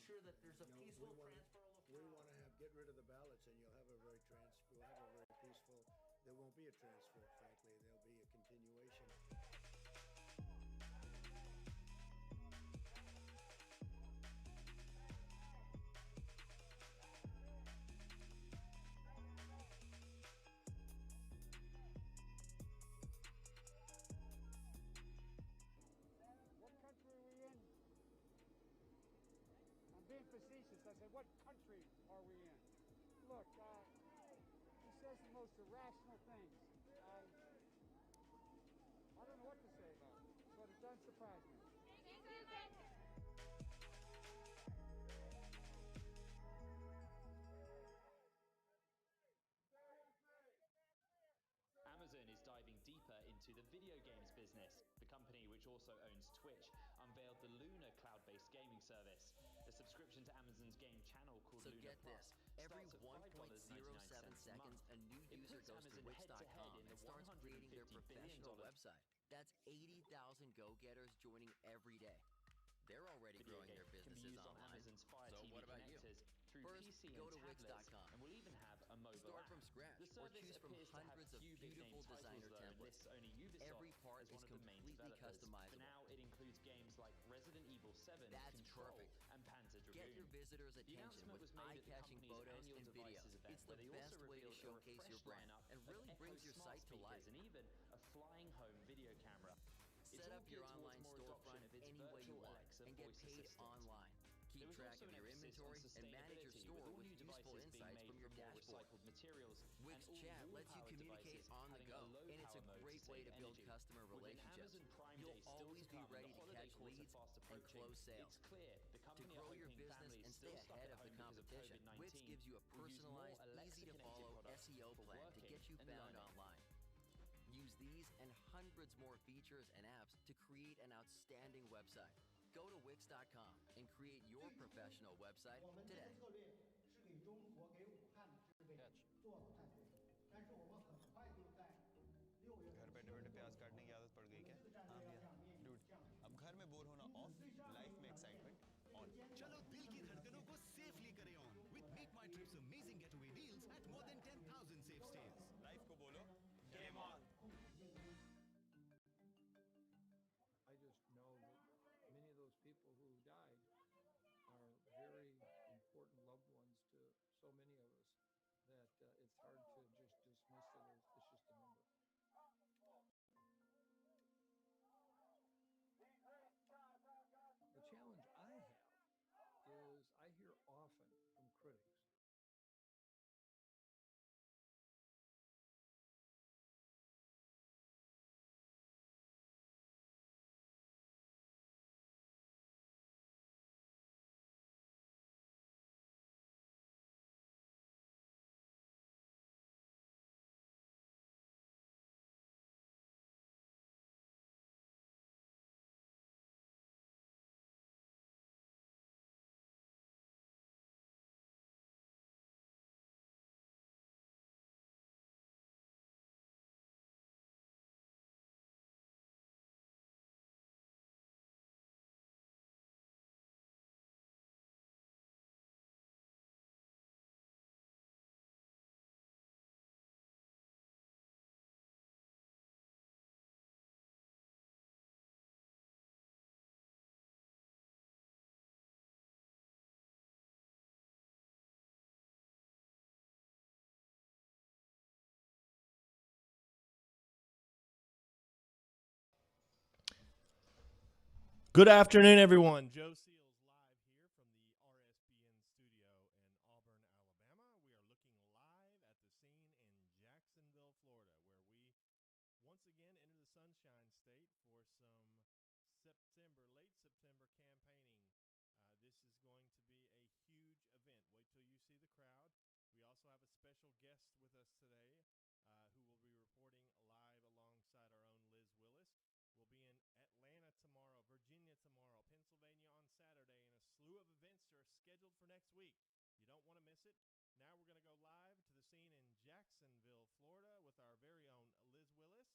sure that there's a peaceful transfer of We power. want to get rid of the ballots, and you'll have a very peaceful. There won't be a transfer, frankly. There'll be a continuation. What country are we in? I'm being facetious. I said, what country are we in? Look, he says the most irrational things. I don't know what to say about it, but it doesn't surprise me. Amazon is diving deeper into the video games business. The company, which also owns Twitch, unveiled the Luna cloud-based gaming service. The subscription to Amazon's game channel called So Luna get Plus this, every 1.07 seconds, a new user goes to Wix.com and starts creating their professional website. That's 80,000 go-getters joining every day. They're already growing their businesses online. So what about you? First, go to Wix.com. And we'll even have a mobile Start app. from scratch The or service choose from appears to have hundreds of few big-name beautiful designer titles, though, and templates. lists only Ubisoft Every part as is one of the main completely developers. customizable. For now, it includes games like Resident Evil 7, That's Control, perfect. and Panzer Dragoon. Get your visitors' The attention announcement with was made at the eye-catching company's photos annual and videos. devices event, It's where the they best also way to revealed a showcase your refreshed brand lineup and of really Echo brings your smart site to life. speakers and even a flying home video camera. It's Set all up your geared towards online more storefront adoption of its any way you virtual want Alexa and get voice paid assistant. online. There Keep was track also of an your emphasis on inventory and manage your sustainability, store with all with new useful devices being insights made from your more dashboard. recycled materials. Wix and all Chat lets you wall-powered communicate devices on the having go, a low and it's a power mode great to way save to build energy. customer With an relationships. Amazon Prime You'll Day still always to be come and ready the to holiday catch quarter leads fast and approaching, close sales. it's clear the To company grow are your hoping business families and stay still stuck ahead at of the home because of competition, COVID-19 Wix gives you a will use more personalized, easy-to-follow Alexa-connected SEO products for plan to working get you and found learning. online. Use these and hundreds more features and apps to create an outstanding website. Go to Wix.com and create your professional website today. 策略是给中国、给武汉制备做好态势，但是我们很快就在6月份。 घर बैठे बैठे प्याज काटने की आदत पड़ गई क्या? हाँ भैया। Dude, अब घर में बोर होना off, life में excitement on. चलो दिल की धड़कनों को safely करें on with Make My Trip's amazing getaway deals at more than 10,000 safe stays. Life को बोलो, game on. I just know that many of those people who died are very important loved ones to so many of us that it's hard to just dismiss it as it's just a number. The challenge I have is I hear often from critics Good afternoon, everyone. Joe Seals live here from the RSBN studio in Auburn, Alabama. We are looking live at the scene in Jacksonville, Florida, where we once again enter the Sunshine State for some late September campaigning. This is going to be a huge event. Wait till you see the crowd. We also have a special guest with us today who will be reporting live alongside our own Liz Willis. We'll be in Atlanta tomorrow, Virginia tomorrow, Pennsylvania on Saturday, and a slew of events are scheduled for next week. You don't want to miss it. Now we're going to go live to the scene in Jacksonville, Florida with our very own Liz Willis.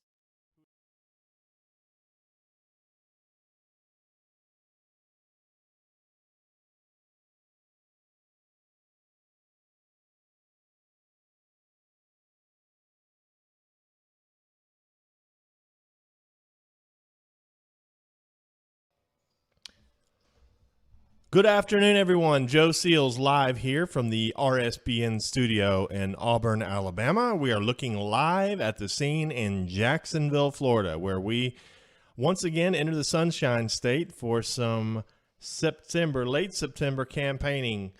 Good afternoon, everyone. Joe Seals live here from the RSBN studio in Auburn, Alabama. We are looking live at the scene in Jacksonville, Florida, where we once again enter the Sunshine State for some late September campaigning.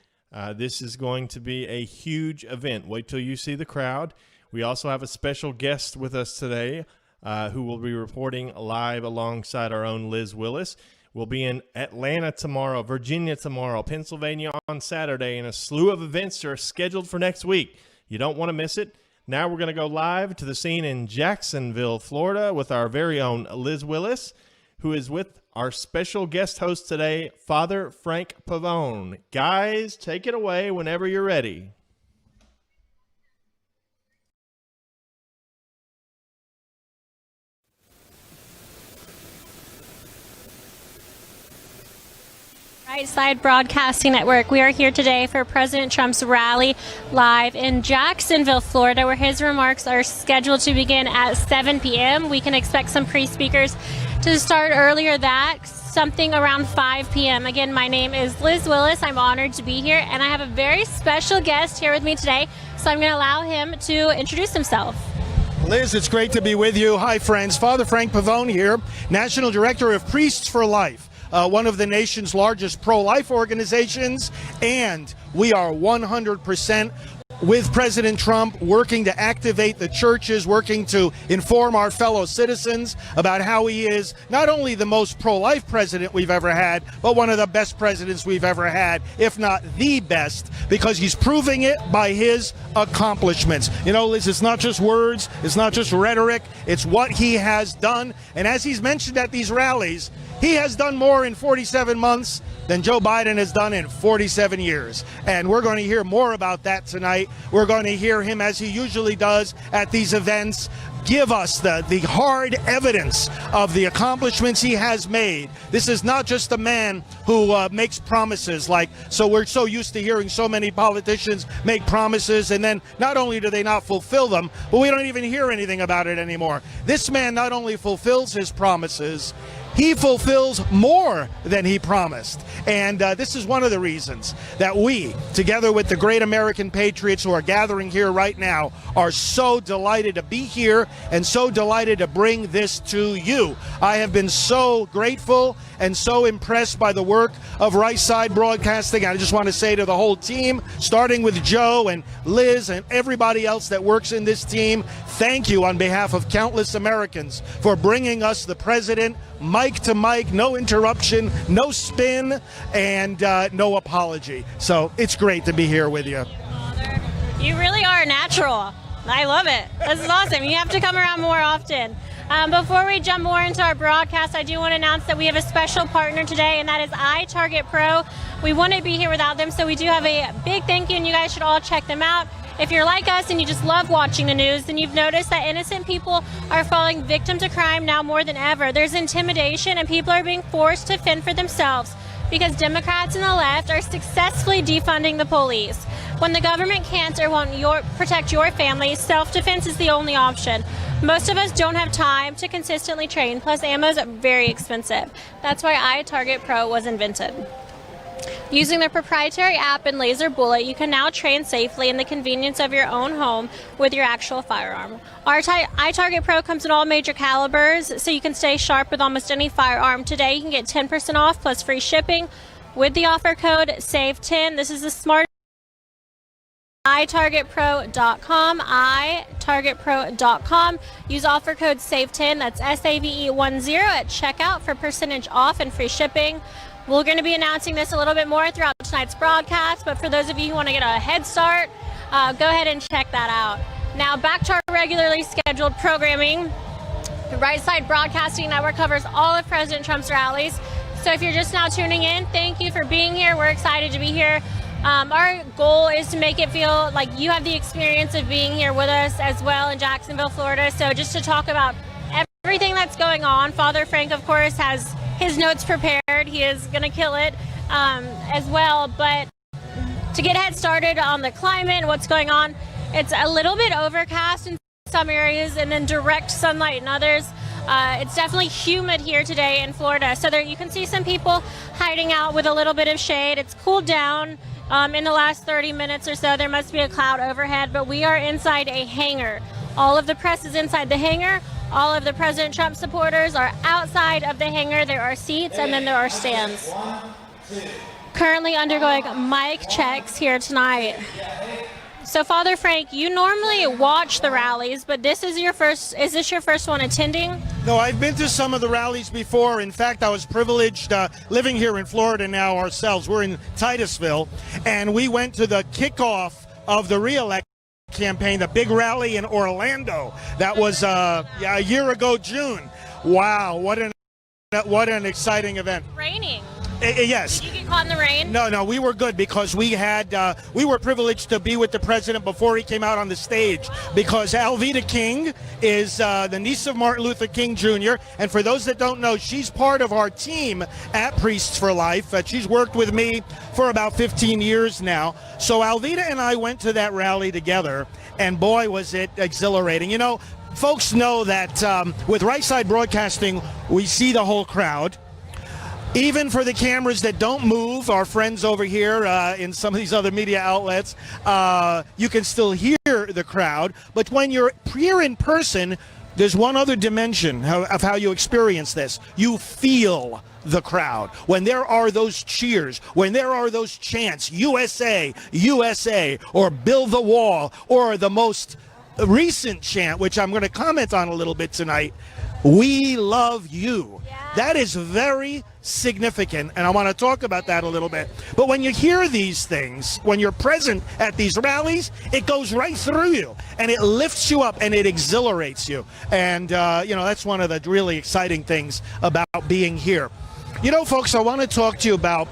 This is going to be a huge event. Wait till you see the crowd. We also have a special guest with us today who will be reporting live alongside our own Liz Willis. We'll be in Atlanta tomorrow, Virginia tomorrow, Pennsylvania on Saturday, and a slew of events are scheduled for next week. You don't want to miss it. Now we're going to go live to the scene in Jacksonville, Florida with our very own Liz Willis, who is with our special guest host today, Father Frank Pavone. Guys, take it away whenever you're ready. Right Side Broadcasting Network. We are here today for President Trump's rally live in Jacksonville, Florida, where his remarks are scheduled to begin at 7 p.m. We can expect some pre-speakers to start earlier that, something around 5 p.m. Again, my name is Liz Willis. I'm honored to be here, and I have a very special guest here with me today, so I'm going to allow him to introduce himself. Liz, it's great to be with you. Hi, friends. Father Frank Pavone here, National Director of Priests for Life. One of the nation's largest pro-life organizations, and we are 100% with President Trump, working to activate the churches, working to inform our fellow citizens about how he is not only the most pro-life president we've ever had, but one of the best presidents we've ever had, if not the best, because he's proving it by his accomplishments. You know, Liz, it's not just words, it's not just rhetoric, it's what he has done. And as he's mentioned at these rallies, he has done more in 47 months than Joe Biden has done in 47 years. And we're going to hear more about that tonight. We're going to hear him, as he usually does at these events, give us the hard evidence of the accomplishments he has made. This is not just a man who makes promises so we're so used to hearing so many politicians make promises, and then not only do they not fulfill them, but we don't even hear anything about it anymore. This man not only fulfills his promises, he fulfills more than he promised. And this is one of the reasons that we, together with the great American patriots who are gathering here right now, are so delighted to be here and so delighted to bring this to you. I have been so grateful and so impressed by the work of Right Side Broadcasting. I just want to say to the whole team, starting with Joe and Liz and everybody else that works in this team, thank you on behalf of countless Americans for bringing us the president, mic to mic, no interruption, no spin, and no apology. So it's great to be here with you. Father, you really are a natural. I love it. This is awesome. You have to come around more often. Before we jump more into our broadcast, I do want to announce that we have a special partner today, and that is iTarget Pro. We wouldn't be here without them, so we do have a big thank you, and you guys should all check them out. If you're like us and you just love watching the news, then you've noticed that innocent people are falling victim to crime now more than ever. There's intimidation, and people are being forced to fend for themselves because Democrats and the left are successfully defunding the police. When the government can't or won't protect your family, self-defense is the only option. Most of us don't have time to consistently train, plus ammo is very expensive. That's why iTarget Pro was invented. Using their proprietary app and laser bullet, you can now train safely in the convenience of your own home with your actual firearm. Our iTarget Pro comes in all major calibers, so you can stay sharp with almost any firearm. Today, you can get 10% off plus free shipping with the offer code SAVE10. This is the smart iTargetPro.com, iTargetPro.com. Use offer code SAVE10, that's SAVE10 at checkout for percentage off and free shipping. We're going to be announcing this a little bit more throughout tonight's broadcast, but for those of you who want to get a head start, go ahead and check that out. Now, back to our regularly scheduled programming. The Right Side Broadcasting Network covers all of President Trump's rallies. So if you're just now tuning in, thank you for being here. We're excited to be here. Our goal is to make it feel like you have the experience of being here with us as well in Jacksonville, Florida. So just to talk about everything that's going on, Father Frank, of course, has his notes prepared. He is going to kill it as well. But to get head started on the climate and what's going on, it's a little bit overcast in some areas and then direct sunlight in others. It's definitely humid here today in Florida. So there you can see some people hiding out with a little bit of shade. It's cooled down in the last 30 minutes or so. There must be a cloud overhead, but we are inside a hangar. All of the press is inside the hangar. All of the President Trump supporters are outside of the hangar. There are seats and then there are stands. Currently undergoing mic checks here tonight. So Father Frank, you normally watch the rallies, but is this your first one attending? No, I've been to some of the rallies before. In fact, I was privileged living here in Florida now ourselves. We're in Titusville, and we went to the kickoff of the re-election campaign, the big rally in Orlando. That was a year ago, June. Wow, what an exciting event. Raining. Yes. Did you get caught in the rain? No, we were good because we were privileged to be with the president before he came out on the stage, because Alveda King is the niece of Martin Luther King Jr., and for those that don't know, she's part of our team at Priests for Life. She's worked with me for about 15 years now. So Alveda and I went to that rally together, and boy, was it exhilarating. You know, folks know that with Right Side Broadcasting, we see the whole crowd. Even for the cameras that don't move, our friends over here in some of these other media outlets, you can still hear the crowd. But when you're here in person, there's one other dimension of how you experience this. You feel the crowd. When there are those cheers, when there are those chants, USA, USA, or Build the Wall, or the most recent chant, which I'm going to comment on a little bit tonight, We love you. Yeah. That is very significant, and I want to talk about that a little bit. But when you hear these things, when you're present at these rallies, it goes right through you, and it lifts you up, and it exhilarates you. And, you know, that's one of the really exciting things about being here. You know, folks, I want to talk to you about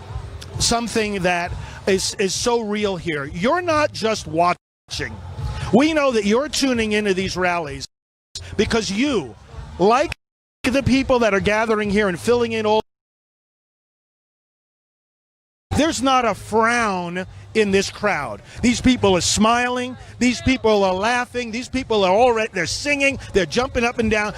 something that is so real here. You're not just watching. We know that you're tuning into these rallies because you, like the people that are gathering here and filling in all, there's not a frown in this crowd. These people are smiling, these people are laughing, these people are already, they're singing, they're jumping up and down.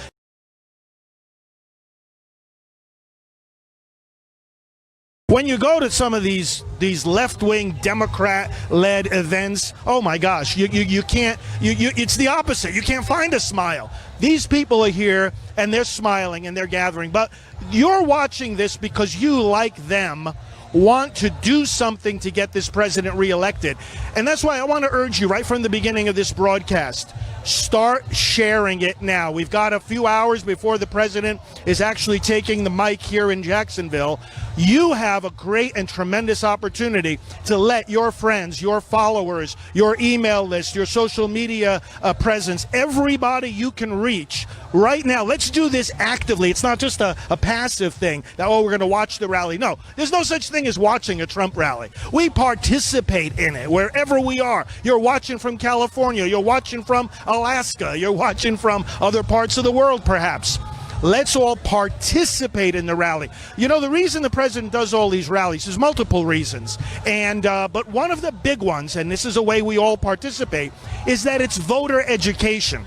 When you go to some of these left-wing Democrat-led events, oh my gosh, you can't, it's the opposite. You can't find a smile. These people are here and they're smiling and they're gathering, but you're watching this because you, like them, want to do something to get this president reelected. And that's why I want to urge you right from the beginning of this broadcast, start sharing it now. We've got a few hours before the president is actually taking the mic here in Jacksonville. You have a great and tremendous opportunity to let your friends, your followers, your email list, your social media presence, everybody you can reach right now. Let's do this actively. It's not just a passive thing that, oh, we're going to watch the rally. No, there's no such thing as watching a Trump rally. We participate in it wherever we are. You're watching from California. You're watching from Alaska. You're watching from other parts of the world, perhaps. Let's all participate in the rally. You know, the reason the president does all these rallies is multiple reasons. And but one of the big ones, and this is a way we all participate, is that it's voter education.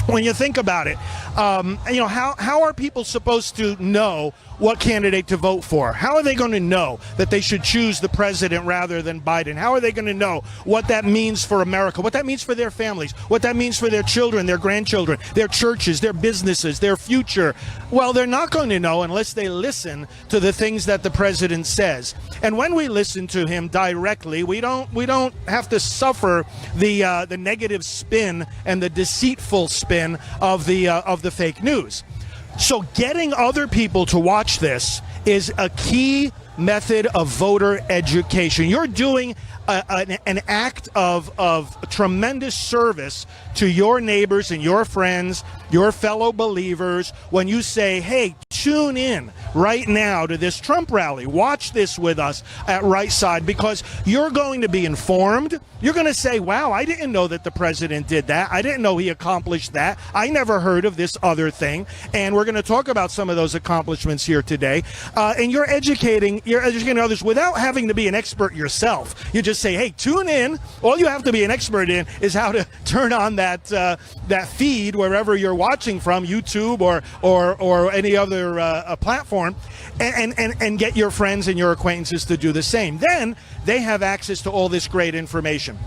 When you think about it, you know, how are people supposed to know what candidate to vote for? How are they going to know that they should choose the president rather than Biden? How are they going to know what that means for America, what that means for their families, what that means for their children, their grandchildren, their churches, their businesses, their future? Well, they're not going to know unless they listen to the things that the president says. And when we listen to him directly, we don't have to suffer the negative spin and the deceitful spin of the fake news. So getting other people to watch this is a key method of voter education. You're doing an act of tremendous service to your neighbors and your friends, your fellow believers, when you say, hey, tune in right now to this Trump rally. Watch this with us at Right Side, because you're going to be informed. You're going to say, wow, I didn't know that the president did that. I didn't know he accomplished that. I never heard of this other thing. And we're going to talk about some of those accomplishments here today. And you're educating you're educating others without having to be an expert yourself. You just say, hey, tune in. All you have to be an expert in is how to turn on that that feed wherever you're watching from, YouTube or any other platform, and get your friends and your acquaintances to do the same. Then they have access to all this great information.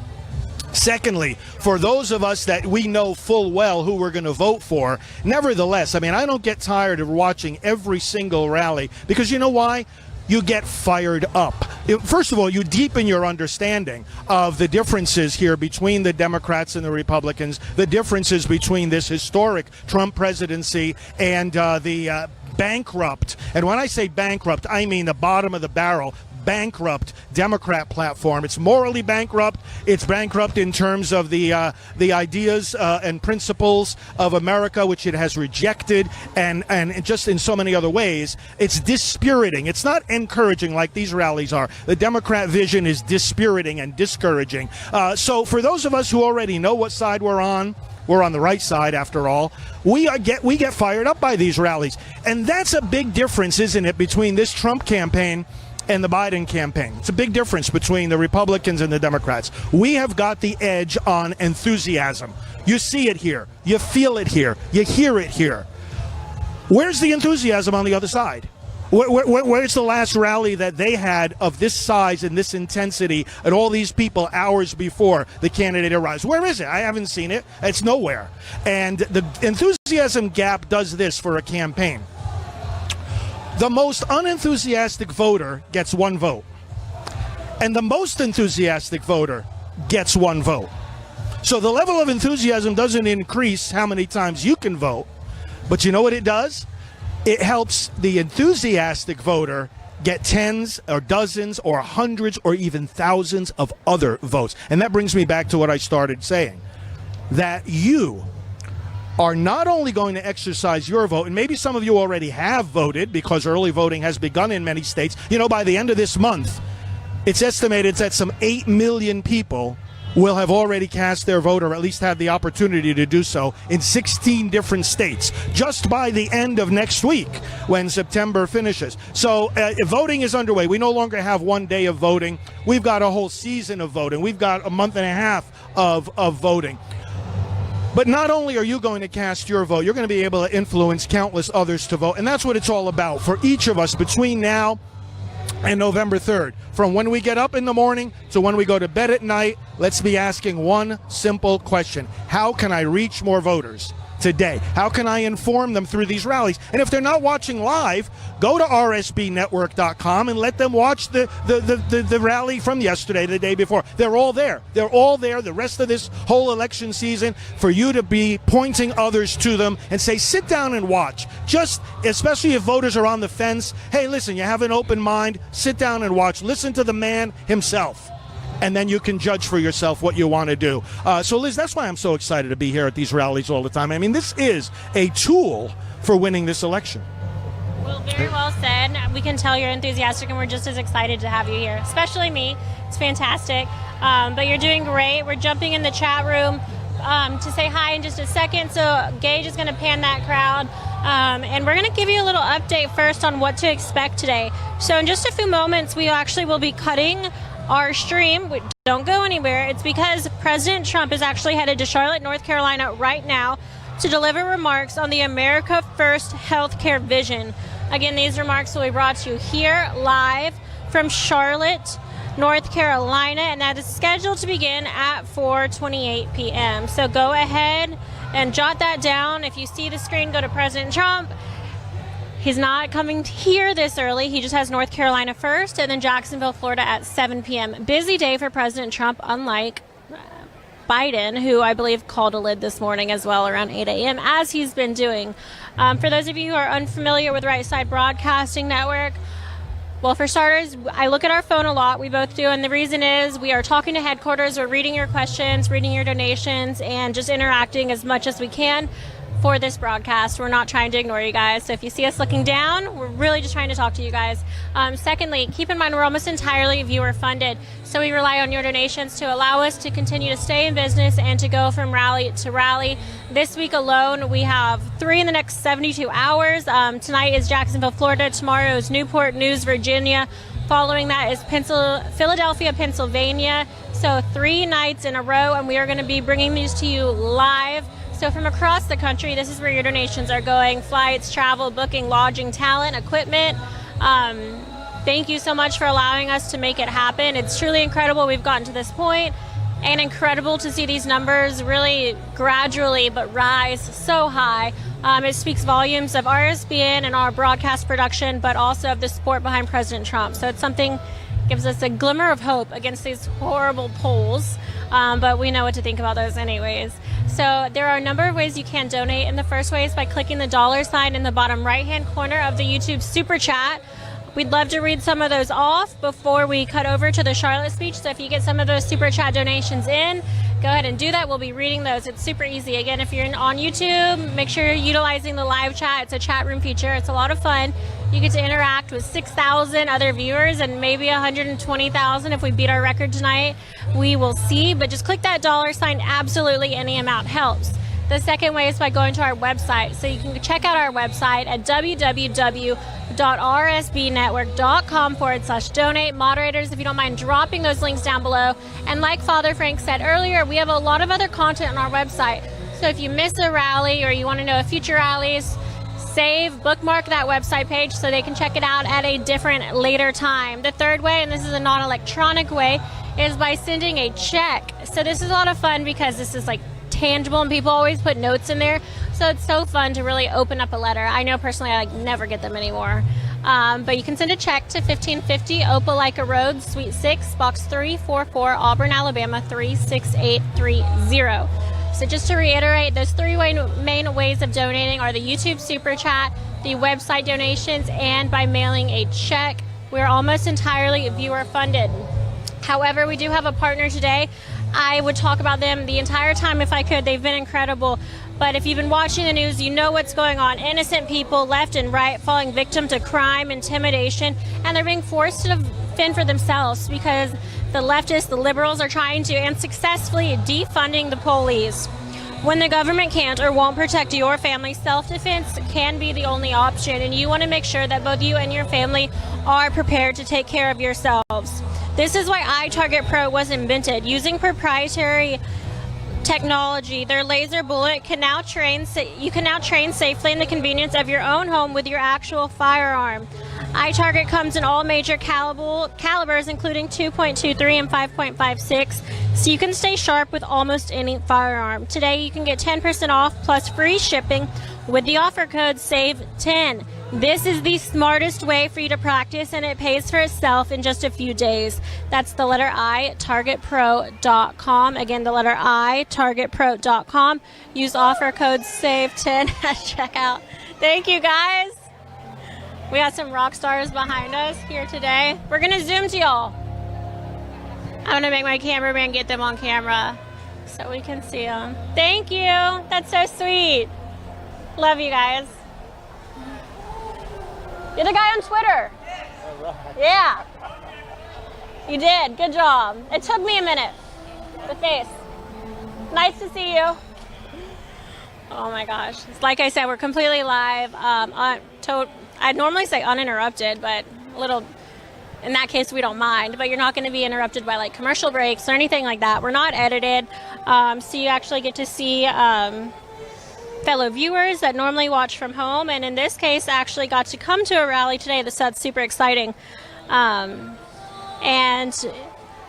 Secondly, for those of us that we know full well who we're going to vote for, nevertheless, I mean, I don't get tired of watching every single rally, because you know why? You get fired up. First of all, you deepen your understanding of the differences here between the Democrats and the Republicans, the differences between this historic Trump presidency and the bankrupt, and when I say bankrupt, I mean the bottom of the barrel, bankrupt Democrat platform. It's morally bankrupt. It's bankrupt in terms of the ideas and principles of America, which it has rejected, and just in so many other ways. It's dispiriting. It's not encouraging like these rallies are. The Democrat vision is dispiriting and discouraging. So for those of us who already know what side we're on the right side after all, we get fired up by these rallies. And that's a big difference, isn't it, between this Trump campaign and the Biden campaign. It's a big difference between the Republicans and the Democrats. We have got the edge on enthusiasm. You see it here. You feel it here. You hear it here. Where's the enthusiasm on the other side? Where's the last rally that they had of this size and this intensity and all these people hours before the candidate arrives? Where is it? I haven't seen it. It's nowhere. And the enthusiasm gap does this for a campaign. The most unenthusiastic voter gets one vote, and the most enthusiastic voter gets one vote. So the level of enthusiasm doesn't increase how many times you can vote, but you know what it does? It helps the enthusiastic voter get tens or dozens or hundreds or even thousands of other votes. And that brings me back to what I started saying, that you are not only going to exercise your vote, and maybe some of you already have voted because early voting has begun in many states. You know, by the end of this month, it's estimated that some 8 million people will have already cast their vote, or at least had the opportunity to do so, in 16 different states, just by the end of next week when September finishes. So voting is underway. We no longer have one day of voting. We've got a whole season of voting. We've got a month and a half of voting. But not only are you going to cast your vote, you're going to be able to influence countless others to vote. And that's what it's all about for each of us between now and November 3rd. From when we get up in the morning to when we go to bed at night, let's be asking one simple question. How can I reach more voters today? How can I inform them through these rallies? And if they're not watching live, go to rsbnetwork.com and let them watch the rally from yesterday, the day before. They're all there. They're all there the rest of this whole election season for you to be pointing others to them and say, sit down and watch. Just, especially if voters are on the fence, hey, listen, you have an open mind, sit down and watch. Listen to the man himself. And then you can judge for yourself what you want to do. So, Liz, that's why I'm so excited to be here at these rallies all the time. I mean, this is a tool for winning this election. Well, very well said. We can tell you're enthusiastic, and we're just as excited to have you here, especially me. It's fantastic. But you're doing great. We're jumping in the chat room to say hi in just a second. So Gage is going to pan that crowd. And we're going to give you a little update first on what to expect today. So in just a few moments, we actually will be cutting our stream. Don't go anywhere. It's because President Trump is actually headed to Charlotte, North Carolina right now to deliver remarks on the America First healthcare vision. Again, these remarks will be brought to you here live from Charlotte, North Carolina, and that is scheduled to begin at 4:28 p.m. So go ahead and jot that down. If you see the screen, go to President Trump. He's not coming here this early. He just has North Carolina first and then Jacksonville, Florida at 7 p.m. Busy day for President Trump, unlike Biden, who I believe called a lid this morning as well around 8 a.m., as he's been doing. For those of you who are unfamiliar with Right Side Broadcasting Network, well, for starters, I look at our phone a lot. We both do. And the reason is we are talking to headquarters. We're reading your questions, reading your donations, and just interacting as much as we can for this broadcast. We're not trying to ignore you guys. So if you see us looking down, we're really just trying to talk to you guys. Secondly, keep in mind we're almost entirely viewer funded. So we rely on your donations to allow us to continue to stay in business and to go from rally to rally. This week alone, we have 3 in the next 72 hours. Tonight is Jacksonville, Florida. Tomorrow is Newport News, Virginia. Following that is Philadelphia, Pennsylvania. So 3 nights in a row, and we are going to be bringing these to you live. So from across the country, this is where your donations are going: flights, travel, booking, lodging, talent, equipment. Thank you so much for allowing us to make it happen. It's truly incredible we've gotten to this point, and incredible to see these numbers really gradually but rise so high. It speaks volumes of RSBN and our broadcast production, but also of the support behind President Trump. So it's something, gives us a glimmer of hope against these horrible polls, but we know what to think about those anyways. So there are a number of ways you can donate, and the first way is by clicking the $sign in the bottom right-hand corner of the YouTube Super Chat. We'd love to read some of those off before we cut over to the Charlotte speech. So if you get some of those Super Chat donations in, go ahead and do that. We'll be reading those. It's super easy. Again, if you're on YouTube, make sure you're utilizing the live chat. It's a chat room feature. It's a lot of fun. You get to interact with 6,000 other viewers and maybe 120,000 if we beat our record tonight. We will see, but just click that $sign. Absolutely any amount helps. The second way is by going to our website. So you can check out our website at www.rsbnetwork.com/donate. Moderators, if you don't mind dropping those links down below. And like Father Frank said earlier, we have a lot of other content on our website. So if you miss a rally or you want to know future rallies, bookmark that website page so they can check it out at a different later time. The third way, and this is a non-electronic way, is by sending a check. So this is a lot of fun because this is like tangible, and people always put notes in there, so it's so fun to really open up a letter. I know personally I never get them anymore, but you can send a check to 1550 Opelika Road, Suite 6, Box 344, Auburn, Alabama 36830. So just to reiterate, those 3 main ways of donating are the YouTube Super Chat, the website donations, and by mailing a check. We're almost entirely viewer funded. However, we do have a partner today. I would talk about them the entire time if I could. They've been incredible. But if you've been watching the news, you know what's going on. Innocent people left and right falling victim to crime, intimidation, and they're being forced to fend for themselves because the leftists, the liberals, are trying to and successfully defunding the police. When the government can't or won't protect your family, self-defense can be the only option, and you want to make sure that both you and your family are prepared to take care of yourselves. This is why iTarget Pro was invented. Using proprietary technology, their laser bullet can now train safely in the convenience of your own home with your actual firearm. iTarget comes in all major calibers, including 2.23 and 5.56, so you can stay sharp with almost any firearm. Today, you can get 10% off plus free shipping with the offer code SAVE10. This is the smartest way for you to practice, and it pays for itself in just a few days. That's the letter I, targetpro.com. Again, the letter I, targetpro.com. Use offer code SAVE10 at checkout. Thank you, guys. We got some rock stars behind us here today. We're going to zoom to y'all. I'm going to make my cameraman get them on camera so we can see them. Thank you. That's so sweet. Love you guys. You're the guy on Twitter. Yeah. You did. Good job. It took me a minute. The face. Nice to see you. Oh my gosh. Like I said, we're completely live. I'd normally say uninterrupted, but in that case, we don't mind. But you're not going to be interrupted by like commercial breaks or anything like that. We're not edited. So you actually get to see fellow viewers that normally watch from home, and in this case actually got to come to a rally today. That's super exciting. And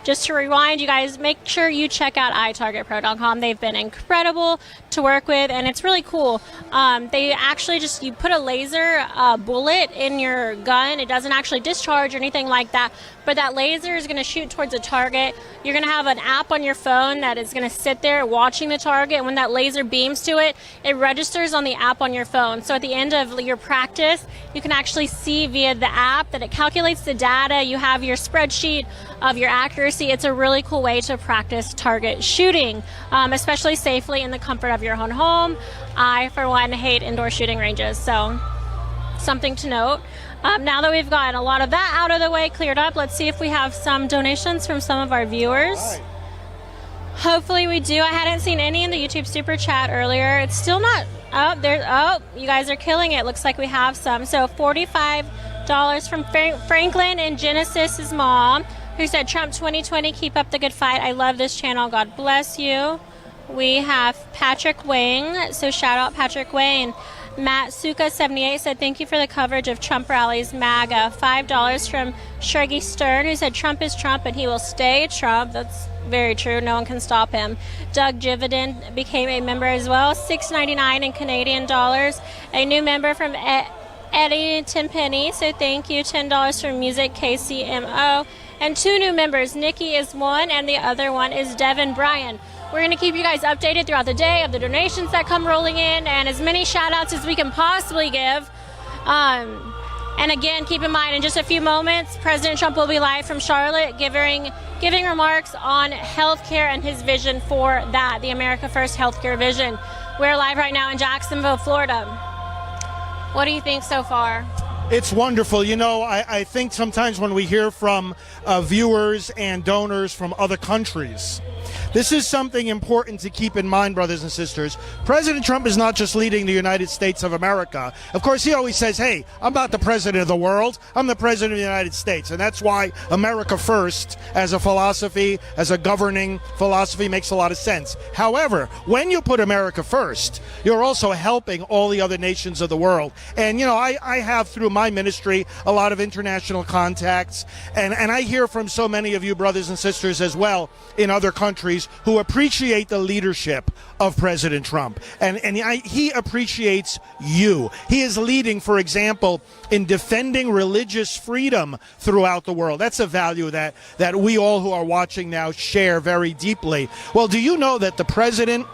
just to rewind, you guys, make sure you check out itargetpro.com. They've been incredible to work with, and it's really cool. They actually you put a laser bullet in your gun. It doesn't actually discharge or anything like that, but that laser is going to shoot towards a target. You're going to have an app on your phone that is going to sit there watching the target, and when that laser beams to it, it registers on the app on your phone. So at the end of your practice, you can actually see via the app that it calculates the data. You have your spreadsheet of your accuracy. It's a really cool way to practice target shooting, especially safely in the comfort of your own home. I, for one, hate indoor shooting ranges, so something to note. Now that we've gotten a lot of that out of the way, cleared up, let's see if we have some donations from some of our viewers. Right. Hopefully we do. I hadn't seen any in the YouTube Super Chat earlier. It's still not... Oh, you guys are killing it. Looks like we have some. So 45 from Franklin and Genesis's mom, who said, Trump 2020, keep up the good fight. I love this channel. God bless you. We have Patrick Wayne, so shout out Patrick Wayne. Matt Suka 78 said, thank you for the coverage of Trump rallies, MAGA. $5 from Shruggy Stern, who said, Trump is Trump and he will stay Trump. That's very true. No one can stop him. Doug Jividen became a member as well. $6.99 in Canadian dollars. A new member from Eddie Tenpenny, so thank you. $10 from Music KCMO. And 2 new members. Nikki is one and the other one is Devin Bryan. We're going to keep you guys updated throughout the day of the donations that come rolling in and as many shout outs as we can possibly give. And again, keep in mind, in just a few moments, President Trump will be live from Charlotte giving remarks on healthcare and his vision for that, the America First healthcare vision. We're live right now in Jacksonville, Florida. What do you think so far? It's wonderful. You know, I think sometimes when we hear from viewers and donors from other countries, this is something important to keep in mind, brothers and sisters. President Trump is not just leading the United States of America. Of course, he always says, hey, I'm not the president of the world. I'm the president of the United States. And that's why America First as a philosophy, as a governing philosophy, makes a lot of sense. However, when you put America first, you're also helping all the other nations of the world. And, you know, I have, through my ministry, a lot of international contacts. And I hear from so many of you brothers and sisters as well in other countries who appreciate the leadership of President Trump. And he appreciates you. He is leading, for example, in defending religious freedom throughout the world. That's a value that we all who are watching now share very deeply. Well, do you know that the president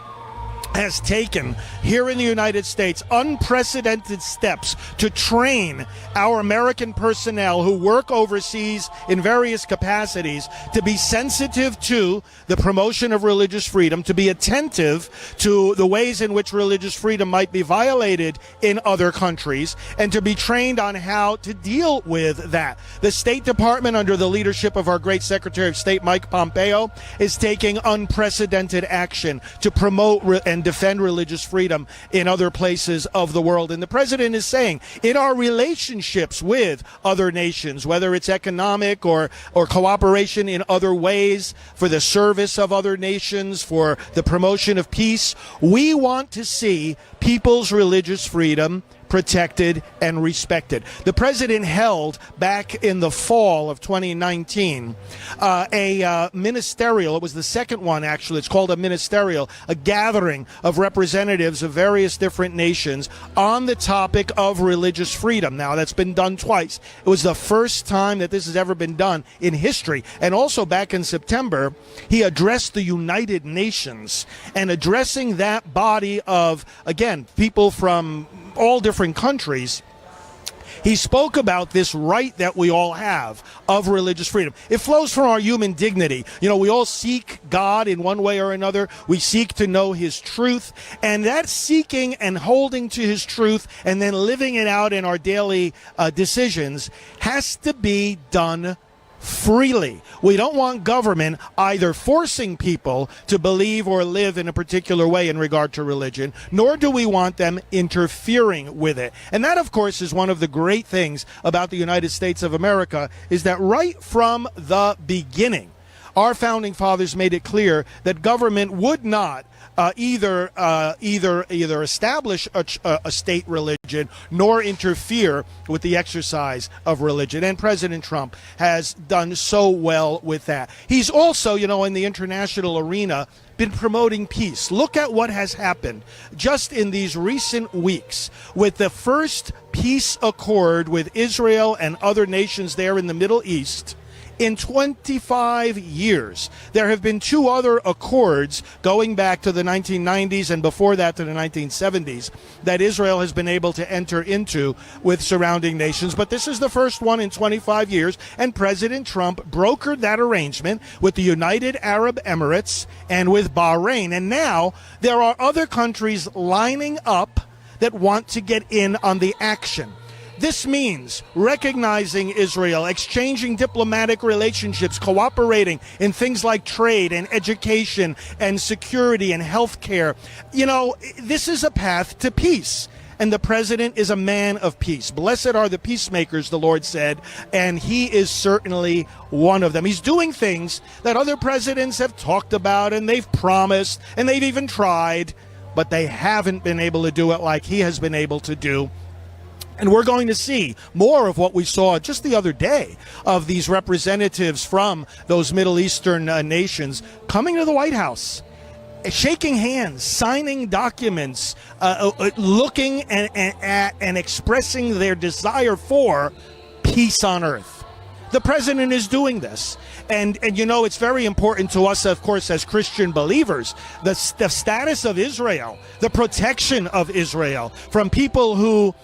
has taken here in the United States unprecedented steps to train our American personnel who work overseas in various capacities to be sensitive to the promotion of religious freedom, to be attentive to the ways in which religious freedom might be violated in other countries, and to be trained on how to deal with that. The State Department, under the leadership of our great Secretary of State, Mike Pompeo, is taking unprecedented action to promote and defend religious freedom in other places of the world. And the president is saying, in our relationships with other nations, whether it's economic or cooperation in other ways for the service of other nations, for the promotion of peace, we want to see people's religious freedom protected and respected. The president held back in the fall of 2019 a ministerial, it was the second one actually, it's called a ministerial, a gathering of representatives of various different nations on the topic of religious freedom. Now, that's been done twice. It was the first time that this has ever been done in history. And also back in September, he addressed the United Nations, and addressing that body of, again, people from all different countries, he spoke about this right that we all have of religious freedom. It flows from our human dignity. You know, we all seek God in one way or another. We seek to know his truth. And that seeking and holding to his truth and then living it out in our daily decisions has to be done freely. We don't want government either forcing people to believe or live in a particular way in regard to religion, nor do we want them interfering with it. And that, of course, is one of the great things about the United States of America, is that right from the beginning, our founding fathers made it clear that government would not either establish a state religion nor interfere with the exercise of religion. And President Trump has done so well with that. He's also, you know, in the international arena, been promoting peace. Look at what has happened just in these recent weeks with the first peace accord with Israel and other nations there in the Middle East. In 25 years, there have been 2 other accords going back to the 1990s and before that to the 1970s that Israel has been able to enter into with surrounding nations. But this is the first one in 25 years, and President Trump brokered that arrangement with the United Arab Emirates and with Bahrain. And now there are other countries lining up that want to get in on the action. This means recognizing Israel, exchanging diplomatic relationships, cooperating in things like trade and education and security and health care. You know, this is a path to peace. and the president is a man of peace. Blessed are the peacemakers, the Lord said, and he is certainly one of them. He's doing things that other presidents have talked about and they've promised and they've even tried, but they haven't been able to do it like he has been able to do. And we're going to see more of what we saw just the other day of these representatives from those Middle Eastern nations coming to the White House, shaking hands, signing documents, looking at and expressing their desire for peace on earth. The president is doing this. And you know, it's very important to us, of course, as Christian believers, the status of Israel, the protection of Israel from people who,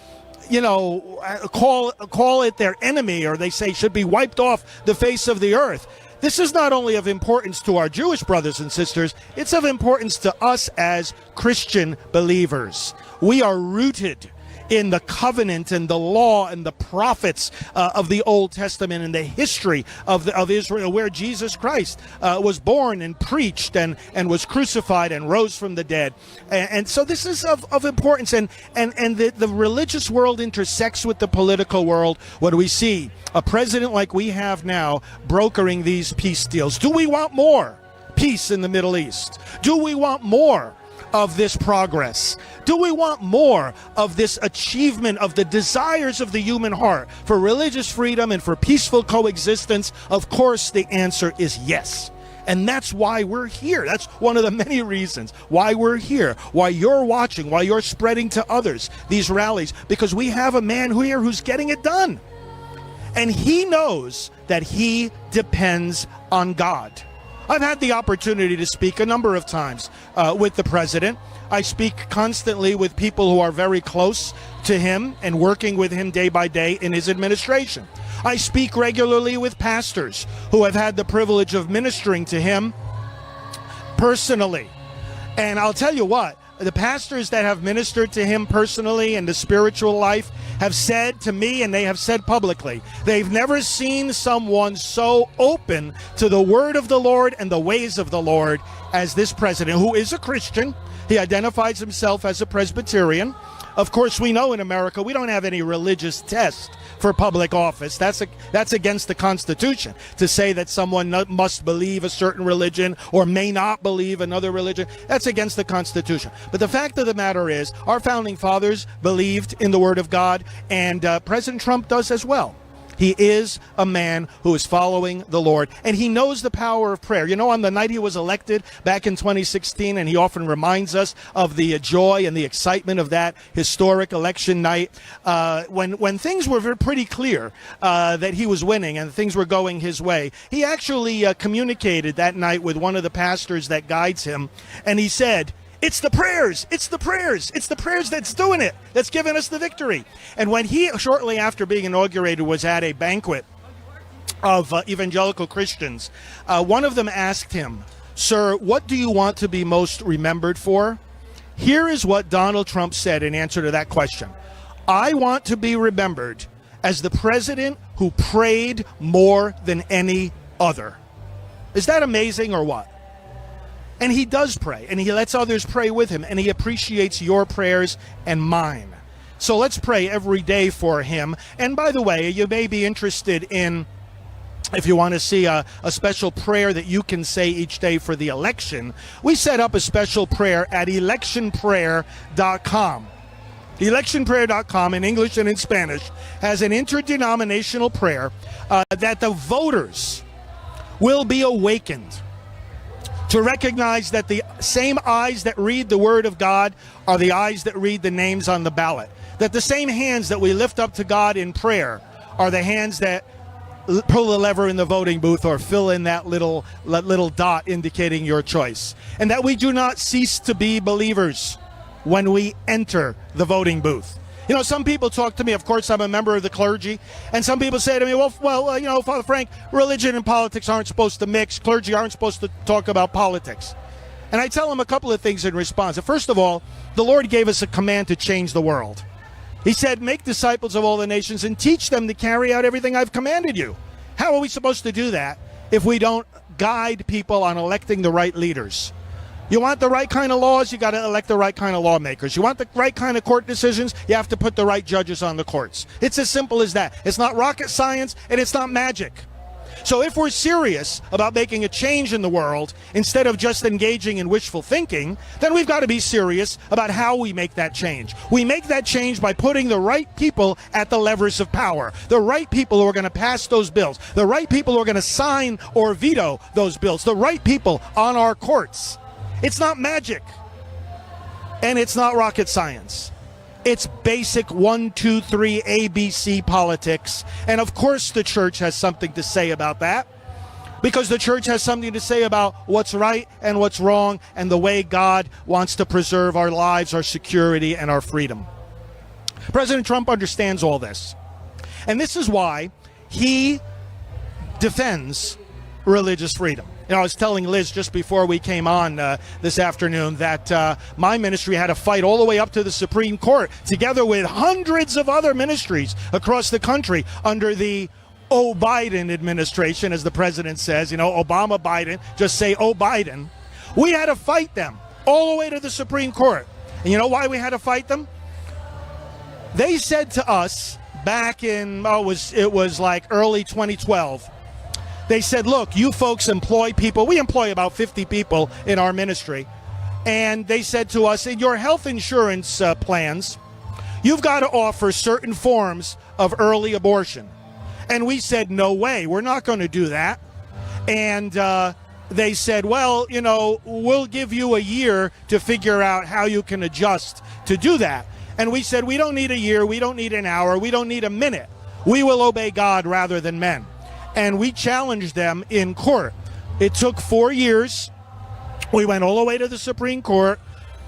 you know, call it their enemy, or they say should be wiped off the face of the earth. This is not only of importance to our Jewish brothers and sisters, it's of importance to us as Christian believers. We are rooted in the covenant and the law and the prophets of the Old Testament and the history of Israel, where Jesus Christ was born and preached and was crucified and rose from the dead. And so this is of importance. And the religious world intersects with the political world when we see a president like we have now brokering these peace deals. Do we want more peace in the Middle East? Do we want more of this progress? Do we want more of this achievement of the desires of the human heart for religious freedom and for peaceful coexistence? Of course, the answer is yes. And that's why we're here. That's one of the many reasons why we're here, why you're watching, why you're spreading to others these rallies, because we have a man here who's getting it done. And he knows that he depends on God. I've had the opportunity to speak a number of times with the president. I speak constantly with people who are very close to him and working with him day by day in his administration. I speak regularly with pastors who have had the privilege of ministering to him personally. And I'll tell you what, the pastors that have ministered to him personally in the spiritual life have said to me, and they have said publicly, they've never seen someone so open to the word of the Lord and the ways of the Lord as this president, who is a Christian. He identifies himself as a Presbyterian. Of course, we know in America we don't have any religious test for public office. That's against the Constitution to say that someone must believe a certain religion or may not believe another religion. That's against the Constitution. But the fact of the matter is, our founding fathers believed in the Word of God, and President Trump does as well. He is a man who is following the Lord, and he knows the power of prayer. You know, on the night he was elected back in 2016, and he often reminds us of the joy and the excitement of that historic election night, when things were pretty clear that he was winning and things were going his way. He actually communicated that night with one of the pastors that guides him, and he said, "It's the prayers, it's the prayers, it's the prayers that's doing it, that's giving us the victory." And when he, shortly after being inaugurated, was at a banquet of evangelical Christians, one of them asked him, "Sir, what do you want to be most remembered for?" Here is what Donald Trump said in answer to that question. "I want to be remembered as the president who prayed more than any other." Is that amazing or what? And he does pray, and he lets others pray with him, and he appreciates your prayers and mine. So let's pray every day for him. And by the way, you may be interested in, if you want to see a special prayer that you can say each day for the election, we set up a special prayer at electionprayer.com. Electionprayer.com, in English and in Spanish, has an interdenominational prayer that the voters will be awakened to recognize that the same eyes that read the Word of God are the eyes that read the names on the ballot. That the same hands that we lift up to God in prayer are the hands that pull the lever in the voting booth or fill in that little dot indicating your choice. And that we do not cease to be believers when we enter the voting booth. You know, some people talk to me, of course, I'm a member of the clergy, and some people say to me, well, you know, Father Frank, religion and politics aren't supposed to mix. Clergy aren't supposed to talk about politics. And I tell them a couple of things in response. First of all, the Lord gave us a command to change the world. He said, make disciples of all the nations and teach them to carry out everything I've commanded you. How are we supposed to do that if we don't guide people on electing the right leaders? You want the right kind of laws, you got to elect the right kind of lawmakers. You want the right kind of court decisions, you have to put the right judges on the courts. It's as simple as that. It's not rocket science, and it's not magic. So if we're serious about making a change in the world, instead of just engaging in wishful thinking, then we've got to be serious about how we make that change. We make that change by putting the right people at the levers of power, the right people who are going to pass those bills, the right people who are going to sign or veto those bills, the right people on our courts. It's not magic, and it's not rocket science. It's basic 1, 2, 3 ABC politics. And of course the church has something to say about that, because the church has something to say about what's right and what's wrong and the way God wants to preserve our lives, our security, and our freedom. President Trump understands all this. And this is why he defends religious freedom. You know, I was telling Liz just before we came on this afternoon that my ministry had to fight all the way up to the Supreme Court, together with hundreds of other ministries across the country under the "Oh Biden" administration, as the president says. You know, Obama, Biden, just say "Oh Biden." We had to fight them all the way to the Supreme Court. And you know why we had to fight them? They said to us back in, it was like early 2012, they said, look, you folks employ people. We employ about 50 people in our ministry. And they said to us, in your health insurance plans, you've got to offer certain forms of early abortion. And we said, no way, we're not going to do that. And they said, well, you know, we'll give you a year to figure out how you can adjust to do that. And we said, we don't need a year, we don't need an hour, we don't need a minute. We will obey God rather than men. And we challenged them in court. It took 4 years. We went all the way to the Supreme Court.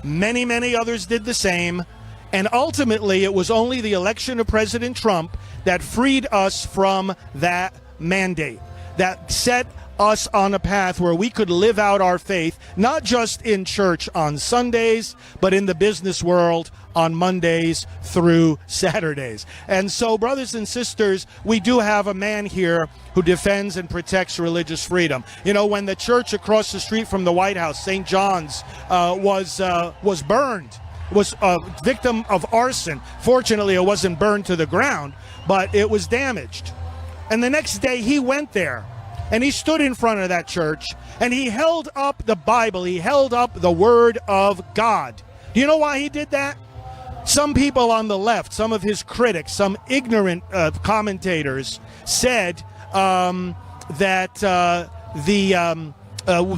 Many, many others did the same. And ultimately, it was only the election of President Trump that freed us from that mandate, that set us on a path where we could live out our faith, not just in church on Sundays, but in the business world on Mondays through Saturdays. And so, brothers and sisters, we do have a man here who defends and protects religious freedom. You know, when the church across the street from the White House, St. John's, was burned, was a victim of arson. Fortunately, it wasn't burned to the ground, but it was damaged. And the next day, he went there, and he stood in front of that church, and he held up the Bible. He held up the Word of God. Do you know why he did that? Some people on the left, some of his critics, some ignorant commentators said that the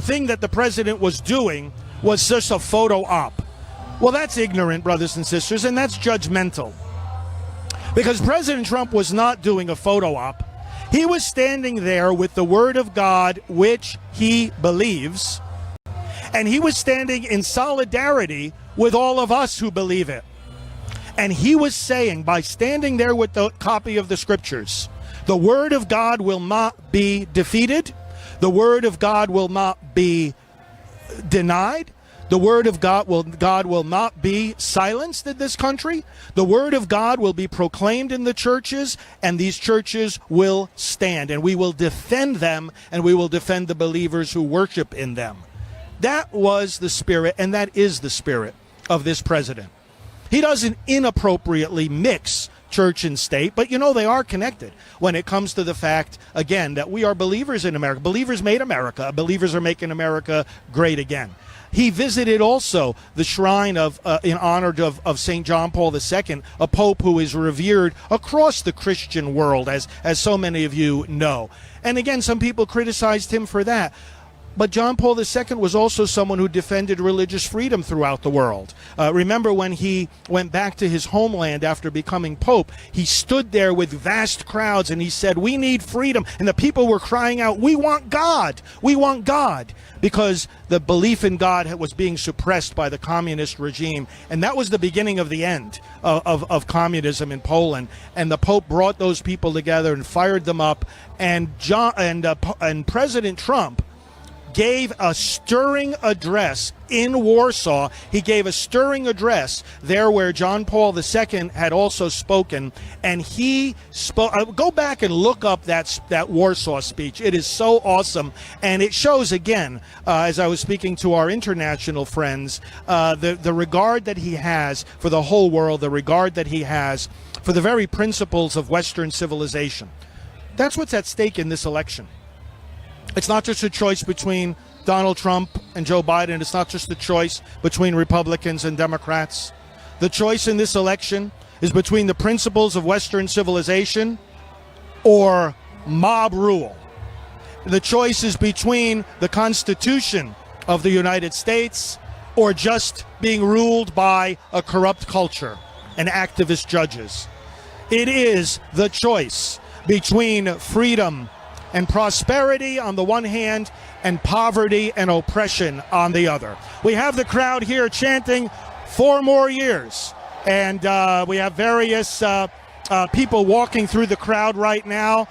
thing that the president was doing was just a photo op. Well, that's ignorant, brothers and sisters, and that's judgmental. Because President Trump was not doing a photo op. He was standing there with the Word of God, which he believes, and he was standing in solidarity with all of us who believe it. And he was saying, by standing there with the copy of the Scriptures, the Word of God will not be defeated. The Word of God will not be denied. The Word of God will not be silenced in this country. The Word of God will be proclaimed in the churches, and these churches will stand, and we will defend them, and we will defend the believers who worship in them. That was the spirit, and that is the spirit of this president. He doesn't inappropriately mix church and state, but you know they are connected when it comes to the fact, again, that we are believers in America. Believers made America. Believers are making America great again. He visited also the shrine of, in honor of St. John Paul II, a pope who is revered across the Christian world, as so many of you know. And again, some people criticized him for that. But John Paul II was also someone who defended religious freedom throughout the world. Remember when he went back to his homeland after becoming Pope, he stood there with vast crowds and he said, we need freedom. And the people were crying out, we want God. We want God. Because the belief in God was being suppressed by the communist regime. And that was the beginning of the end of communism in Poland. And the Pope brought those people together and fired them up. And President Trump gave a stirring address in Warsaw. He gave a stirring address there where John Paul II had also spoken, and he spoke. Go back and look up that Warsaw speech. It is so awesome, and it shows again, as I was speaking to our international friends, the regard that he has for the whole world, the regard that he has for the very principles of Western civilization. That's what's at stake in this election. It's not just a choice between Donald Trump and Joe Biden. It's not just a choice between Republicans and Democrats. The choice in this election is between the principles of Western civilization or mob rule. The choice is between the Constitution of the United States or just being ruled by a corrupt culture and activist judges. It is the choice between freedom and prosperity on the one hand, and poverty and oppression on the other. We have the crowd here chanting 4 more years, and we have various people walking through the crowd right now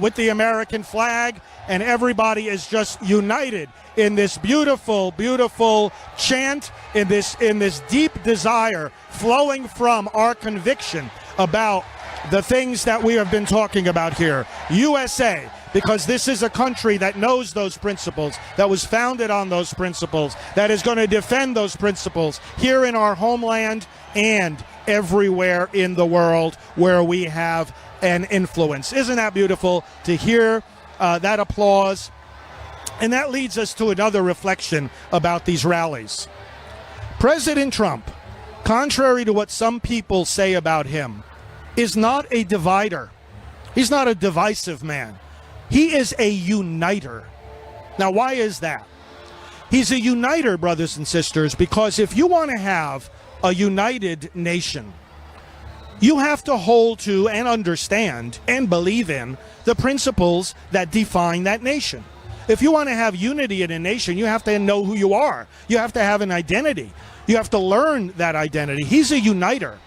with the American flag, and everybody is just united in this beautiful, beautiful chant, in this deep desire flowing from our conviction about the things that we have been talking about here. USA, because this is a country that knows those principles, that was founded on those principles, that is going to defend those principles here in our homeland and everywhere in the world where we have an influence. Isn't that beautiful to hear that applause? And that leads us to another reflection about these rallies. President Trump, contrary to what some people say about him, is not a divider. He's not a divisive man. He is a uniter. Now, why is that? He's a uniter, brothers and sisters, because if you want to have a united nation, you have to hold to and understand and believe in the principles that define that nation. If you want to have unity in a nation, you have to know who you are. You have to have an identity. You have to learn that identity. He's a uniter.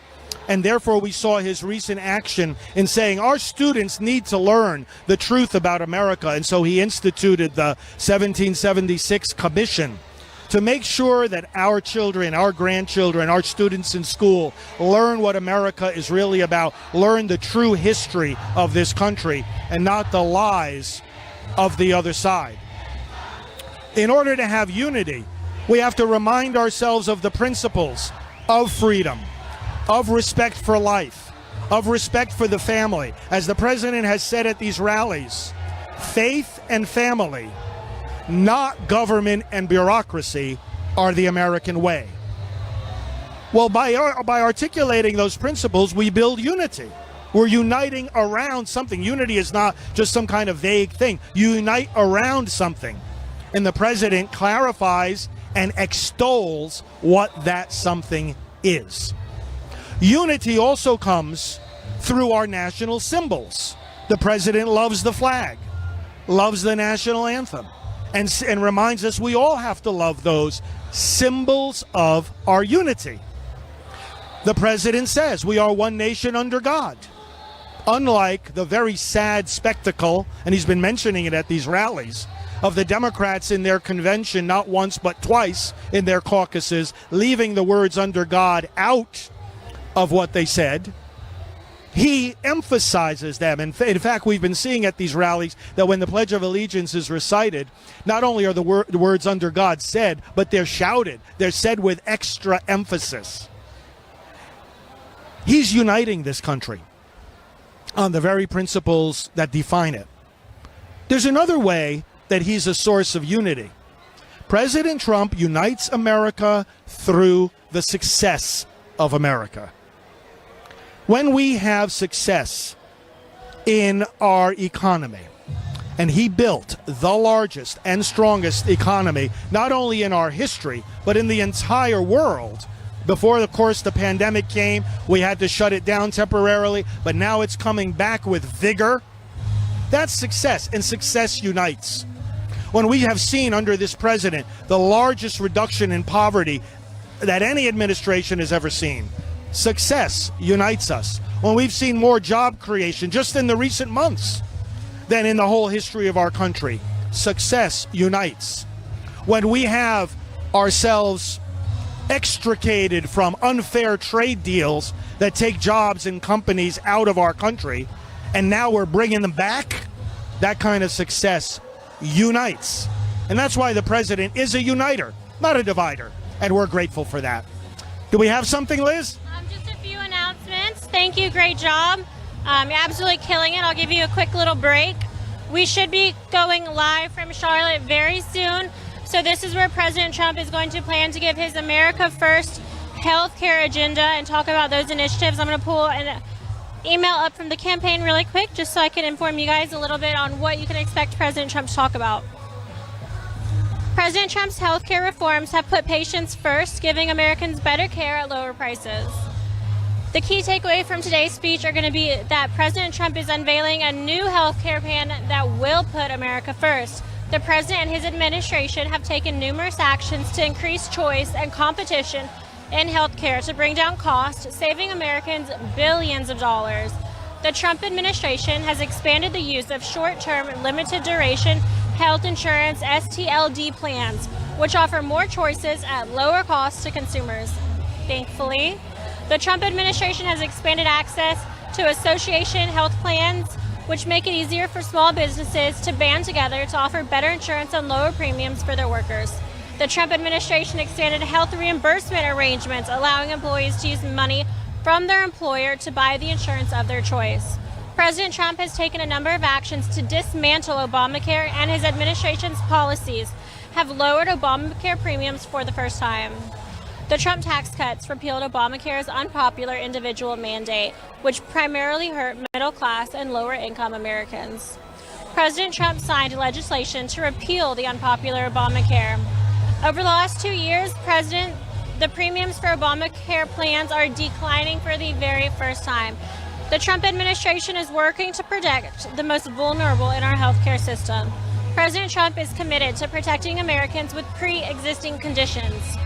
And therefore, we saw his recent action in saying our students need to learn the truth about America. And so he instituted the 1776 Commission to make sure that our children, our grandchildren, our students in school learn what America is really about, learn the true history of this country and not the lies of the other side. In order to have unity, we have to remind ourselves of the principles of freedom, of respect for life, of respect for the family. As the president has said at these rallies, faith and family, not government and bureaucracy, are the American way. Well, by articulating those principles, we build unity. We're uniting around something. Unity is not just some kind of vague thing. You unite around something. And the president clarifies and extols what that something is. Unity also comes through our national symbols. The president loves the flag, loves the national anthem, and reminds us we all have to love those symbols of our unity. The president says we are one nation under God. Unlike the very sad spectacle, and he's been mentioning it at these rallies, of the Democrats in their convention not once but twice in their caucuses, leaving the words under God out of what they said, he emphasizes them. In fact, we've been seeing at these rallies that when the Pledge of Allegiance is recited, not only are the words under God said, but they're shouted. They're said with extra emphasis. He's uniting this country on the very principles that define it. There's another way that he's a source of unity. President Trump unites America through the success of America. When we have success in our economy, and he built the largest and strongest economy, not only in our history, but in the entire world. Before, of course, the pandemic came, we had to shut it down temporarily, but now it's coming back with vigor. That's success, and success unites. When we have seen under this president the largest reduction in poverty that any administration has ever seen, success unites us. When we've seen more job creation just in the recent months than in the whole history of our country, success unites. when we have ourselves extricated from unfair trade deals that take jobs and companies out of our country, and now we're bringing them back, that kind of success unites. And that's why the president is a uniter, not a divider, and we're grateful for that. Do we have something, Liz? Just a few announcements. Thank you, great job. You're absolutely killing it. I'll give you a quick little break. We should be going live from Charlotte very soon. So this is where President Trump is going to plan to give his America First healthcare agenda and talk about those initiatives. I'm going to pull an email up from the campaign really quick just so I can inform you guys a little bit on what you can expect President Trump to talk about. President Trump's healthcare reforms have put patients first, giving Americans better care at lower prices. The key takeaway from today's speech are going to be that President Trump is unveiling a new healthcare plan that will put America first. The president and his administration have taken numerous actions to increase choice and competition in healthcare to bring down costs, saving Americans billions of dollars. The Trump administration has expanded the use of short-term, limited-duration health insurance STLD plans, which offer more choices at lower costs to consumers. Thankfully, the Trump administration has expanded access to association health plans, which make it easier for small businesses to band together to offer better insurance and lower premiums for their workers. The Trump administration extended health reimbursement arrangements, allowing employees to use money from their employer to buy the insurance of their choice. President Trump has taken a number of actions to dismantle Obamacare, and his administration's policies have lowered Obamacare premiums for the first time. The Trump tax cuts repealed Obamacare's unpopular individual mandate, which primarily hurt middle-class and lower-income Americans. President Trump signed legislation to repeal the unpopular Obamacare. Over the last 2 years, the premiums for Obamacare plans are declining for the very first time. The Trump administration is working to protect the most vulnerable in our healthcare system. President Trump is committed to protecting Americans with pre-existing conditions.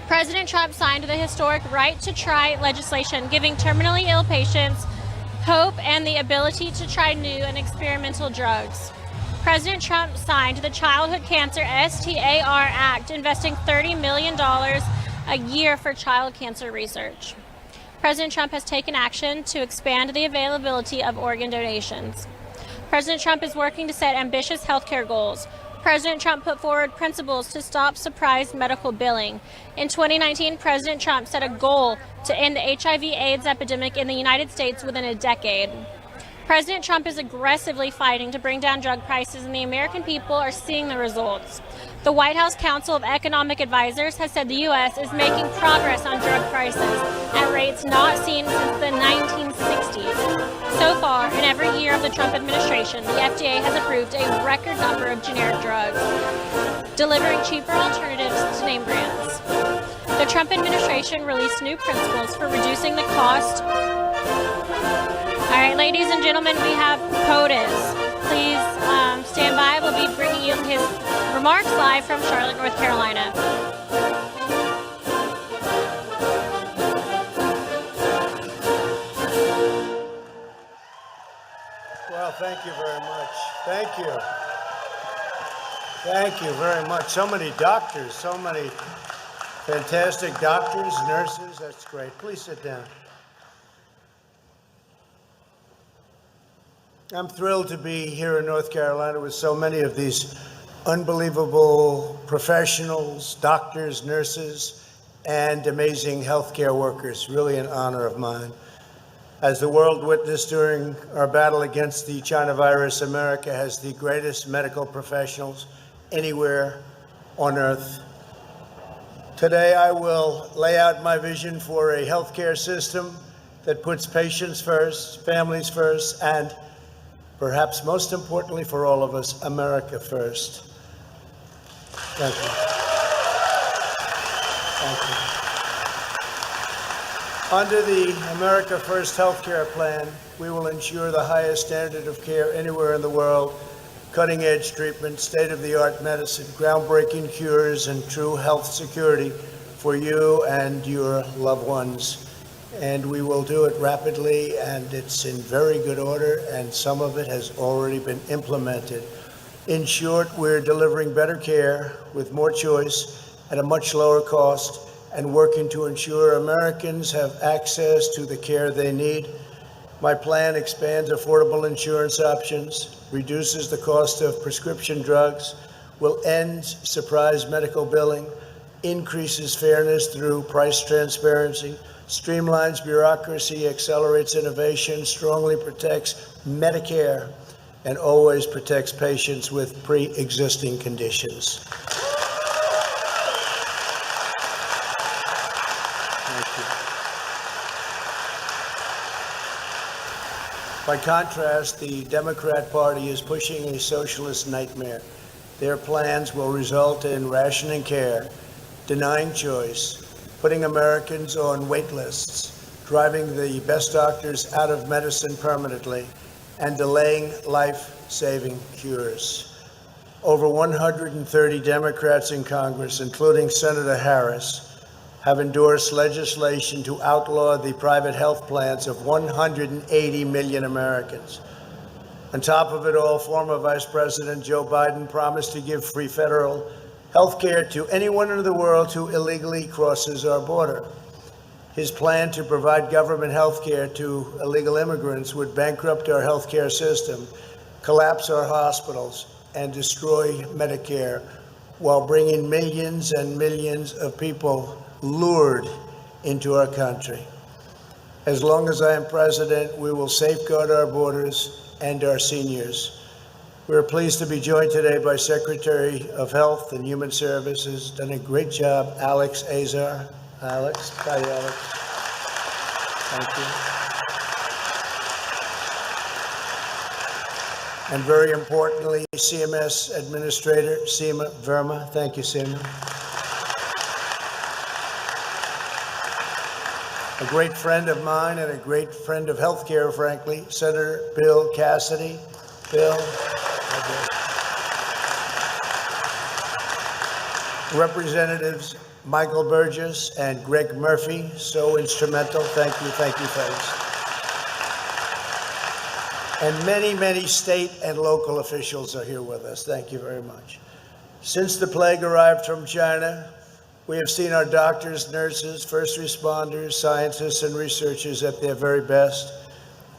President Trump signed the historic Right to Try legislation, giving terminally ill patients hope and the ability to try new and experimental drugs. President Trump signed the Childhood Cancer STAR Act, investing $30 million a year for child cancer research. President Trump has taken action to expand the availability of organ donations. President Trump is working to set ambitious healthcare goals. President Trump put forward principles to stop surprise medical billing. In 2019, President Trump set a goal to end the HIV/AIDS epidemic in the United States within a decade. President Trump is aggressively fighting to bring down drug prices, and the American people are seeing the results. The White House Council of Economic Advisors has said the U.S. is making progress on drug prices at rates not seen since the 1960s. So far, in every year of the Trump administration, the FDA has approved a record number of generic drugs, delivering cheaper alternatives to name brands. The Trump administration released new principles for reducing the cost. All right, ladies and gentlemen, we have POTUS. Please stand by. We'll be bringing you his remarks live from Charlotte, North Carolina. Well, thank you very much. Thank you. Thank you very much. So many doctors, so many fantastic doctors, nurses. That's great. Please sit down. I'm thrilled to be here in North Carolina with so many of these unbelievable professionals, doctors, nurses, and amazing healthcare workers. Really an honor of mine. As the world witnessed during our battle against the China virus, America has the greatest medical professionals anywhere on earth. Today, I will lay out my vision for a healthcare system that puts patients first, families first, and perhaps most importantly for all of us, America first. Thank you. Thank you. Under the America First healthcare plan, we will ensure the highest standard of care anywhere in the world, cutting-edge treatment, state-of-the-art medicine, groundbreaking cures, and true health security for you and your loved ones. And we will do it rapidly, and it's in very good order, and some of it has already been implemented. In short, we're delivering better care with more choice at a much lower cost and working to ensure Americans have access to the care they need. My plan expands affordable insurance options, reduces the cost of prescription drugs, will end surprise medical billing, increases fairness through price transparency, streamlines bureaucracy, accelerates innovation, strongly protects Medicare, and always protects patients with pre-existing conditions. By contrast, the Democrat Party is pushing a socialist nightmare. Their plans will result in rationing care, denying choice, putting Americans on wait lists, driving the best doctors out of medicine permanently, and delaying life-saving cures. Over 130 Democrats in Congress, including Senator Harris, have endorsed legislation to outlaw the private health plans of 180 million Americans. On top of it all, former Vice President Joe Biden promised to give free federal health care to anyone in the world who illegally crosses our border. His plan to provide government health care to illegal immigrants would bankrupt our health care system, collapse our hospitals, and destroy Medicare, while bringing millions and millions of people lured into our country. As long as I am president, we will safeguard our borders and our seniors. We are pleased to be joined today by Secretary of Health and Human Services, done a great job, Alex Azar. Alex, hi Alex. Thank you. And very importantly, CMS Administrator Seema Verma. Thank you, Seema. A great friend of mine and a great friend of healthcare, frankly, Senator Bill Cassidy. Bill. Representatives Michael Burgess and Greg Murphy, so instrumental. Thank you, folks. And many, many state and local officials are here with us. Thank you very much. Since the plague arrived from China, we have seen our doctors, nurses, first responders, scientists, and researchers at their very best.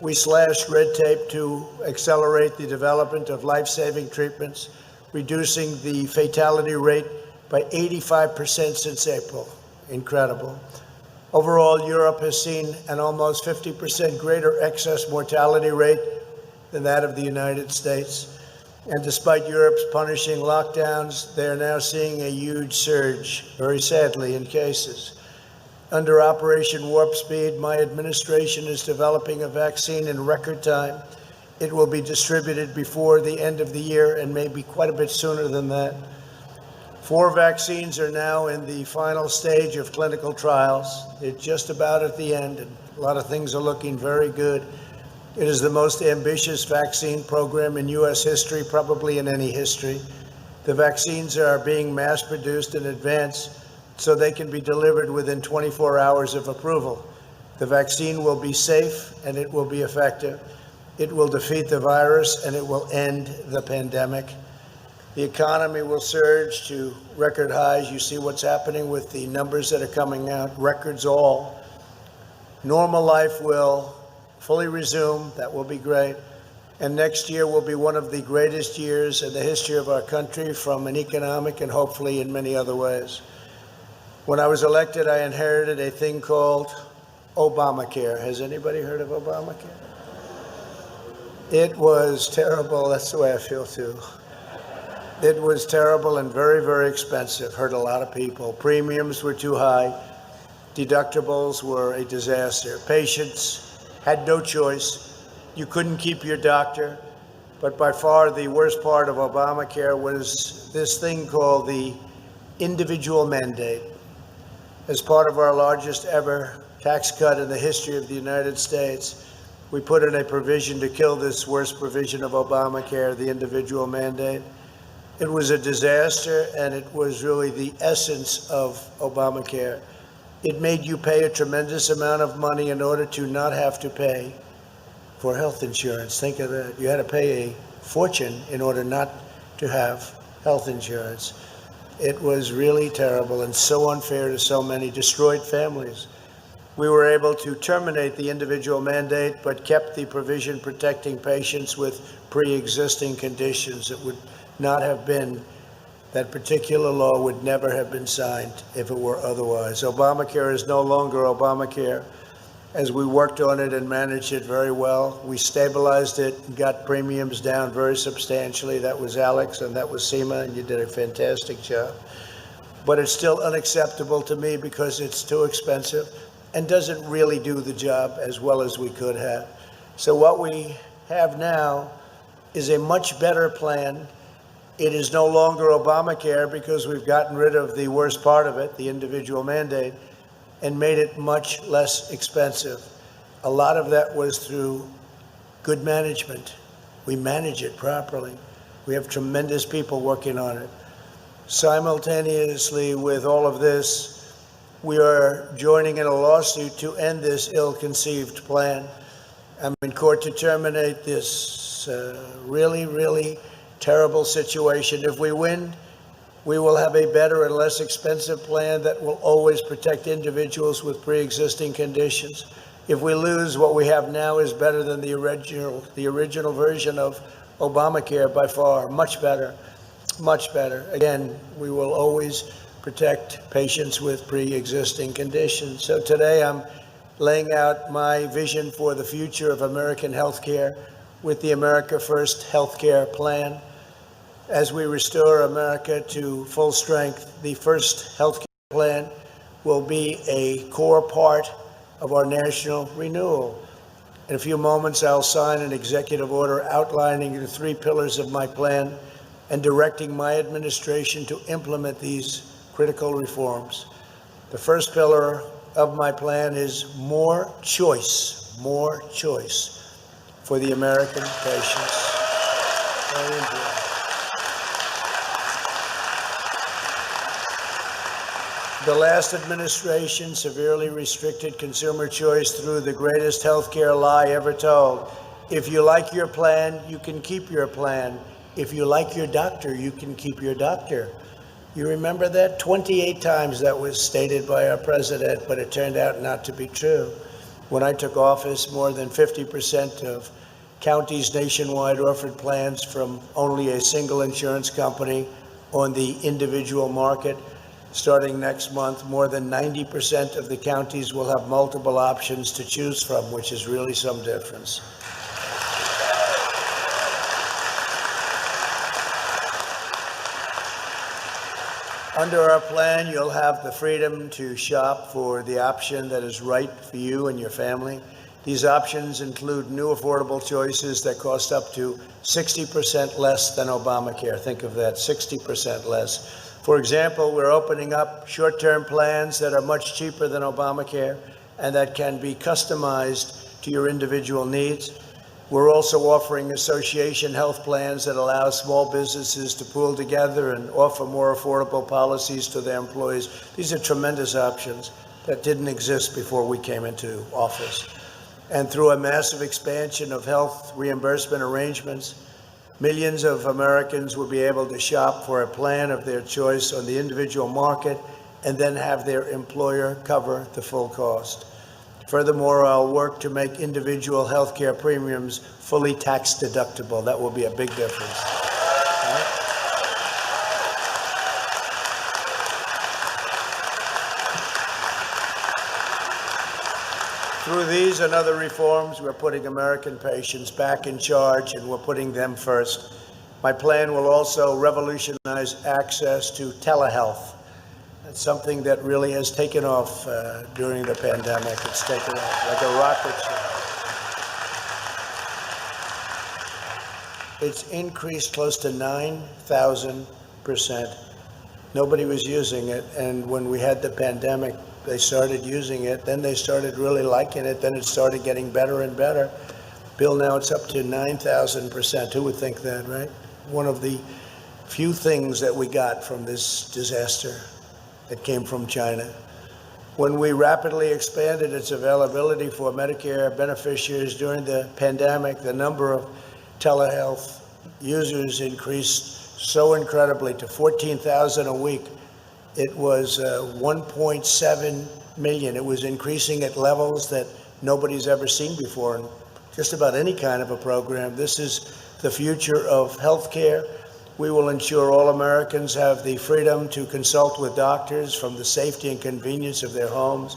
We slashed red tape to accelerate the development of life-saving treatments, reducing the fatality rate by 85% since April. Incredible. Overall, Europe has seen an almost 50% greater excess mortality rate than that of the United States. And despite Europe's punishing lockdowns, they are now seeing a huge surge, very sadly, in cases. Under Operation Warp Speed, my administration is developing a vaccine in record time. It will be distributed before the end of the year and maybe quite a bit sooner than that. 4 vaccines are now in the final stage of clinical trials. They're just about at the end, and a lot of things are looking very good. It is the most ambitious vaccine program in U.S. history, probably in any history. The vaccines are being mass-produced in advance so they can be delivered within 24 hours of approval. The vaccine will be safe and it will be effective. It will defeat the virus and it will end the pandemic. The economy will surge to record highs. You see what's happening with the numbers that are coming out, records all. Normal life will fully resume. That will be great. And next year will be one of the greatest years in the history of our country from an economic and hopefully in many other ways. When I was elected, I inherited a thing called Obamacare. Has anybody heard of Obamacare? It was terrible. That's the way I feel too. It was terrible and very, very expensive. Hurt a lot of people. Premiums were too high. Deductibles were a disaster. Patients had no choice. You couldn't keep your doctor. But by far the worst part of Obamacare was this thing called the individual mandate. As part of our largest ever tax cut in the history of the United States, we put in a provision to kill this worst provision of Obamacare, the individual mandate. It was a disaster, and it was really the essence of Obamacare. It made you pay a tremendous amount of money in order to not have to pay for health insurance. Think of that. You had to pay a fortune in order not to have health insurance. It was really terrible and so unfair to so many, destroyed families. We were able to terminate the individual mandate, but kept the provision protecting patients with pre-existing conditions. It would not have been, that particular law would never have been signed if it were otherwise. Obamacare is no longer Obamacare. As we worked on it and managed it very well, we stabilized it and got premiums down very substantially. That was Alex and that was Seema, and you did a fantastic job. But it's still unacceptable to me because it's too expensive and doesn't really do the job as well as we could have. So what we have now is a much better plan. It is no longer Obamacare because we've gotten rid of the worst part of it, the individual mandate, and made it much less expensive. A lot of that was through good management. We manage it properly. We have tremendous people working on it. Simultaneously with all of this, we are joining in a lawsuit to end this ill-conceived plan. I'm in court to terminate this really, really terrible situation. If we win, we will have a better and less expensive plan that will always protect individuals with pre-existing conditions. If we lose, what we have now is better than the original version of Obamacare by far. Much better, much better. Again, we will always protect patients with pre-existing conditions. So today I'm laying out my vision for the future of American healthcare with the America First healthcare plan. As we restore America to full strength, the first healthcare plan will be a core part of our national renewal. In a few moments, I'll sign an executive order outlining the 3 pillars of my plan and directing my administration to implement these critical reforms. The first pillar of my plan is more choice for the American patients. Very important. The last administration severely restricted consumer choice through the greatest healthcare lie ever told. If you like your plan, you can keep your plan. If you like your doctor, you can keep your doctor. You remember that? 28 times that was stated by our president, but it turned out not to be true. When I took office, more than 50% of counties nationwide offered plans from only a single insurance company on the individual market. Starting next month, more than 90% of the counties will have multiple options to choose from, which is really some difference. Under our plan, you'll have the freedom to shop for the option that is right for you and your family. These options include new affordable choices that cost up to 60% less than Obamacare. Think of that, 60% less. For example, we're opening up short-term plans that are much cheaper than Obamacare and that can be customized to your individual needs. We're also offering association health plans that allow small businesses to pool together and offer more affordable policies to their employees. These are tremendous options that didn't exist before we came into office. And through a massive expansion of health reimbursement arrangements, millions of Americans will be able to shop for a plan of their choice on the individual market and then have their employer cover the full cost. Furthermore, I'll work to make individual health care premiums fully tax deductible. That will be a big difference. Right? Through these and other reforms, we're putting American patients back in charge and we're putting them first. My plan will also revolutionize access to telehealth. That's something that really has taken off during the pandemic. It's taken off like a rocket ship. It's increased close to 9,000%. Nobody was using it, and when we had the pandemic, they started using it, then they started really liking it, then it started getting better and better. Bill, now it's up to 9,000%. Who would think that, right? One of the few things that we got from this disaster that came from China. When we rapidly expanded its availability for Medicare beneficiaries during the pandemic, the number of telehealth users increased so incredibly to 14,000 a week. It was 1.7 million. It was increasing at levels that nobody's ever seen before in just about any kind of a program. This is the future of healthcare. We will ensure all Americans have the freedom to consult with doctors from the safety and convenience of their homes.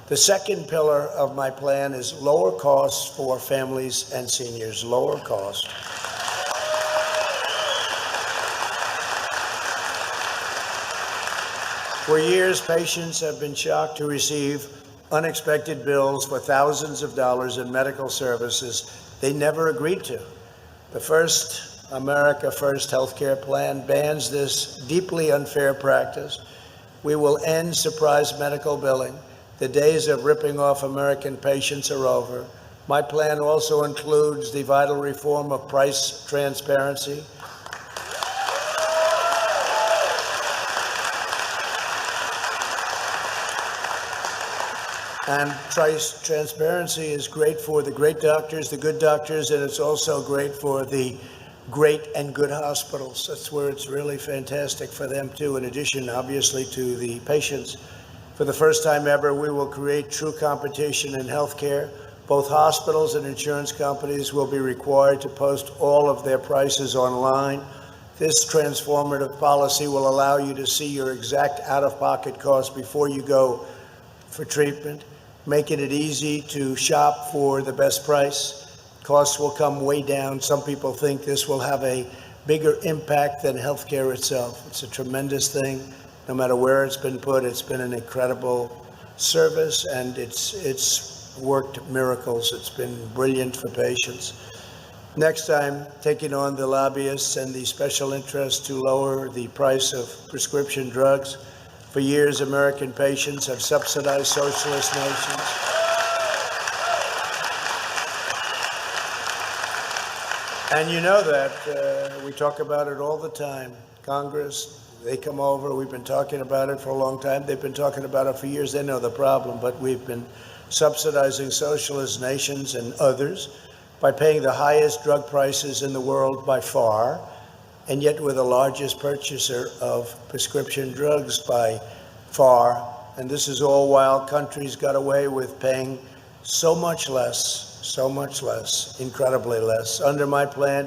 The second pillar of my plan is lower costs for families and seniors, lower costs. For years, patients have been shocked to receive unexpected bills for thousands of dollars in medical services they never agreed to. The First America First healthcare plan bans this deeply unfair practice. We will end surprise medical billing. The days of ripping off American patients are over. My plan also includes the vital reform of price transparency. And price transparency is great for the great doctors, the good doctors, and it's also great for the great and good hospitals. That's where it's really fantastic for them too, in addition, obviously, to the patients. For the first time ever, we will create true competition in healthcare. Both hospitals and insurance companies will be required to post all of their prices online. This transformative policy will allow you to see your exact out-of-pocket costs before you go for treatment, making it easy to shop for the best price. Costs will come way down. Some people think this will have a bigger impact than healthcare itself. It's a tremendous thing. No matter where it's been put, it's been an incredible service, and it's worked miracles. It's been brilliant for patients. Next, I'm taking on the lobbyists and the special interests to lower the price of prescription drugs. For years, American patients have subsidized socialist nations. And you know that we talk about it all the time. Congress, they come over. We've been talking about it for a long time. They've been talking about it for years. They know the problem, but we've been subsidizing socialist nations and others by paying the highest drug prices in the world by far, and yet we're the largest purchaser of prescription drugs by far. And this is all while countries got away with paying so much less, incredibly less. Under my plan,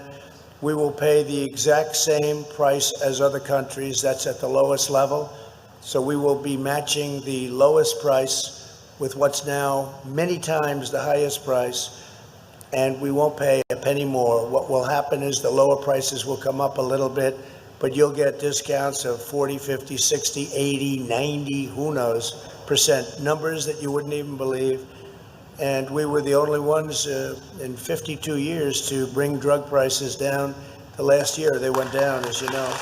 we will pay the exact same price as other countries. That's at the lowest level. So we will be matching the lowest price with what's now many times the highest price, and we won't pay a penny more. What will happen is the lower prices will come up a little bit, but you'll get discounts of 40, 50, 60, 80, 90, who knows, percent, numbers that you wouldn't even believe. And we were the only ones in 52 years to bring drug prices down. The last year they went down, as you know.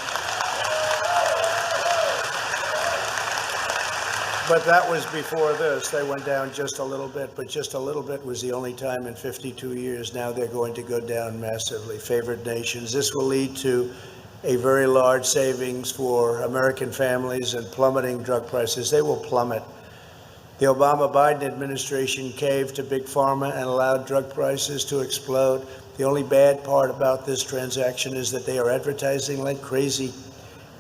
But that was before this. They went down just a little bit, but just a little bit was the only time in 52 years. Now they're going to go down massively. Favored nations. This will lead to a very large savings for American families and plummeting drug prices. They will plummet. The Obama-Biden administration caved to Big Pharma and allowed drug prices to explode. The only bad part about this transaction is that they are advertising like crazy.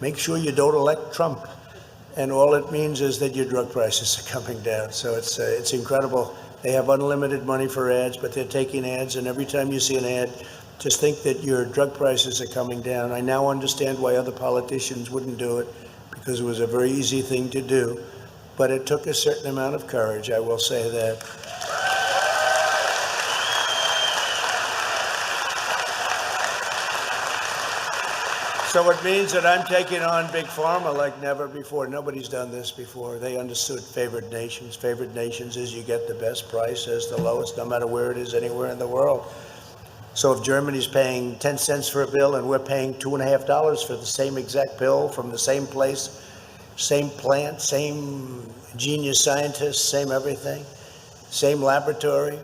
Make sure you don't elect Trump. And all it means is that your drug prices are coming down. So it's incredible. They have unlimited money for ads, but they're taking ads, and every time you see an ad, just think that your drug prices are coming down. I now understand why other politicians wouldn't do it, because it was a very easy thing to do. But it took a certain amount of courage, I will say that. So it means that I'm taking on Big Pharma like never before. Nobody's done this before. They understood favored nations. Favored nations is you get the best price as the lowest, no matter where it is, anywhere in the world. So if Germany's paying 10 cents for a pill and we're paying $2.50 for the same exact pill from the same place, same plant, same genius scientists, same everything, same laboratory,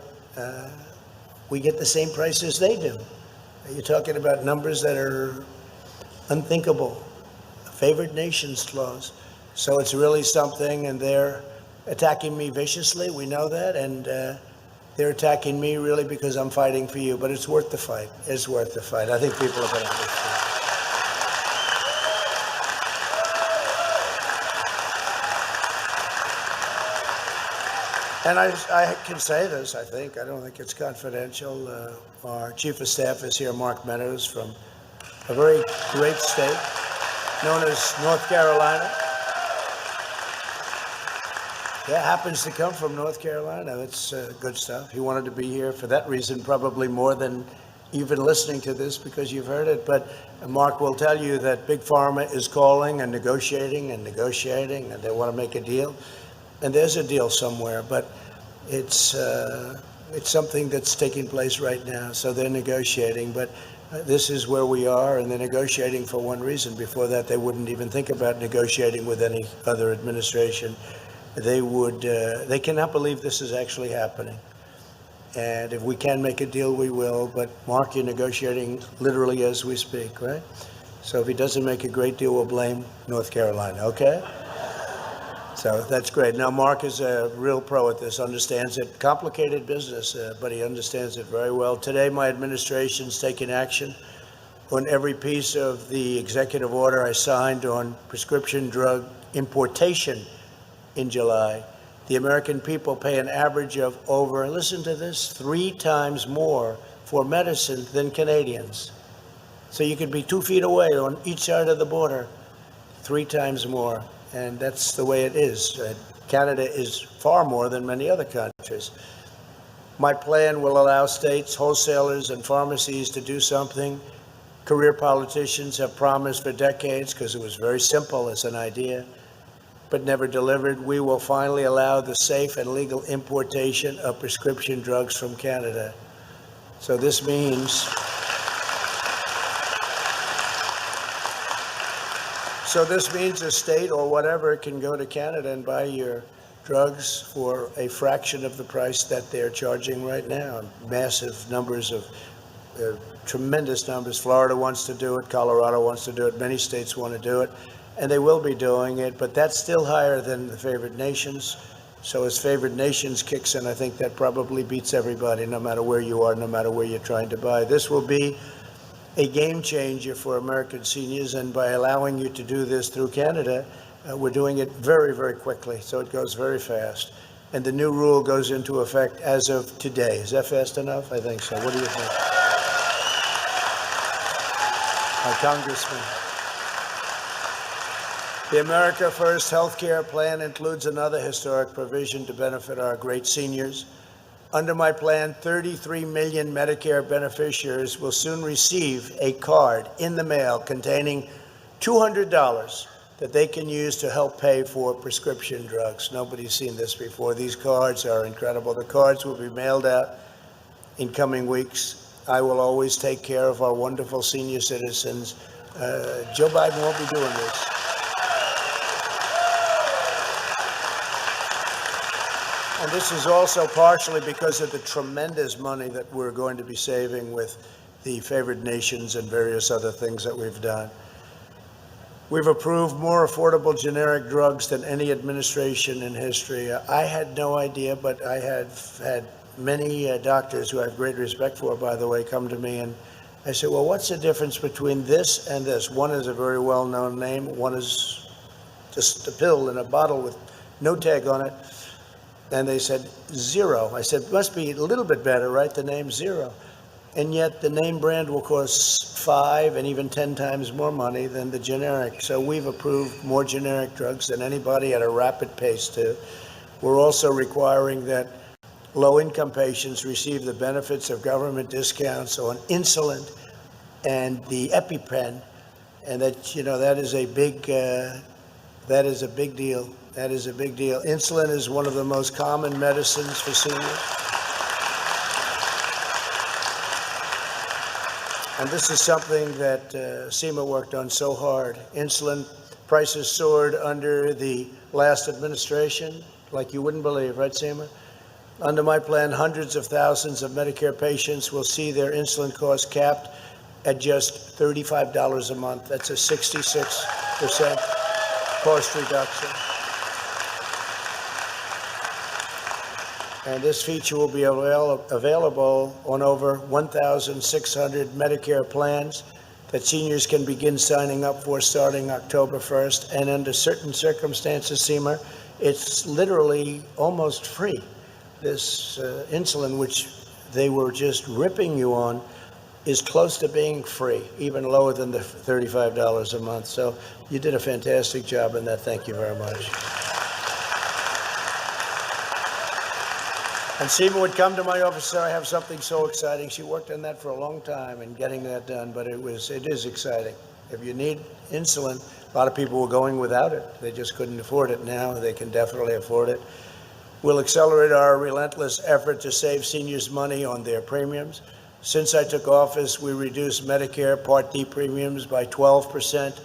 we get the same price as they do. You're talking about numbers that are unthinkable. Favored nations clause. So it's really something, and they're attacking me viciously. We know that, and they're attacking me really because I'm fighting for you. But it's worth the fight. It's worth the fight. I think people are going to understand. And I can say this, I think. I don't think it's confidential. Our chief of staff is here, Mark Meadows, from a very great state known as North Carolina. Yeah, happens to come from North Carolina. That's good stuff. He wanted to be here for that reason, probably more than even listening to this because you've heard it. But Mark will tell you that Big Pharma is calling and negotiating, and they want to make a deal. And there's a deal somewhere, but it's something that's taking place right now. So they're negotiating, but this is where we are, and they're negotiating for one reason. Before that, they wouldn't even think about negotiating with any other administration. They cannot believe this is actually happening. And if we can make a deal, we will. But Mark, you're negotiating literally as we speak, right? So if he doesn't make a great deal, we'll blame North Carolina, okay? So that's great. Now, Mark is a real pro at this, understands it. Complicated business, but he understands it very well. Today, my administration's taking action on every piece of the executive order I signed on prescription drug importation in July. The American people pay an average of over, listen to this, 3 times more for medicine than Canadians. So you could be 2 feet away on each side of the border, 3 times more. And that's the way it is. Canada is far more than many other countries. My plan will allow states, wholesalers, and pharmacies to do something career politicians have promised for decades because it was very simple as an idea, but never delivered. We will finally allow the safe and legal importation of prescription drugs from Canada. So this means a state or whatever can go to Canada and buy your drugs for a fraction of the price that they're charging right now. Massive numbers of, tremendous numbers. Florida wants to do it. Colorado wants to do it. Many states want to do it. And they will be doing it. But that's still higher than the favored nations. So as favored nations kicks in, I think that probably beats everybody, no matter where you are, no matter where you're trying to buy. This will be a game changer for American seniors, and by allowing you to do this through Canada, we're doing it very, very quickly, so it goes very fast. And the new rule goes into effect as of today. Is that fast enough? I think so. What do you think? Congressman. The America First health care plan includes another historic provision to benefit our great seniors. Under my plan, 33 million Medicare beneficiaries will soon receive a card in the mail containing $200 that they can use to help pay for prescription drugs. Nobody's seen this before. These cards are incredible. The cards will be mailed out in coming weeks. I will always take care of our wonderful senior citizens. Joe Biden won't be doing this. And this is also partially because of the tremendous money that we're going to be saving with the favored nations and various other things that we've done. We've approved more affordable generic drugs than any administration in history. I had no idea, but I have had many doctors who I have great respect for, by the way, come to me and I said, well, what's the difference between this and this? One is a very well-known name. One is just a pill in a bottle with no tag on it. And they said, zero. I said, must be a little bit better, right? The name zero. And yet the name brand will cost 5 and even 10 times more money than the generic. So we've approved more generic drugs than anybody at a rapid pace too. We're also requiring that low-income patients receive the benefits of government discounts on insulin and the EpiPen. And that, you know, that is a big deal. That is a big deal. Insulin is one of the most common medicines for seniors. And this is something that SEMA worked on so hard. Insulin prices soared under the last administration, like you wouldn't believe, right, SEMA? Under my plan, hundreds of thousands of Medicare patients will see their insulin costs capped at just $35 a month. That's a 66% cost reduction. And this feature will be available on over 1,600 Medicare plans that seniors can begin signing up for starting October 1st. And under certain circumstances, SEMA, it's literally almost free. this insulin, which they were just ripping you on, is close to being free, even lower than the $35 a month. So you did a fantastic job in that. Thank you very much. And Seema would come to my office, sir, I have something so exciting. She worked on that for a long time and getting that done, but it is exciting. If you need insulin, a lot of people were going without it. They just couldn't afford it. Now they can definitely afford it. We'll accelerate our relentless effort to save seniors money on their premiums. Since I took office, we reduced Medicare Part D premiums by 12%.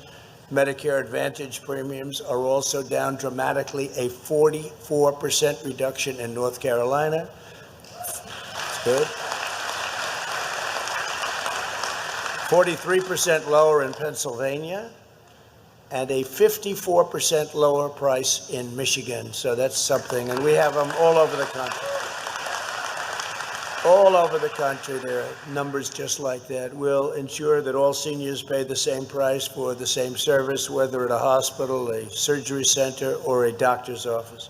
Medicare Advantage premiums are also down dramatically, a 44% reduction in North Carolina. That's good. 43% lower in Pennsylvania, and a 54% lower price in Michigan. So that's something, and we have them all over the country. All over the country, there are numbers just like that. We'll ensure that all seniors pay the same price for the same service, whether at a hospital, a surgery center, or a doctor's office.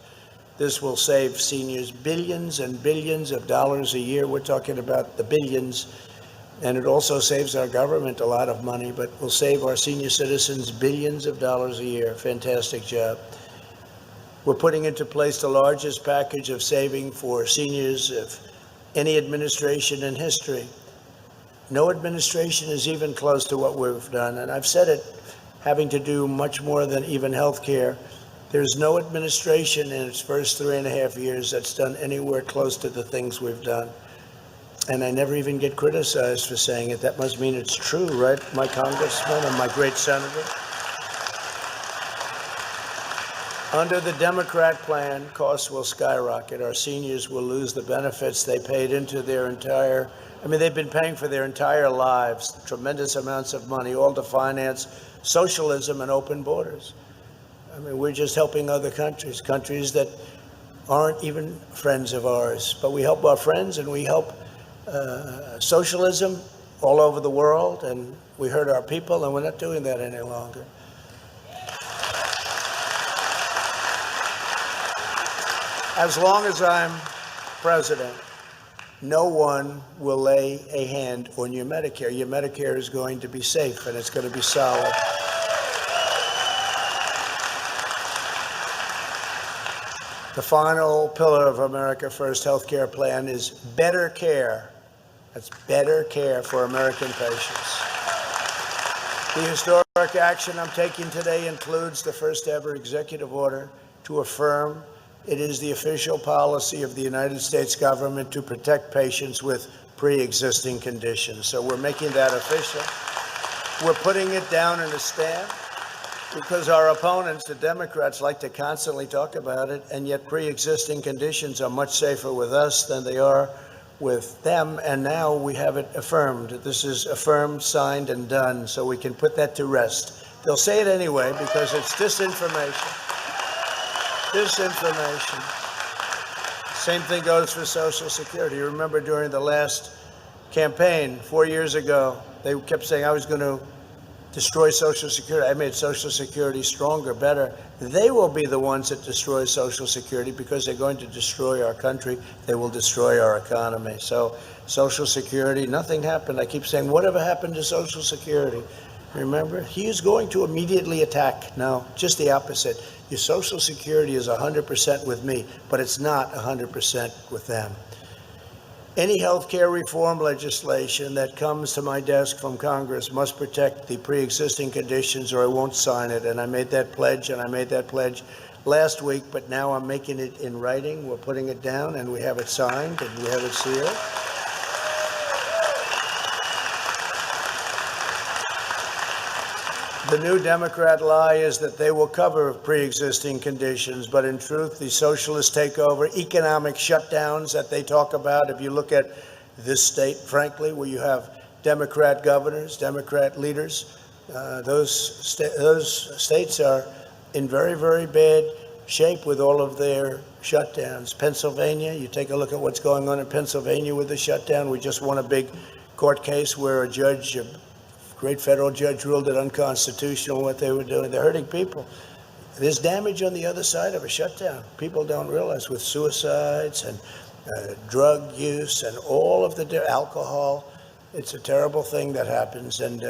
This will save seniors billions and billions of dollars a year. We're talking about the billions. And it also saves our government a lot of money, but will save our senior citizens billions of dollars a year. Fantastic job. We're putting into place the largest package of saving for seniors of any administration in history. No administration is even close to what we've done. And I've said it, having to do much more than even health care. There's no administration in its first 3.5 years that's done anywhere close to the things we've done. And I never even get criticized for saying it. That must mean it's true, right, my congressman and my great senator? Under the Democrat plan, costs will skyrocket. Our seniors will lose the benefits they paid into their entire, they've been paying for their entire lives, tremendous amounts of money, all to finance socialism and open borders. We're just helping other countries that aren't even friends of ours. But we help our friends, and we help socialism all over the world, and we hurt our people, and we're not doing that any longer. As long as I'm president, no one will lay a hand on your Medicare. Your Medicare is going to be safe, and it's going to be solid. The final pillar of America First healthcare plan is better care. That's better care for American patients. The historic action I'm taking today includes the first ever executive order to affirm it is the official policy of the United States government to protect patients with pre-existing conditions. So we're making that official. We're putting it down in a stamp because our opponents, the Democrats, like to constantly talk about it, and yet pre-existing conditions are much safer with us than they are with them, and now we have it affirmed. This is affirmed, signed, and done, so we can put that to rest. They'll say it anyway because it's disinformation. Disinformation. Same thing goes for Social Security. You remember during the last campaign 4 years ago, they kept saying I was going to destroy Social Security. I made Social Security stronger, better. They will be the ones that destroy Social Security because they're going to destroy our country. They will destroy our economy. So Social Security, nothing happened. I keep saying, whatever happened to Social Security? Remember, he is going to immediately attack. No, just the opposite. Your Social Security is 100% with me, but it's not 100% with them. Any health care reform legislation that comes to my desk from Congress must protect the pre-existing conditions or I won't sign it. And I made that pledge, last week, but now I'm making it in writing. We're putting it down, and we have it signed, and we have it sealed. The new Democrat lie is that they will cover pre-existing conditions, but in truth, the socialist takeover, economic shutdowns that they talk about, if you look at this state, frankly, where you have Democrat governors, Democrat leaders, those states are in very, very bad shape with all of their shutdowns. Pennsylvania, you take a look at what's going on in Pennsylvania with the shutdown. We just won a big court case where a judge, great federal judge, ruled it unconstitutional what they were doing. They're hurting people. There's damage on the other side of a shutdown. People don't realize with suicides and drug use and all of the alcohol. It's a terrible thing that happens. And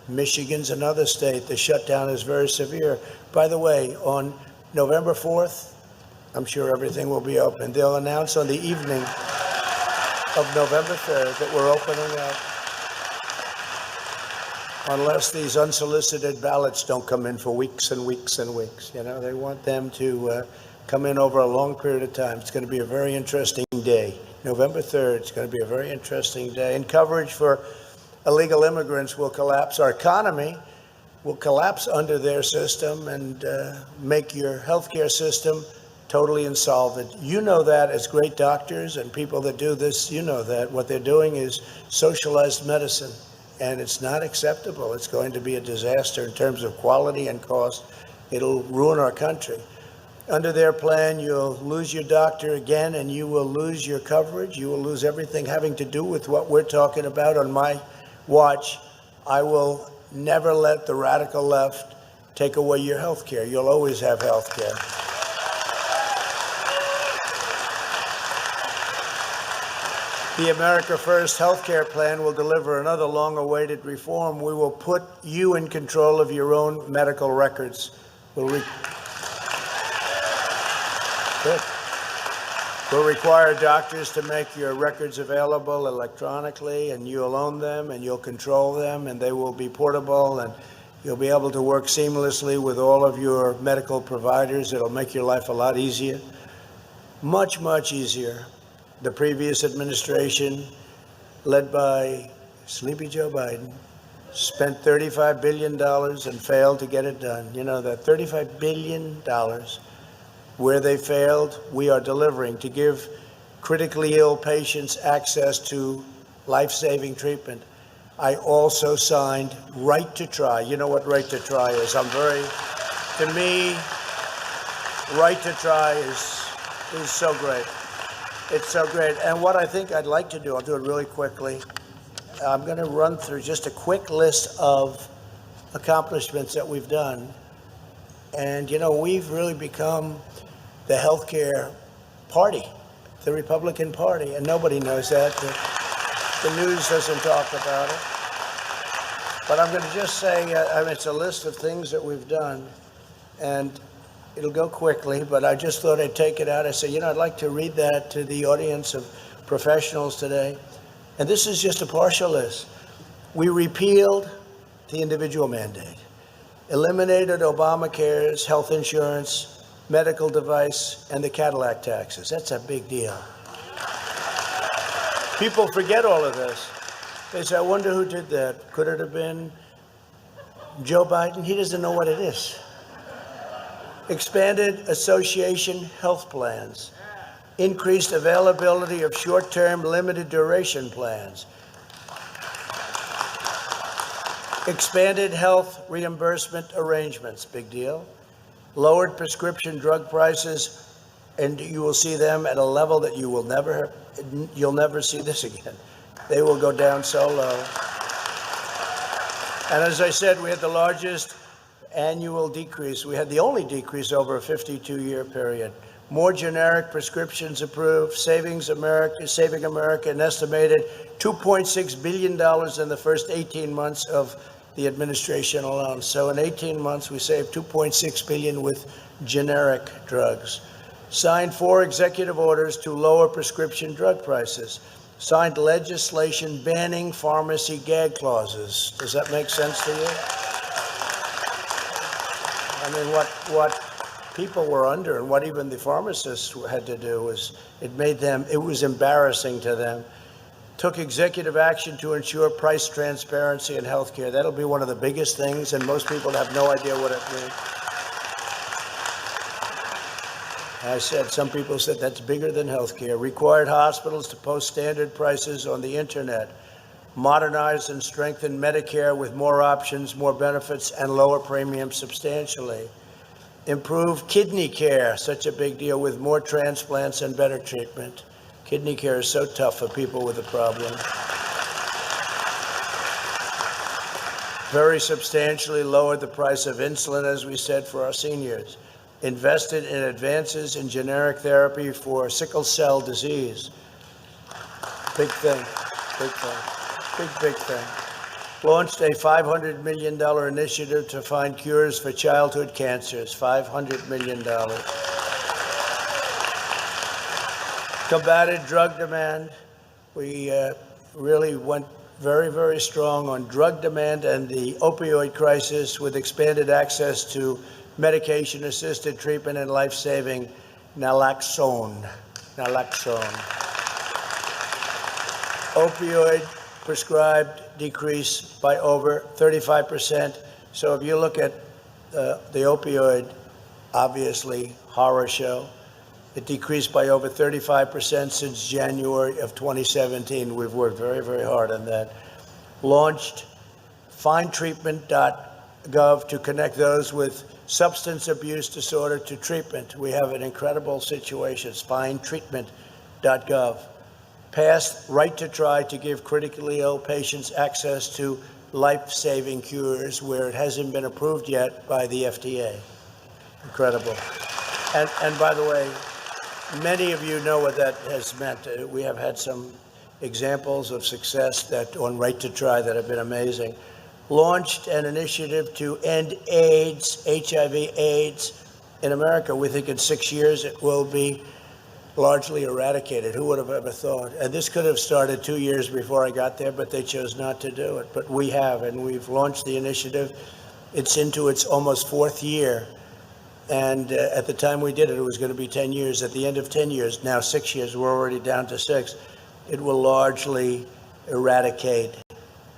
Michigan's another state. The shutdown is very severe. By the way, on November 4th, I'm sure everything will be open. They'll announce on the evening of November 3rd that we're opening up, unless these unsolicited ballots don't come in for weeks and weeks and weeks. You know, they want them to come in over a long period of time. It's going to be a very interesting day. November 3rd, it's going to be a very interesting day. And coverage for illegal immigrants will collapse. Our economy will collapse under their system and make your healthcare system totally insolvent. You know that as great doctors and people that do this, you know that. What they're doing is socialized medicine, and it's not acceptable. It's going to be a disaster in terms of quality and cost. It'll ruin our country. Under their plan, you'll lose your doctor again, and you will lose your coverage. You will lose everything having to do with what we're talking about on my watch. I will never let the radical left take away your health care. You'll always have health care. The America First health care plan will deliver another long-awaited reform. We will put you in control of your own medical records. We'll require doctors to make your records available electronically, and you'll own them, and you'll control them, and they will be portable, and you'll be able to work seamlessly with all of your medical providers. It'll make your life a lot easier, much, much easier. The previous administration, led by Sleepy Joe Biden, spent $35 billion and failed to get it done. You know that $35 billion. Where they failed, we are delivering to give critically ill patients access to life-saving treatment. I also signed Right to Try. You know what Right to Try is. To me, Right to Try is so great. It's so great. And what I think I'd like to do, I'll do it really quickly. I'm going to run through just a quick list of accomplishments that we've done. And, you know, we've really become the healthcare party, the Republican Party, and nobody knows that. The news doesn't talk about it. But I'm going to just say, it's a list of things that we've done, and it'll go quickly, but I just thought I'd take it out. I said, you know, I'd like to read that to the audience of professionals today. And this is just a partial list. We repealed the individual mandate, eliminated Obamacare's health insurance, medical device, and the Cadillac taxes. That's a big deal. People forget all of this. They say, I wonder who did that. Could it have been Joe Biden? He doesn't know what it is. Expanded association health plans, increased availability of short-term limited duration plans, expanded health reimbursement arrangements, big deal, lowered prescription drug prices, and you will see them at a level that you'll never see this again. They will go down so low. And as I said, we had the largest annual decrease. We had the only decrease over a 52-year period. More generic prescriptions approved, saving America an estimated $2.6 billion in the first 18 months of the administration alone. So in 18 months, we saved $2.6 billion with generic drugs. Signed 4 executive orders to lower prescription drug prices. Signed legislation banning pharmacy gag clauses. Does that make sense to you? I mean, what people were under and what even the pharmacists had to do was it was embarrassing to them. Took executive action to ensure price transparency in healthcare. That'll be one of the biggest things, and most people have no idea what it means. I said, some people said that's bigger than healthcare. Required hospitals to post standard prices on the internet. Modernized and strengthened Medicare with more options, more benefits, and lower premiums substantially. Improved kidney care, such a big deal, with more transplants and better treatment. Kidney care is so tough for people with a problem. Very substantially lowered the price of insulin, as we said, for our seniors. invested in advances in generic therapy for sickle cell disease. Big thing, big thing. Launched a $500 million initiative to find cures for childhood cancers, $500 million. Combated drug demand. We really went very, very strong on drug demand and the opioid crisis with expanded access to medication-assisted treatment and life-saving naloxone. Opioid prescribed decrease by over 35%. So if you look at the opioid, obviously, horror show, it decreased by over 35% since January of 2017. We've worked very, very hard on that. Launched findtreatment.gov to connect those with substance abuse disorder to treatment. We have an incredible situation. It's findtreatment.gov. Passed Right to Try to give critically ill patients access to life-saving cures where it hasn't been approved yet by the FDA. Incredible. And by the way, many of you know what that has meant. We have had some examples of success that on Right to Try that have been amazing. Launched an initiative to end AIDS, HIV/AIDS in America. We think in 6 years it will be largely eradicated. Who would have ever thought? And this could have started 2 years before I got there, but they chose not to do it. But we have, and we've launched the initiative. It's into its almost 4th year. And at the time we did it, it was going to be 10 years. At the end of 10 years, now 6 years, we're already down to 6. It will largely eradicate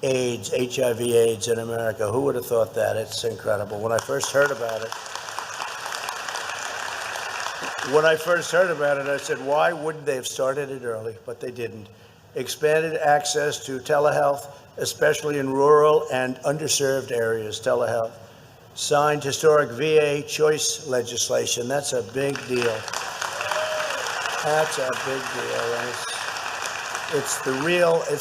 AIDS, HIV/AIDS in America. Who would have thought that? It's incredible. When I first heard about it, I said, why wouldn't they have started it early? But they didn't. Expanded access to telehealth, especially in rural and underserved areas, telehealth. Signed historic VA choice legislation. That's a big deal. That's a big deal. And it's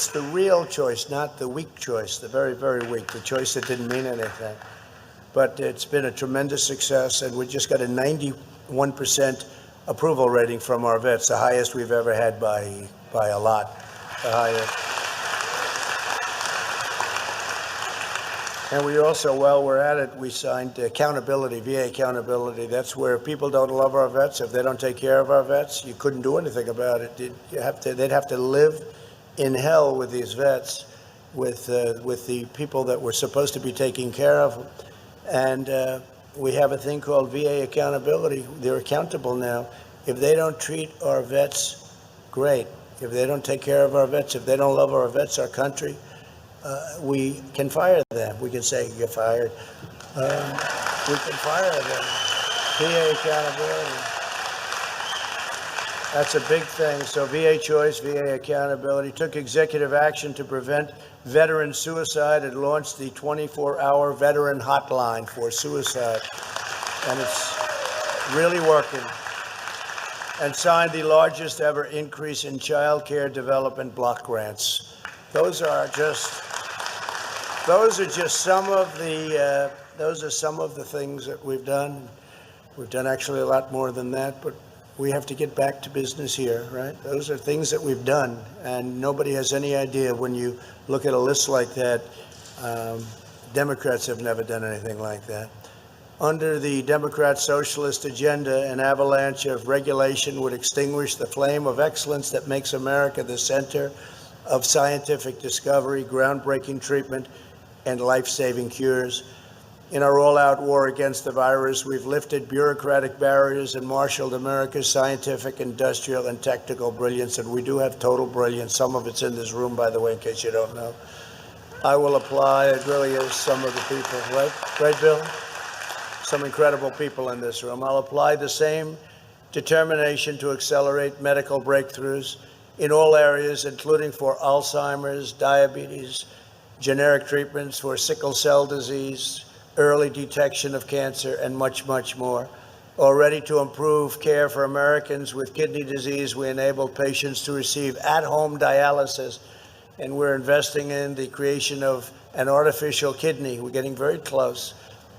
the real choice, not the weak choice, the very, very weak, the choice that didn't mean anything. But it's been a tremendous success, and we just got a 91% approval rating from our vets, the highest we've ever had by a lot, the highest. And we also, while we're at it, we signed accountability, VA accountability. That's where people don't love our vets. If they don't take care of our vets, you couldn't do anything about it. They'd have to live in hell with these vets, with the people that we're supposed to be taking care of. And we have a thing called VA accountability. They're accountable now. If they don't treat our vets great, if they don't take care of our vets, if they don't love our vets, our country, we can fire them. We can say, you're fired. We can fire them. VA accountability. That's a big thing. So VA choice, VA accountability. Took executive action to prevent veteran suicide and launched the 24-hour veteran hotline for suicide. And it's really working. And signed the largest ever increase in child care development block grants. Those are just some of the things that we've done. We've done actually a lot more than that, but we have to get back to business here, right? Those are things that we've done, and nobody has any idea when you look at a list like that. Democrats have never done anything like that. Under the Democrat socialist agenda, an avalanche of regulation would extinguish the flame of excellence that makes America the center of scientific discovery, groundbreaking treatment, and life-saving cures. In our all-out war against the virus, we've lifted bureaucratic barriers and marshaled America's scientific, industrial, and technical brilliance, and we do have total brilliance. Some of it's in this room, by the way, in case you don't know. I will apply, it really is some of the people, right? Right, Bill? Some incredible people in this room. I'll apply the same determination to accelerate medical breakthroughs in all areas, including for Alzheimer's, diabetes, generic treatments for sickle cell disease, early detection of cancer, and much, much more. Already to improve care for Americans with kidney disease, we enable patients to receive at-home dialysis, and we're investing in the creation of an artificial kidney. We're getting very close.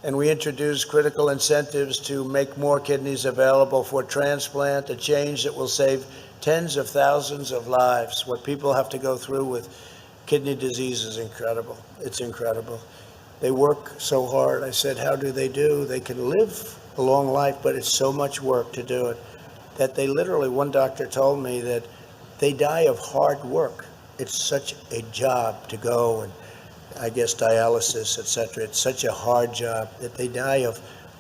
and we introduced critical incentives to make more kidneys available for transplant, a change that will save tens of thousands of lives. What people have to go through with kidney disease is incredible. It's incredible. They work so hard. I said, how do? They can live a long life, but it's so much work to do it that they literally, one doctor told me that they die of hard work. It's such a job to go and I guess dialysis, etc. It's such a hard job that they die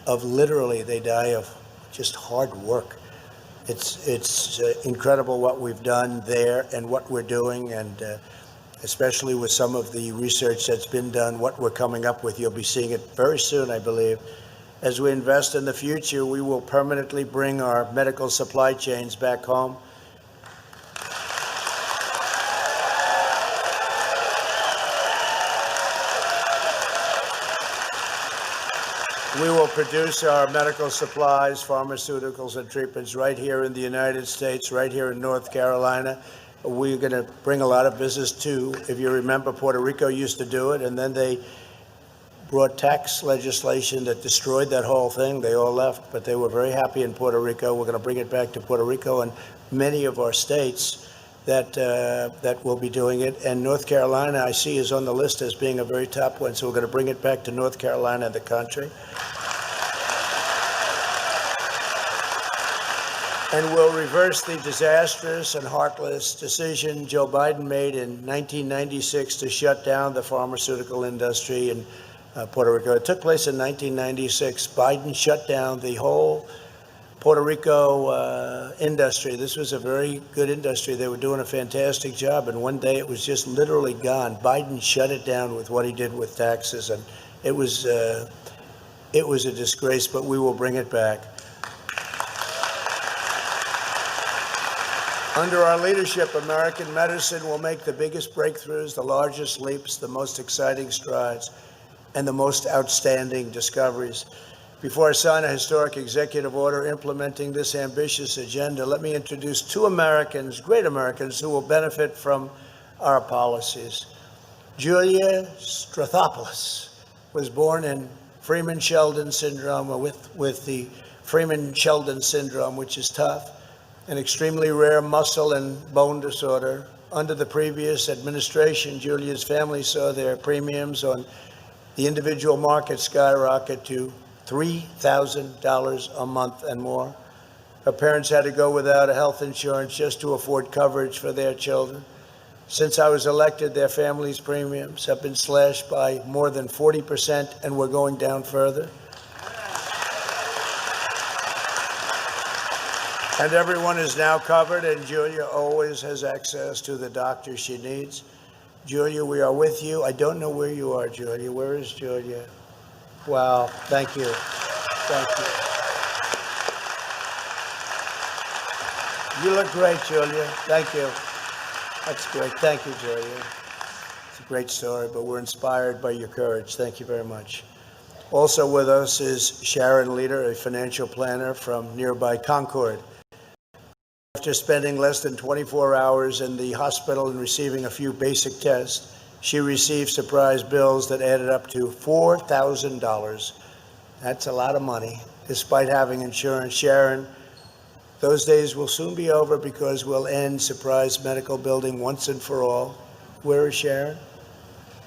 of literally, they die of just hard work. It's incredible what we've done there and what we're doing, and especially with some of the research that's been done, what we're coming up with. You'll be seeing it very soon, I believe. As we invest in the future, we will permanently bring our medical supply chains back home. We will produce our medical supplies, pharmaceuticals, and treatments right here in the United States, right here in North Carolina. We're going to bring a lot of business too. If you remember, Puerto Rico used to do it, and then they brought tax legislation that destroyed that whole thing. They all left, but they were very happy in Puerto Rico. We're going to bring it back to Puerto Rico and many of our states that will be doing it. And North Carolina, I see, is on the list as being a very top one. So we're going to bring it back to North Carolina and the country. And we'll reverse the disastrous and heartless decision Joe Biden made in 1996 to shut down the pharmaceutical industry in Puerto Rico. It took place in 1996. Biden shut down the whole Puerto Rico industry. This was a very good industry. They were doing a fantastic job, and one day it was just literally gone. Biden shut it down with what he did with taxes, and it was a disgrace, but we will bring it back. Under our leadership, American medicine will make the biggest breakthroughs, the largest leaps, the most exciting strides, and the most outstanding discoveries. Before I sign a historic executive order implementing this ambitious agenda, let me introduce two Americans, great Americans, who will benefit from our policies. Julia Strathopoulos was born in Freeman-Sheldon syndrome, with the Freeman-Sheldon syndrome, which is tough, an extremely rare muscle and bone disorder. Under the previous administration, Julia's family saw their premiums on the individual market skyrocket to $3,000 a month and more. Her parents had to go without a health insurance just to afford coverage for their children. Since I was elected, their family's premiums have been slashed by more than 40%, and we're going down further. And everyone is now covered, and Julia always has access to the doctor she needs. Julia, we are with you. I don't know where you are, Julia. Where is Julia? Wow, thank you. Thank you. You look great, Julia. Thank you. That's great. Thank you, Julia. It's a great story, but we're inspired by your courage. Thank you very much. Also with us is Sharon Leader, a financial planner from nearby Concord. After spending less than 24 hours in the hospital and receiving a few basic tests, she received surprise bills that added up to $4,000. That's a lot of money, despite having insurance. Sharon, those days will soon be over because we'll end surprise medical billing once and for all. Where is Sharon?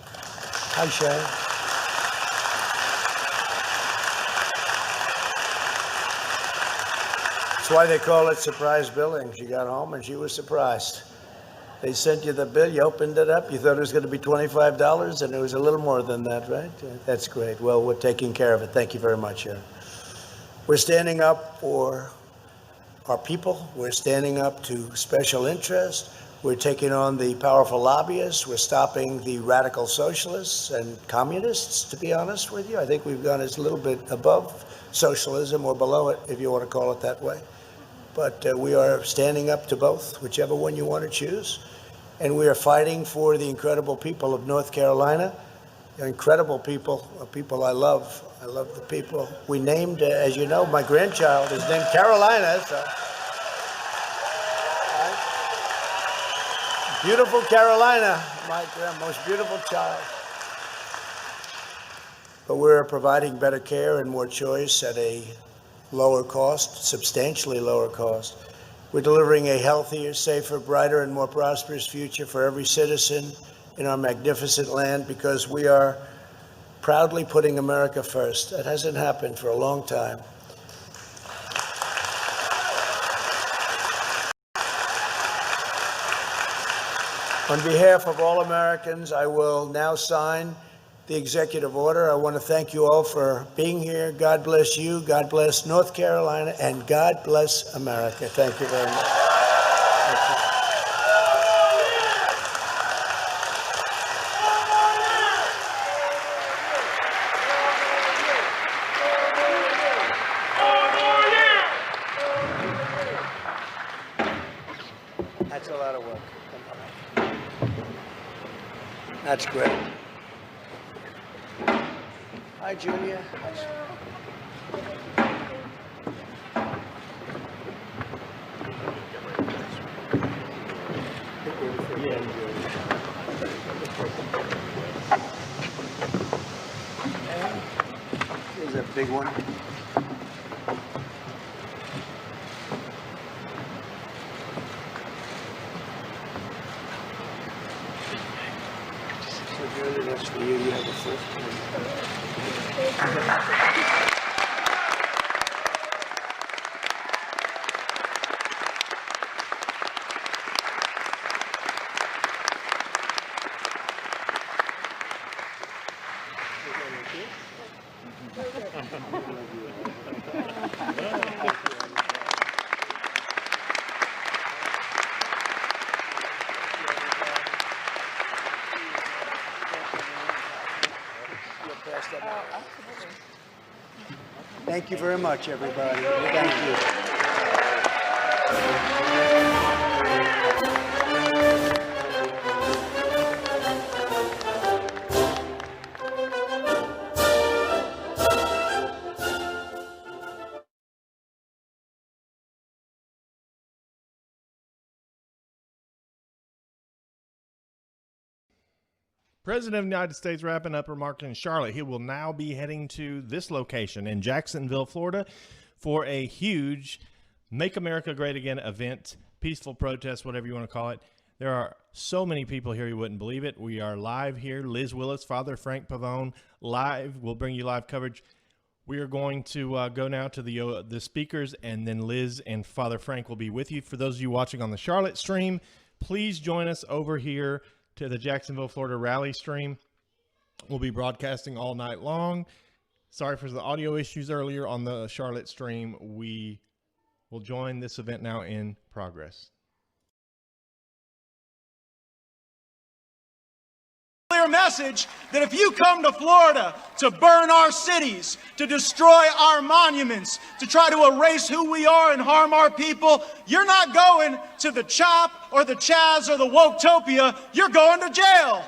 Hi, Sharon. That's why they call it surprise billing. She got home and she was surprised. They sent you the bill, you opened it up, you thought it was going to be $25, and it was a little more than that, right? That's great. Well, we're taking care of it. Thank you very much, Sharon. We're standing up for our people. We're standing up to special interests. We're taking on the powerful lobbyists. We're stopping the radical socialists and communists, to be honest with you. I think we've gone a little bit above socialism, or below it, if you want to call it that way. But we are standing up to both, whichever one you want to choose. And we are fighting for the incredible people of North Carolina. They're incredible people, people I love. I love the people. We named, as you know, my grandchild is named Carolina. So. Beautiful Carolina, my most beautiful child. but we're providing better care and more choice at a lower cost, substantially lower cost. We're delivering a healthier, safer, brighter, and more prosperous future for every citizen in our magnificent land because we are proudly putting America first. That hasn't happened for a long time. On behalf of all Americans, I will now sign the executive order. I want to thank you all for being here. God bless you, God bless North Carolina, and God bless America. Thank you very much. Thank you. That's a lot of work. That's great. Hi, Julia. Here's a big one. So, Julia, that's for you. You have the first one. Thank you very much, everybody. Thank you. President of the United States wrapping up remarks in Charlotte. He will now be heading to this location in Jacksonville, Florida, for a huge Make America Great Again event, peaceful protest, whatever you want to call it. There are so many people here, you wouldn't believe it. We are live here. Liz Willis, Father Frank Pavone, live. We'll bring you live coverage. We are going to go now to the speakers, and then Liz and Father Frank will be with you. For those of you watching on the Charlotte stream, please join us over here to the Jacksonville, Florida rally stream. We'll be broadcasting all night long. Sorry for the audio issues earlier on the Charlotte stream. We will join this event now in progress. Clear message that if you come to Florida to burn our cities, to destroy our monuments, to try to erase who we are and harm our people, you're not going to the CHOP or the Chaz or the Woketopia, you're going to jail.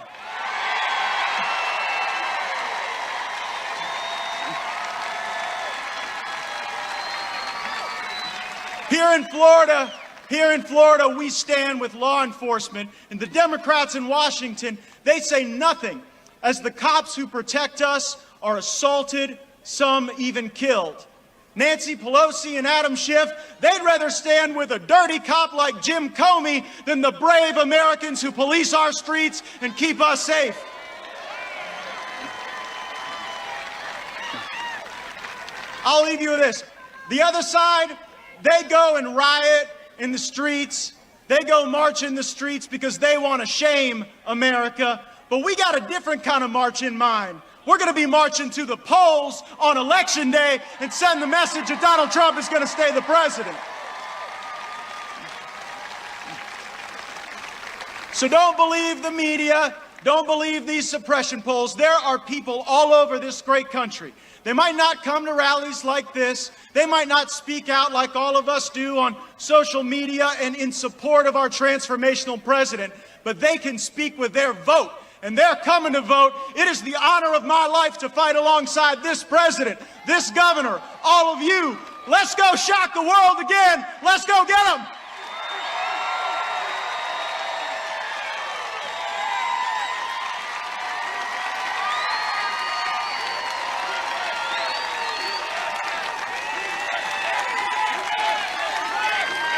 Here in Florida, we stand with law enforcement, and the Democrats in Washington, they say nothing as the cops who protect us are assaulted, some even killed. Nancy Pelosi and Adam Schiff, they'd rather stand with a dirty cop like Jim Comey than the brave Americans who police our streets and keep us safe. I'll leave you with this. The other side, they go and riot in the streets. They go march in the streets because they want to shame America. But we got a different kind of march in mind. We're going to be marching to the polls on Election Day and send the message that Donald Trump is going to stay the president. So don't believe the media. Don't believe these suppression polls. There are people all over this great country. They might not come to rallies like this. They might not speak out like all of us do on social media and in support of our transformational president, but they can speak with their vote, and they're coming to vote. It is the honor of my life to fight alongside this president, this governor, all of you. Let's go shock the world again. Let's go get them.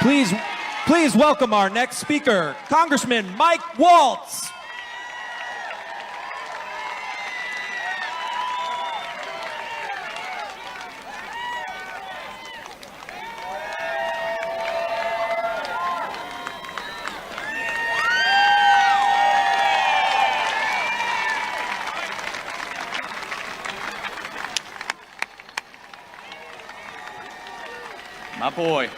Please welcome our next speaker, Congressman Mike Waltz. My boy.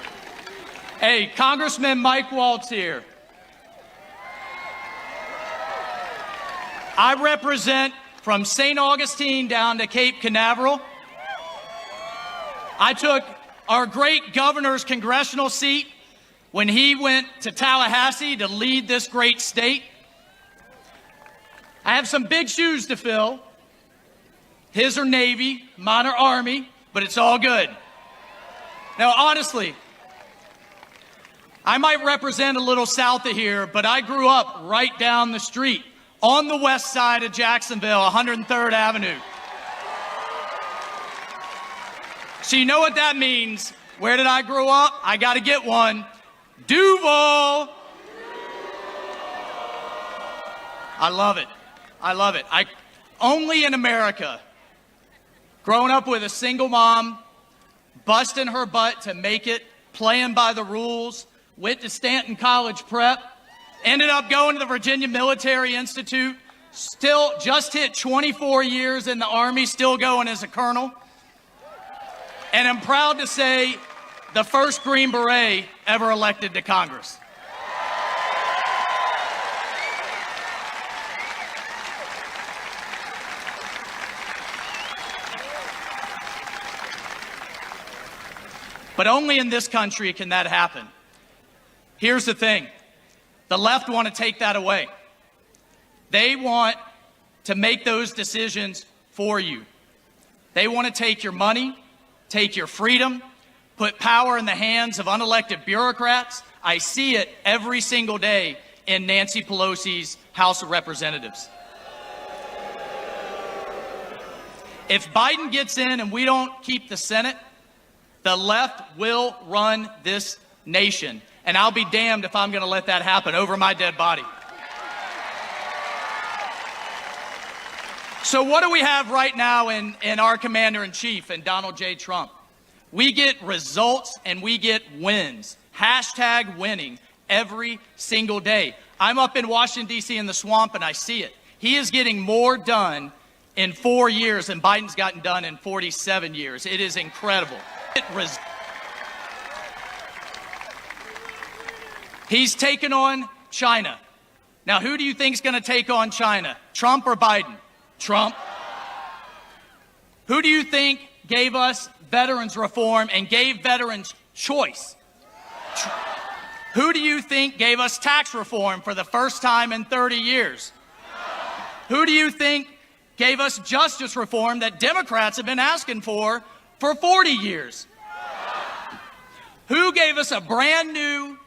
Hey, Congressman Mike Waltz here. I represent from St. Augustine down to Cape Canaveral. I took our great governor's congressional seat when he went to Tallahassee to lead this great state. I have some big shoes to fill. His are Navy, mine are Army, but it's all good. Now, honestly, I might represent a little south of here, but I grew up right down the street on the west side of Jacksonville, 103rd Avenue. So you know what that means. Where did I grow up? I got to get one. Duval. I love it. I love it. Only in America, growing up with a single mom, busting her butt to make it, playing by the rules, went to Stanton College Prep, ended up going to the Virginia Military Institute, still just hit 24 years in the Army, still going as a colonel. And I'm proud to say the first Green Beret ever elected to Congress. But only in this country can that happen. Here's the thing. The left want to take that away. They want to make those decisions for you. They want to take your money, take your freedom, put power in the hands of unelected bureaucrats. I see it every single day in Nancy Pelosi's House of Representatives. If Biden gets in and we don't keep the Senate, the left will run this nation, and I'll be damned if I'm going to let that happen over my dead body. So what do we have right now in our commander-in-chief and Donald J. Trump? We get results and we get wins. Hashtag winning every single day. I'm up in Washington, D.C. in the swamp, and I see it. He is getting more done in 4 years than Biden's gotten done in 47 years. It is incredible. He's taken on China. Now, who do you think is going to take on China? Trump or Biden? Trump. Who do you think gave us veterans reform and gave veterans choice? Who do you think gave us tax reform for the first time in 30 years? Who do you think gave us justice reform that Democrats have been asking for 40 years? Who gave us a brand new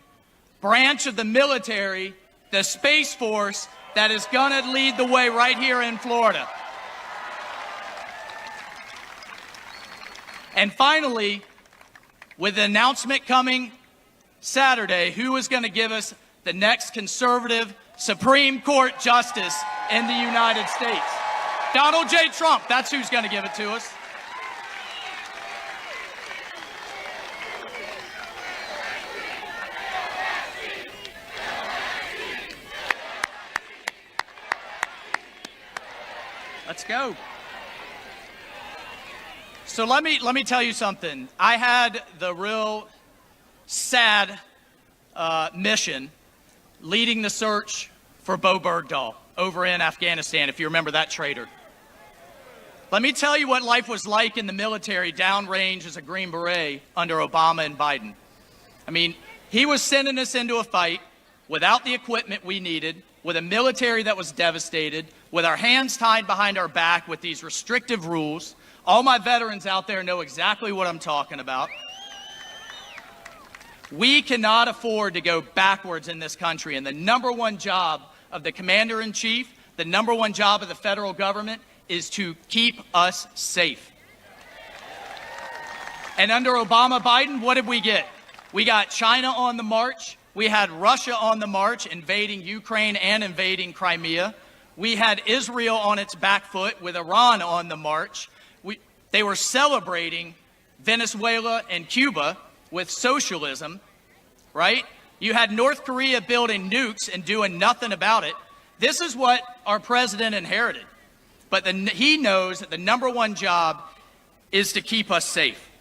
branch of the military, the Space Force, that is going to lead the way right here in Florida? And finally, with the announcement coming Saturday, who is going to give us the next conservative Supreme Court justice in the United States? Donald J. Trump, that's who's going to give it to us. Let's go. So let me tell you something. I had the real sad mission leading the search for Bo Bergdahl over in Afghanistan, if you remember that traitor. Let me tell you what life was like in the military downrange as a Green Beret under Obama and Biden. I mean, he was sending us into a fight without the equipment we needed, with a military that was devastated, with our hands tied behind our back with these restrictive rules. All my veterans out there know exactly what I'm talking about. We cannot afford to go backwards in this country, and the number one job of the commander-in-chief, the number one job of the federal government, is to keep us safe. And under Obama, Biden, what did we get? We got China on the march. We had Russia on the march, invading Ukraine and invading Crimea. We had Israel on its back foot with Iran on the march. They were celebrating Venezuela and Cuba with socialism, right? You had North Korea building nukes and doing nothing about it. This is what our president inherited. But he knows that the #1 job is to keep us safe.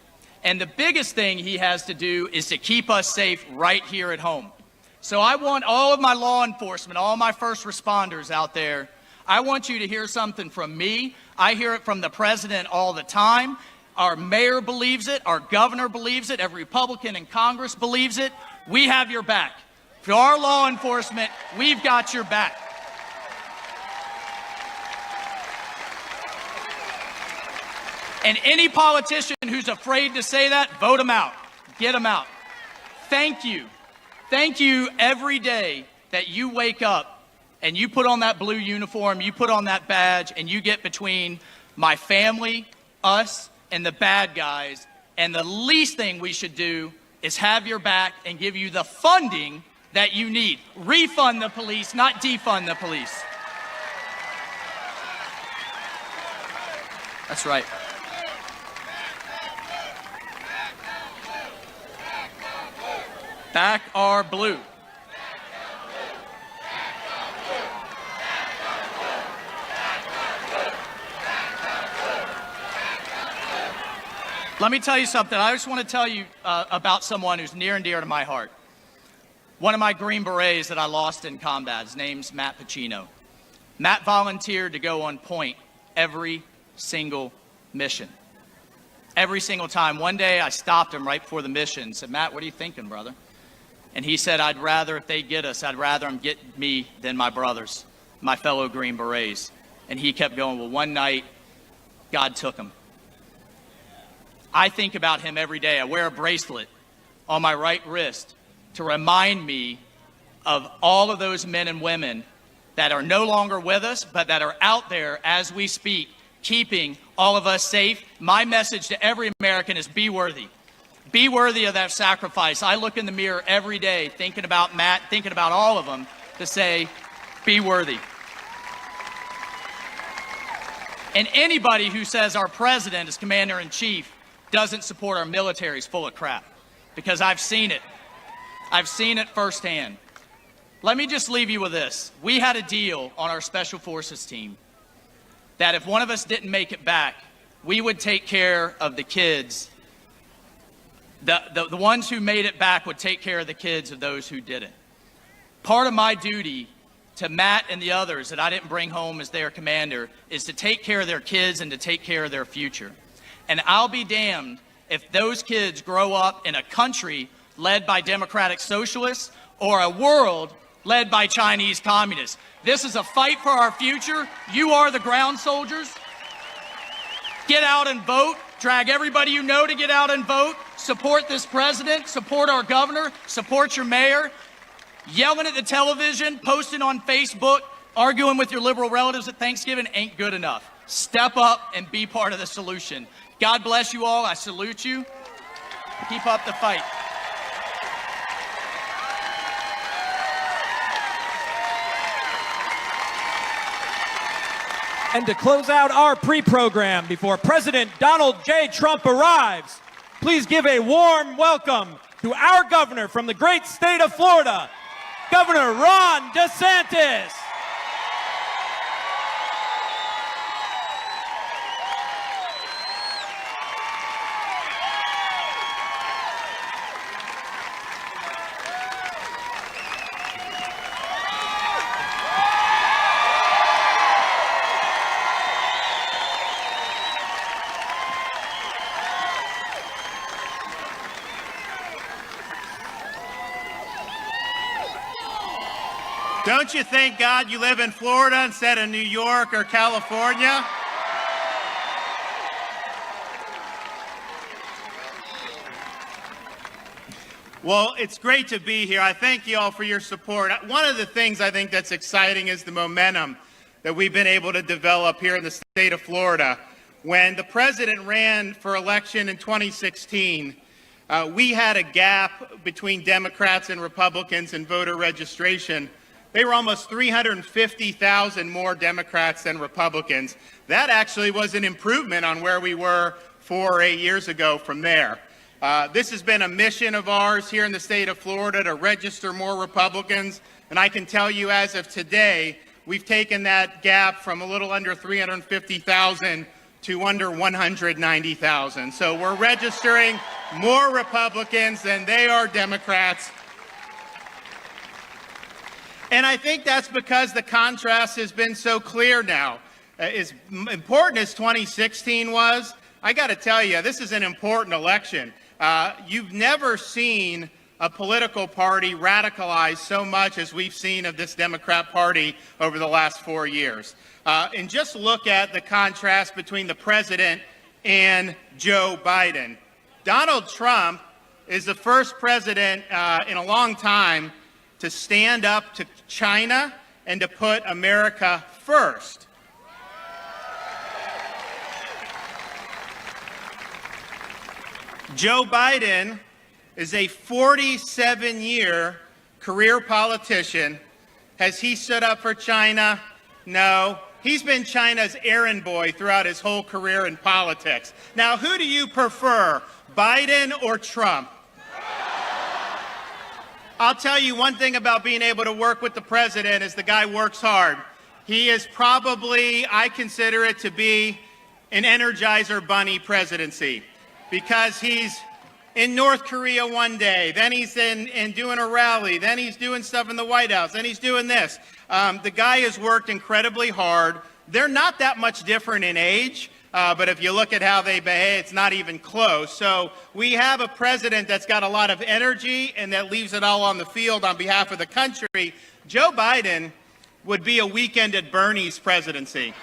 And the biggest thing he has to do is to keep us safe right here at home. So I want all of my law enforcement, all my first responders out there, I want you to hear something from me. I hear it from the president all the time. Our mayor believes it. Our governor believes it. Every Republican in Congress believes it. We have your back. For our law enforcement, we've got your back. And any politician who's afraid to say that, vote them out. Get them out. Thank you. Thank you every day that you wake up and you put on that blue uniform, you put on that badge, and you get between my family, us, and the bad guys. And the least thing we should do is have your back and give you the funding that you need. Refund the police, not defund the police. That's right. Back our blue. Let me tell you something. I just want to tell you about someone who's near and dear to my heart. One of my Green Berets that I lost in combat. His name's Matt Pacino. Matt volunteered to go on point every single mission. Every single time. One day I stopped him right before the mission and said, Matt, what are you thinking, brother? And he said, I'd rather, if they get us, I'd rather them get me than my brothers, my fellow Green Berets. And he kept going. Well, one night, God took him. I think about him every day. I wear a bracelet on my right wrist to remind me of all of those men and women that are no longer with us, but that are out there as we speak, keeping all of us safe. My message to every American is be worthy. Be worthy of that sacrifice. I look in the mirror every day thinking about Matt, thinking about all of them, to say, be worthy. And anybody who says our president is commander-in-chief doesn't support our military is full of crap. Because I've seen it. I've seen it firsthand. Let me just leave you with this. We had a deal on our Special Forces team that if one of us didn't make it back, we would take care of the kids. The ones who made it back would take care of the kids of those who didn't. Part of my duty to Matt and the others that I didn't bring home as their commander is to take care of their kids and to take care of their future. And I'll be damned if those kids grow up in a country led by democratic socialists or a world led by Chinese communists. This is a fight for our future. You are the ground soldiers. Get out and vote. Drag everybody you know to get out and vote. Support this president. Support our governor. Support your mayor. Yelling at the television, posting on Facebook, arguing with your liberal relatives at Thanksgiving ain't good enough. Step up and be part of the solution. God bless you all. I salute you. Keep up the fight. And to close out our pre-program before President Donald J. Trump arrives, please give a warm welcome to our governor from the great state of Florida, Governor Ron DeSantis. Don't you thank God you live in Florida instead of New York or California? Well, it's great to be here. I thank you all for your support. One of the things I think that's exciting is the momentum that we've been able to develop here in the state of Florida. When the president ran for election in 2016, We had a gap between Democrats and Republicans in voter registration. They were almost 350,000 more Democrats than Republicans. That actually was an improvement on where we were 4 or 8 years ago from there. This has been a mission of ours here in the state of Florida to register more Republicans, and I can tell you as of today, we've taken that gap from a little under 350,000 to under 190,000. So we're registering more Republicans than they are Democrats. And I think that's because the contrast has been so clear now. As important as 2016 was, I got to tell you, this is an important election. You've never seen a political party radicalized so much as we've seen of this Democrat Party over the last 4 years. And just look at the contrast between the president and Joe Biden. Donald Trump is the first president in a long time to stand up to China and to put America first. Joe Biden is a 47-year career politician. Has he stood up for China? No. He's been China's errand boy throughout his whole career in politics. Now, who do you prefer, Biden or Trump? I'll tell you one thing about being able to work with the president is the guy works hard. He is probably, I consider it to be, an Energizer Bunny presidency, because he's in North Korea one day, then he's in doing a rally, then he's doing stuff in the White House, then he's doing this. The guy has worked incredibly hard. They're not that much different in age, but if you look at how they behave, it's not even close. So we have a president that's got a lot of energy and that leaves it all on the field on behalf of the country. Joe Biden would be a weekend at Bernie's presidency.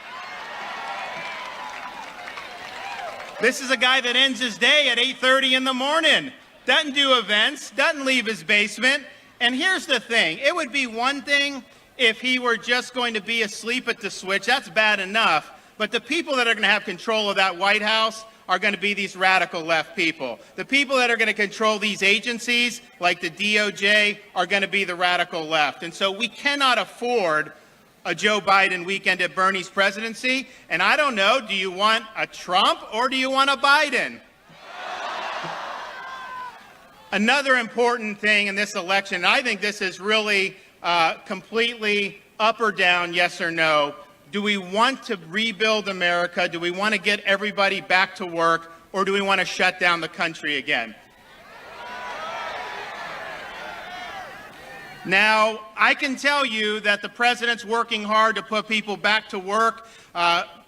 This is a guy that ends his day at 8:30 in the morning, doesn't do events, doesn't leave his basement. And here's the thing, it would be one thing if he were just going to be asleep at the switch. That's bad enough. But the people that are going to have control of that White House are going to be these radical left people. The people that are going to control these agencies, like the DOJ, are going to be the radical left. And so we cannot afford a Joe Biden weekend at Bernie's presidency. And I don't know, do you want a Trump or do you want a Biden? Another important thing in this election, and I think this is really completely up or down, yes or no. Do we want to rebuild America? Do we want to get everybody back to work? Or do we want to shut down the country again? Now, I can tell you that the president's working hard to put people back to work.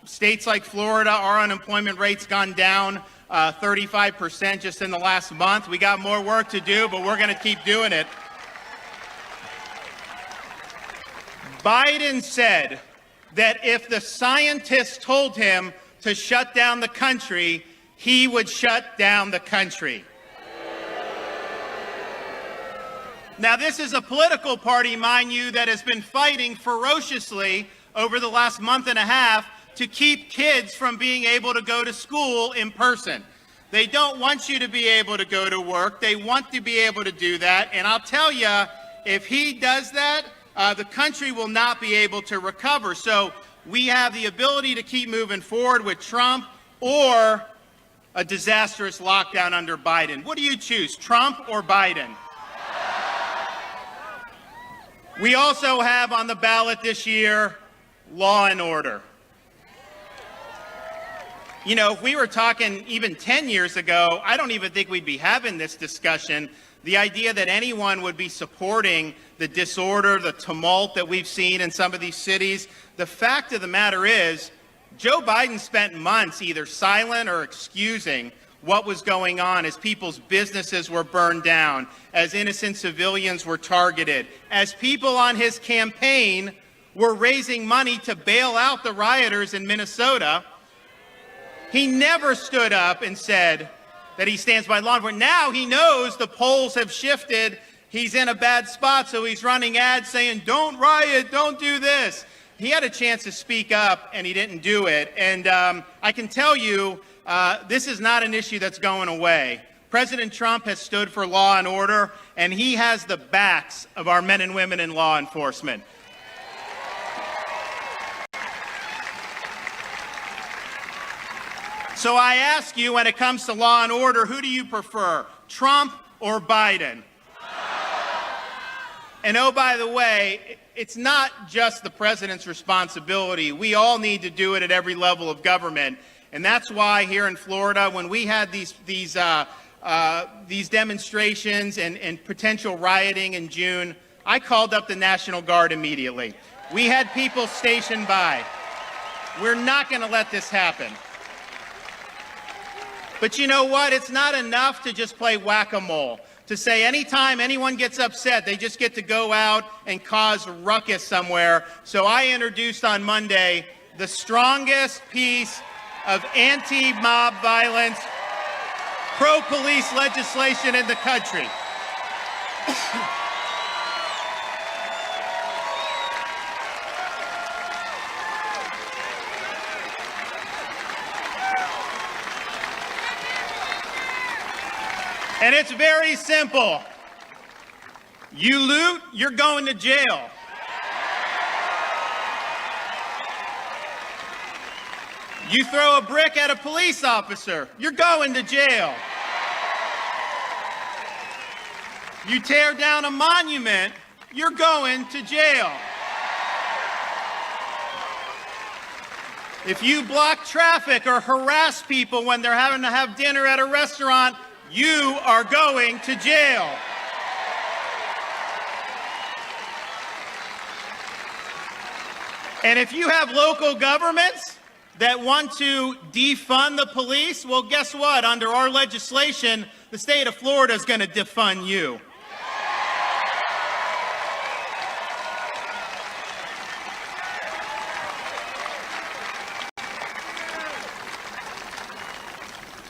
States like Florida, our unemployment rate's gone down 35% just in the last month. We got more work to do, but we're going to keep doing it. Biden said that if the scientists told him to shut down the country, he would shut down the country. Now, this is a political party, mind you, that has been fighting ferociously over the last month and a half to keep kids from being able to go to school in person. They don't want you to be able to go to work. They want to be able to do that. And I'll tell you, if he does that, the country will not be able to recover. So we have the ability to keep moving forward with Trump or a disastrous lockdown under Biden. What do you choose, Trump or Biden? We also have on the ballot this year, law and order. You know, if we were talking even 10 years ago, I don't even think we'd be having this discussion. The idea that anyone would be supporting the disorder, the tumult that we've seen in some of these cities. The fact of the matter is, Joe Biden spent months either silent or excusing what was going on as people's businesses were burned down, as innocent civilians were targeted, as people on his campaign were raising money to bail out the rioters in Minnesota. He never stood up and said that he stands by law enforcement. Now he knows the polls have shifted. He's in a bad spot, so he's running ads saying, don't riot, don't do this. He had a chance to speak up, and he didn't do it. And I can tell you, this is not an issue that's going away. President Trump has stood for law and order, and he has the backs of our men and women in law enforcement. So I ask you, when it comes to law and order, who do you prefer, Trump or Biden? And oh, by the way, it's not just the president's responsibility. We all need to do it at every level of government. And that's why here in Florida, when we had these demonstrations and potential rioting in June, I called up the National Guard immediately. We had people stationed by. We're not going to let this happen. But you know what? It's not enough to just play whack-a-mole, to say anytime anyone gets upset, they just get to go out and cause ruckus somewhere. So I introduced on Monday the strongest piece of anti-mob violence, pro-police legislation in the country. And it's very simple. You loot, you're going to jail. You throw a brick at a police officer, you're going to jail. You tear down a monument, you're going to jail. If you block traffic or harass people when they're having to have dinner at a restaurant, you are going to jail. And if you have local governments that want to defund the police, well, guess what? Under our legislation, the state of Florida is going to defund you.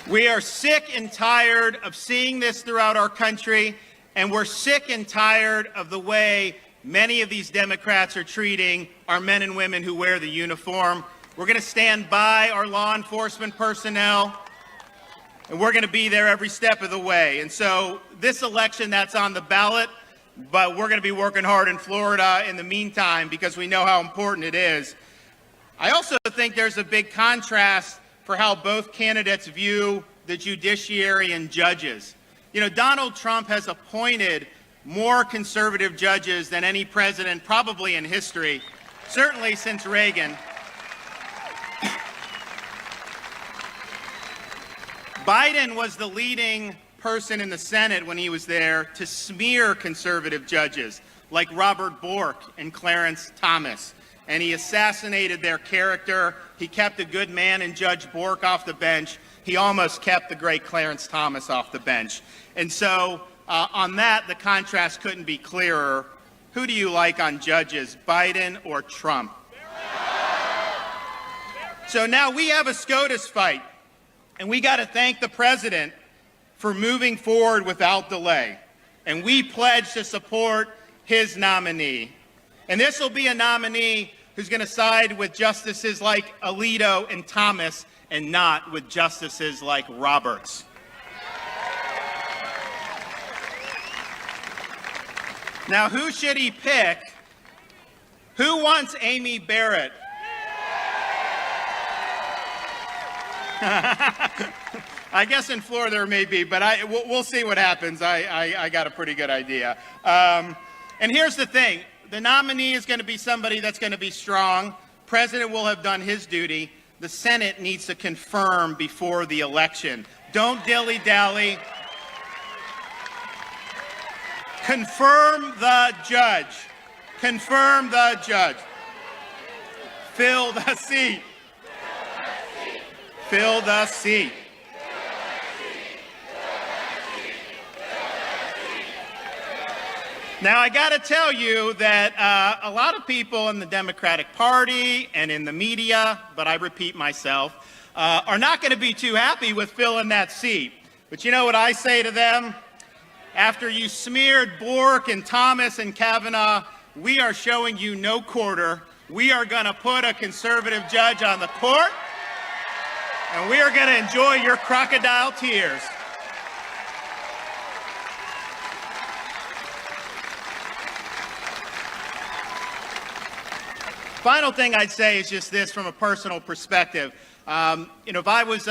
We are sick and tired of seeing this throughout our country, and we're sick and tired of the way many of these Democrats are treating our men and women who wear the uniform. We're going to stand by our law enforcement personnel, and we're going to be there every step of the way. And so this election, that's on the ballot, but we're going to be working hard in Florida in the meantime because we know how important it is. I also think there's a big contrast for how both candidates view the judiciary and judges. You know, Donald Trump has appointed more conservative judges than any president probably in history, certainly since Reagan. Biden was the leading person in the Senate when he was there to smear conservative judges like Robert Bork and Clarence Thomas. And he assassinated their character. He kept a good man in Judge Bork off the bench. He almost kept the great Clarence Thomas off the bench. And so on that, the contrast couldn't be clearer. Who do you like on judges, Biden or Trump? So now we have a SCOTUS fight, and we got to thank the president for moving forward without delay. And we pledge to support his nominee. And this will be a nominee who's going to side with justices like Alito and Thomas and not with justices like Roberts. Now, who should he pick? Who wants Amy Barrett? I guess in Florida there may be, but we'll see what happens. I got a pretty good idea. And here's the thing. The nominee is going to be somebody that's going to be strong. President will have done his duty. The Senate needs to confirm before the election. Don't dilly-dally. Confirm the judge. Confirm the judge. Fill the seat. Fill the seat. Now, I got to tell you that a lot of people in the Democratic Party and in the media, but I repeat myself, are not going to be too happy with filling that seat. But you know what I say to them? After you smeared Bork and Thomas and Kavanaugh, we are showing you no quarter. We are going to put a conservative judge on the court, and we are going to enjoy your crocodile tears. Final thing I'd say is just this from a personal perspective. If I was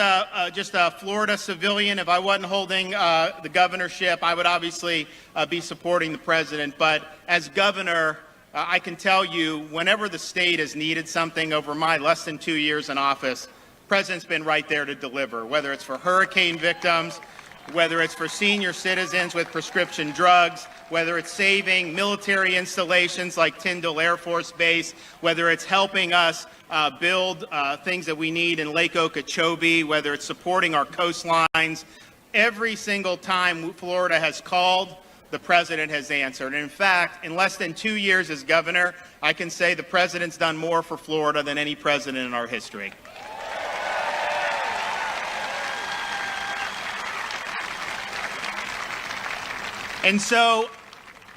just a Florida civilian, if I wasn't holding the governorship, I would obviously be supporting the president. But as governor, I can tell you, whenever the state has needed something over my less than 2 years in office, the president's been right there to deliver, whether it's for hurricane victims, whether it's for senior citizens with prescription drugs, whether it's saving military installations like Tyndall Air Force Base, whether it's helping us build things that we need in Lake Okeechobee, whether it's supporting our coastlines. Every single time Florida has called, the president has answered. And in fact, in less than 2 years as governor, I can say the president's done more for Florida than any president in our history. And so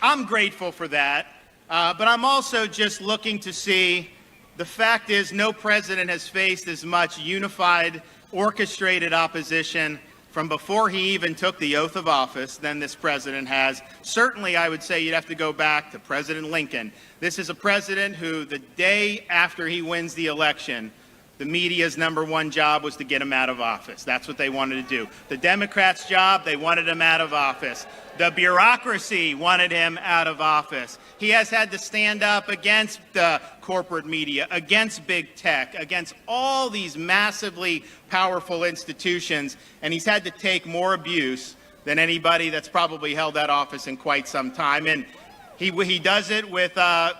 I'm grateful for that, but I'm also just looking to see, the fact is no president has faced as much unified, orchestrated opposition from before he even took the oath of office than this president has. Certainly, I would say you'd have to go back to President Lincoln. This is a president who, the day after he wins the election, the media's #1 job was to get him out of office. That's what they wanted to do. The Democrats' job, they wanted him out of office. The bureaucracy wanted him out of office. He has had to stand up against the corporate media, against big tech, against all these massively powerful institutions, and he's had to take more abuse than anybody that's probably held that office in quite some time. And he does it with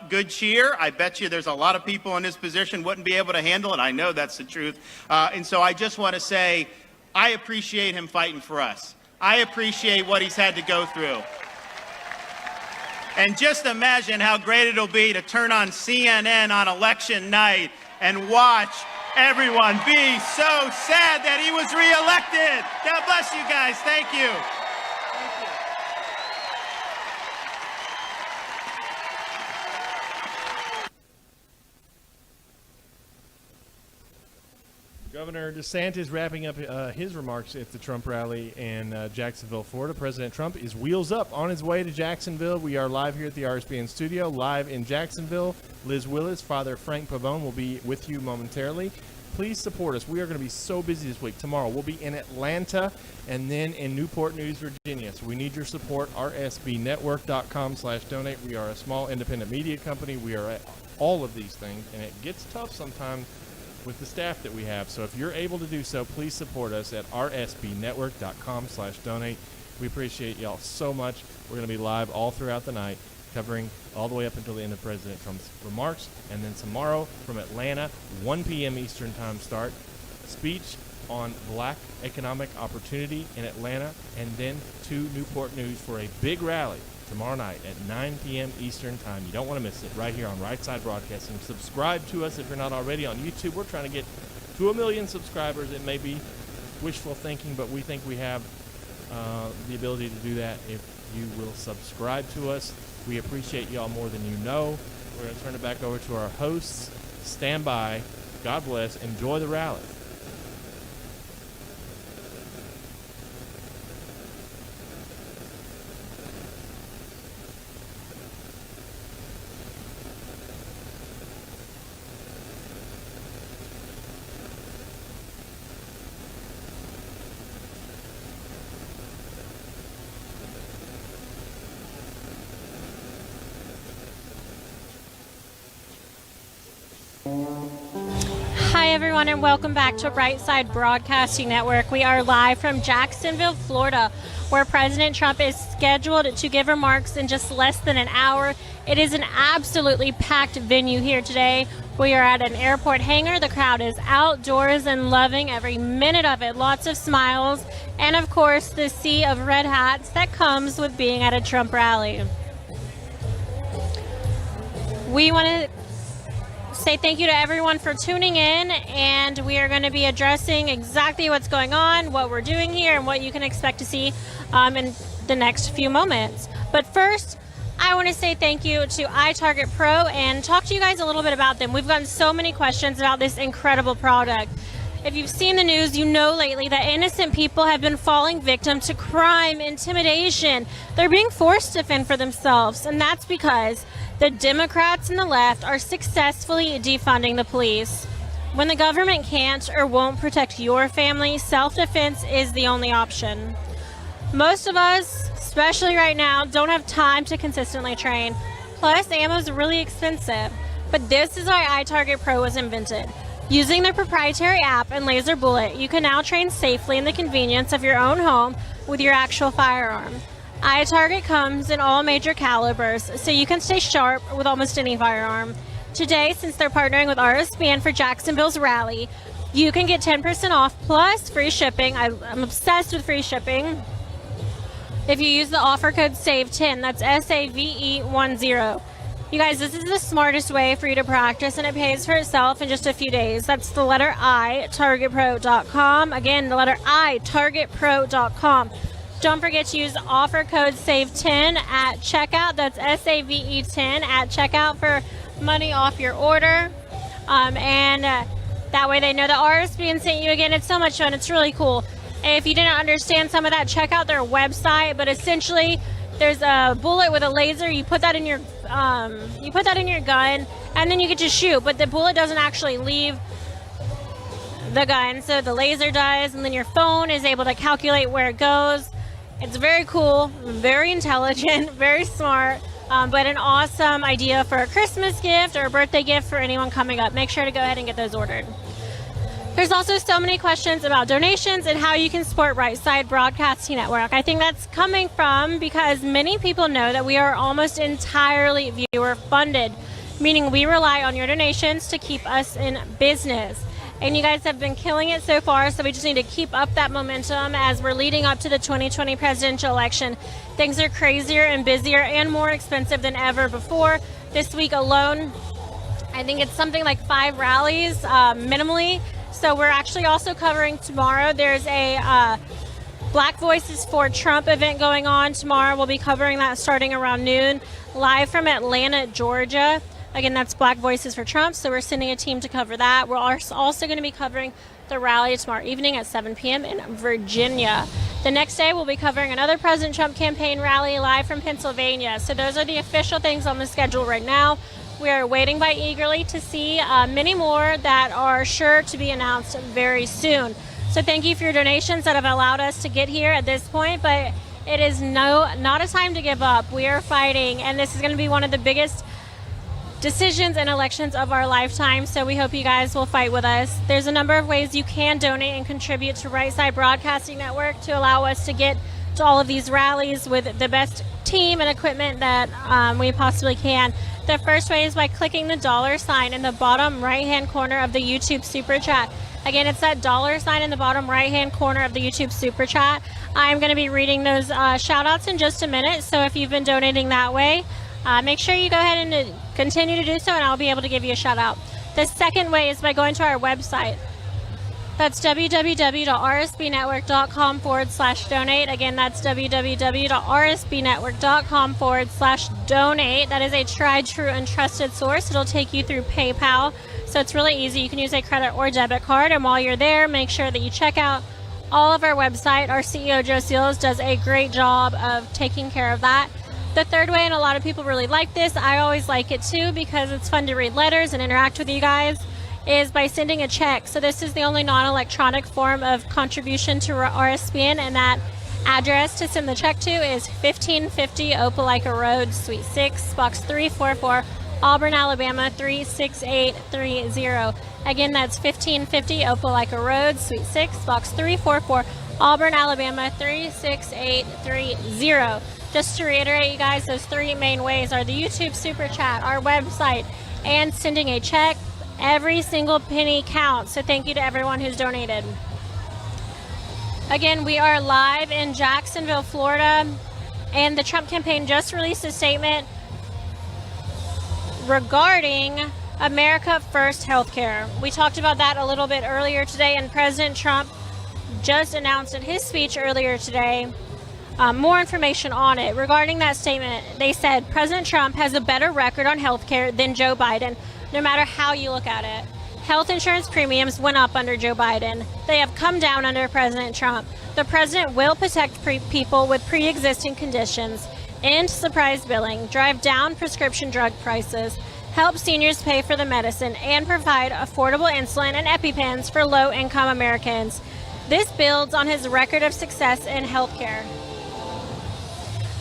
good cheer. I bet you there's a lot of people in his position wouldn't be able to handle it. I know that's the truth. And so I just want to say, I appreciate him fighting for us. I appreciate what he's had to go through. And just imagine how great it'll be to turn on CNN on election night and watch everyone be so sad that he was reelected. God bless you guys. Thank you. Governor DeSantis wrapping up his remarks at the Trump rally in Jacksonville, Florida. President Trump is wheels up on his way to Jacksonville. We are live here at the RSBN studio, live in Jacksonville. Liz Willis, Father Frank Pavone will be with you momentarily. Please support us. We are going to be so busy this week. Tomorrow we'll be in Atlanta and then in Newport News, Virginia. So we need your support. rsbnetwork.com/donate. We are a small independent media company. We are at all of these things, and it gets tough sometimes with the staff that we have. So if you're able to do so, please support us at rsbnetwork.com/donate. We appreciate y'all so much. We're going to be live all throughout the night, covering all the way up until the end of President Trump's remarks. And then tomorrow from Atlanta, 1 p.m. Eastern time start, speech on black economic opportunity in Atlanta, and then to Newport News for a big rally tomorrow night at 9 p.m. Eastern time. You don't want to miss it, right here on Right Side Broadcasting. Subscribe to us if you're not already on YouTube. We're trying to get to 1 million subscribers. It may be wishful thinking, but we think we have the ability to do that if you will subscribe to us. We appreciate y'all more than you know. We're going to turn it back over to our hosts. Stand by. God bless. Enjoy the rally. Hi, everyone, and welcome back to Bright Side Broadcasting Network. We are live from Jacksonville, Florida, where President Trump is scheduled to give remarks in just less than an hour. It is an absolutely packed venue here today. We are at an airport hangar. The crowd is outdoors and loving every minute of it. Lots of smiles, and of course, the sea of red hats that comes with being at a Trump rally. We want to say thank you to everyone for tuning in, and we are going to be addressing exactly what's going on, what we're doing here, and what you can expect to see in the next few moments. But first, I want to say thank you to iTarget Pro and talk to you guys a little bit about them. We've gotten so many questions about this incredible product. If you've seen the news, you know lately that innocent people have been falling victim to crime, intimidation. They're being forced to fend for themselves, and that's because the Democrats and the left are successfully defunding the police. When the government can't or won't protect your family, self-defense is the only option. Most of us, especially right now, don't have time to consistently train. Plus, ammo is really expensive. But this is why iTarget Pro was invented. Using their proprietary app and laser bullet, you can now train safely in the convenience of your own home with your actual firearm. iTarget comes in all major calibers, so you can stay sharp with almost any firearm. Today, since they're partnering with RSBN for Jacksonville's rally, you can get 10% off plus free shipping. I'm obsessed with free shipping. If you use the offer code SAVE10, that's SAVE10. You guys, this is the smartest way for you to practice, and it pays for itself in just a few days. That's the letter I, targetpro.com. Again, the letter I, targetpro.com. Don't forget to use offer code SAVE10 at checkout. That's SAVE10 at checkout for money off your order. That way they know that RSBN sent you. Again, it's so much fun. It's really cool. If you didn't understand some of that, check out their website. But essentially, there's a bullet with a laser. You put that in your gun, and then you get to shoot. But the bullet doesn't actually leave the gun, so the laser does, and then your phone is able to calculate where it goes. It's very cool, very intelligent, very smart, but an awesome idea for a Christmas gift or a birthday gift for anyone coming up. Make sure to go ahead and get those ordered. There's also so many questions about donations and how you can support Right Side Broadcasting Network. I think that's coming from because many people know that we are almost entirely viewer funded, meaning we rely on your donations to keep us in business. And you guys have been killing it so far, so we just need to keep up that momentum as we're leading up to the 2020 presidential election. Things are crazier and busier and more expensive than ever before. This week alone, I think it's something like 5 rallies minimally. So we're actually also covering tomorrow. There's a Black Voices for Trump event going on tomorrow. We'll be covering that starting around noon, live from Atlanta, Georgia. Again, that's Black Voices for Trump, so we're sending a team to cover that. We're also going to be covering the rally tomorrow evening at 7 p.m. in Virginia. The next day, we'll be covering another President Trump campaign rally live from Pennsylvania. So those are the official things on the schedule right now. We are waiting by eagerly to see many more that are sure to be announced very soon. So thank you for your donations that have allowed us to get here at this point, but it is not a time to give up. We are fighting, and this is going to be one of the biggest decisions and elections of our lifetime, so we hope you guys will fight with us. There's a number of ways you can donate and contribute to Right Side Broadcasting Network to allow us to get to all of these rallies with the best team and equipment that we possibly can. The first way is by clicking the $sign in the bottom right-hand corner of the YouTube Super Chat. Again, it's that $sign in the bottom right-hand corner of the YouTube Super Chat. I'm going to be reading those shout-outs in just a minute, so if you've been donating that way, make sure you go ahead and continue to do so, and I'll be able to give you a shout out. The second way is by going to our website. That's www.rsbnetwork.com/donate. Again, that's www.rsbnetwork.com/donate. That is a tried, true, and trusted source. It'll take you through PayPal, so it's really easy. You can use a credit or debit card, and while you're there, make sure that you check out all of our website. Our CEO, Joe Seals, does a great job of taking care of that. The third way, and a lot of people really like this, I always like it too because it's fun to read letters and interact with you guys, is by sending a check. So this is the only non-electronic form of contribution to RSBN, and that address to send the check to is 1550 Opelika Road, Suite 6, Box 344, Auburn, Alabama 36830. Again, that's 1550 Opelika Road, Suite 6, Box 344, Auburn, Alabama 36830. Just to reiterate, you guys, those 3 main ways are the YouTube Super Chat, our website, and sending a check. Every single penny counts, so thank you to everyone who's donated. Again, we are live in Jacksonville, Florida, and the Trump campaign just released a statement regarding America First healthcare. We talked about that a little bit earlier today, and President Trump just announced in his speech earlier today more information on it. Regarding that statement, they said President Trump has a better record on healthcare than Joe Biden, no matter how you look at it. Health insurance premiums went up under Joe Biden. They have come down under President Trump. The president will protect people with pre-existing conditions, end surprise billing, drive down prescription drug prices, help seniors pay for the medicine, and provide affordable insulin and EpiPens for low-income Americans. This builds on his record of success in healthcare,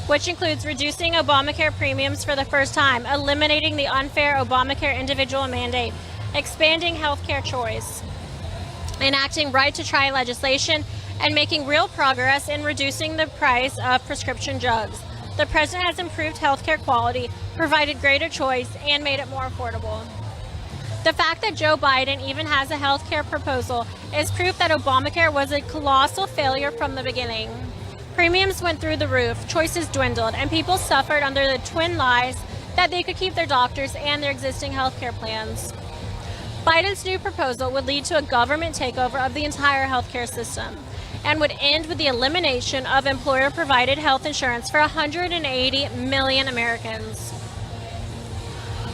which includes reducing Obamacare premiums for the first time, eliminating the unfair Obamacare individual mandate, expanding healthcare choice, enacting right-to-try legislation, and making real progress in reducing the price of prescription drugs. The president has improved healthcare quality, provided greater choice, and made it more affordable. The fact that Joe Biden even has a healthcare proposal is proof that Obamacare was a colossal failure from the beginning. Premiums went through the roof, choices dwindled, and people suffered under the twin lies that they could keep their doctors and their existing healthcare plans. Biden's new proposal would lead to a government takeover of the entire healthcare system and would end with the elimination of employer-provided health insurance for 180 million Americans.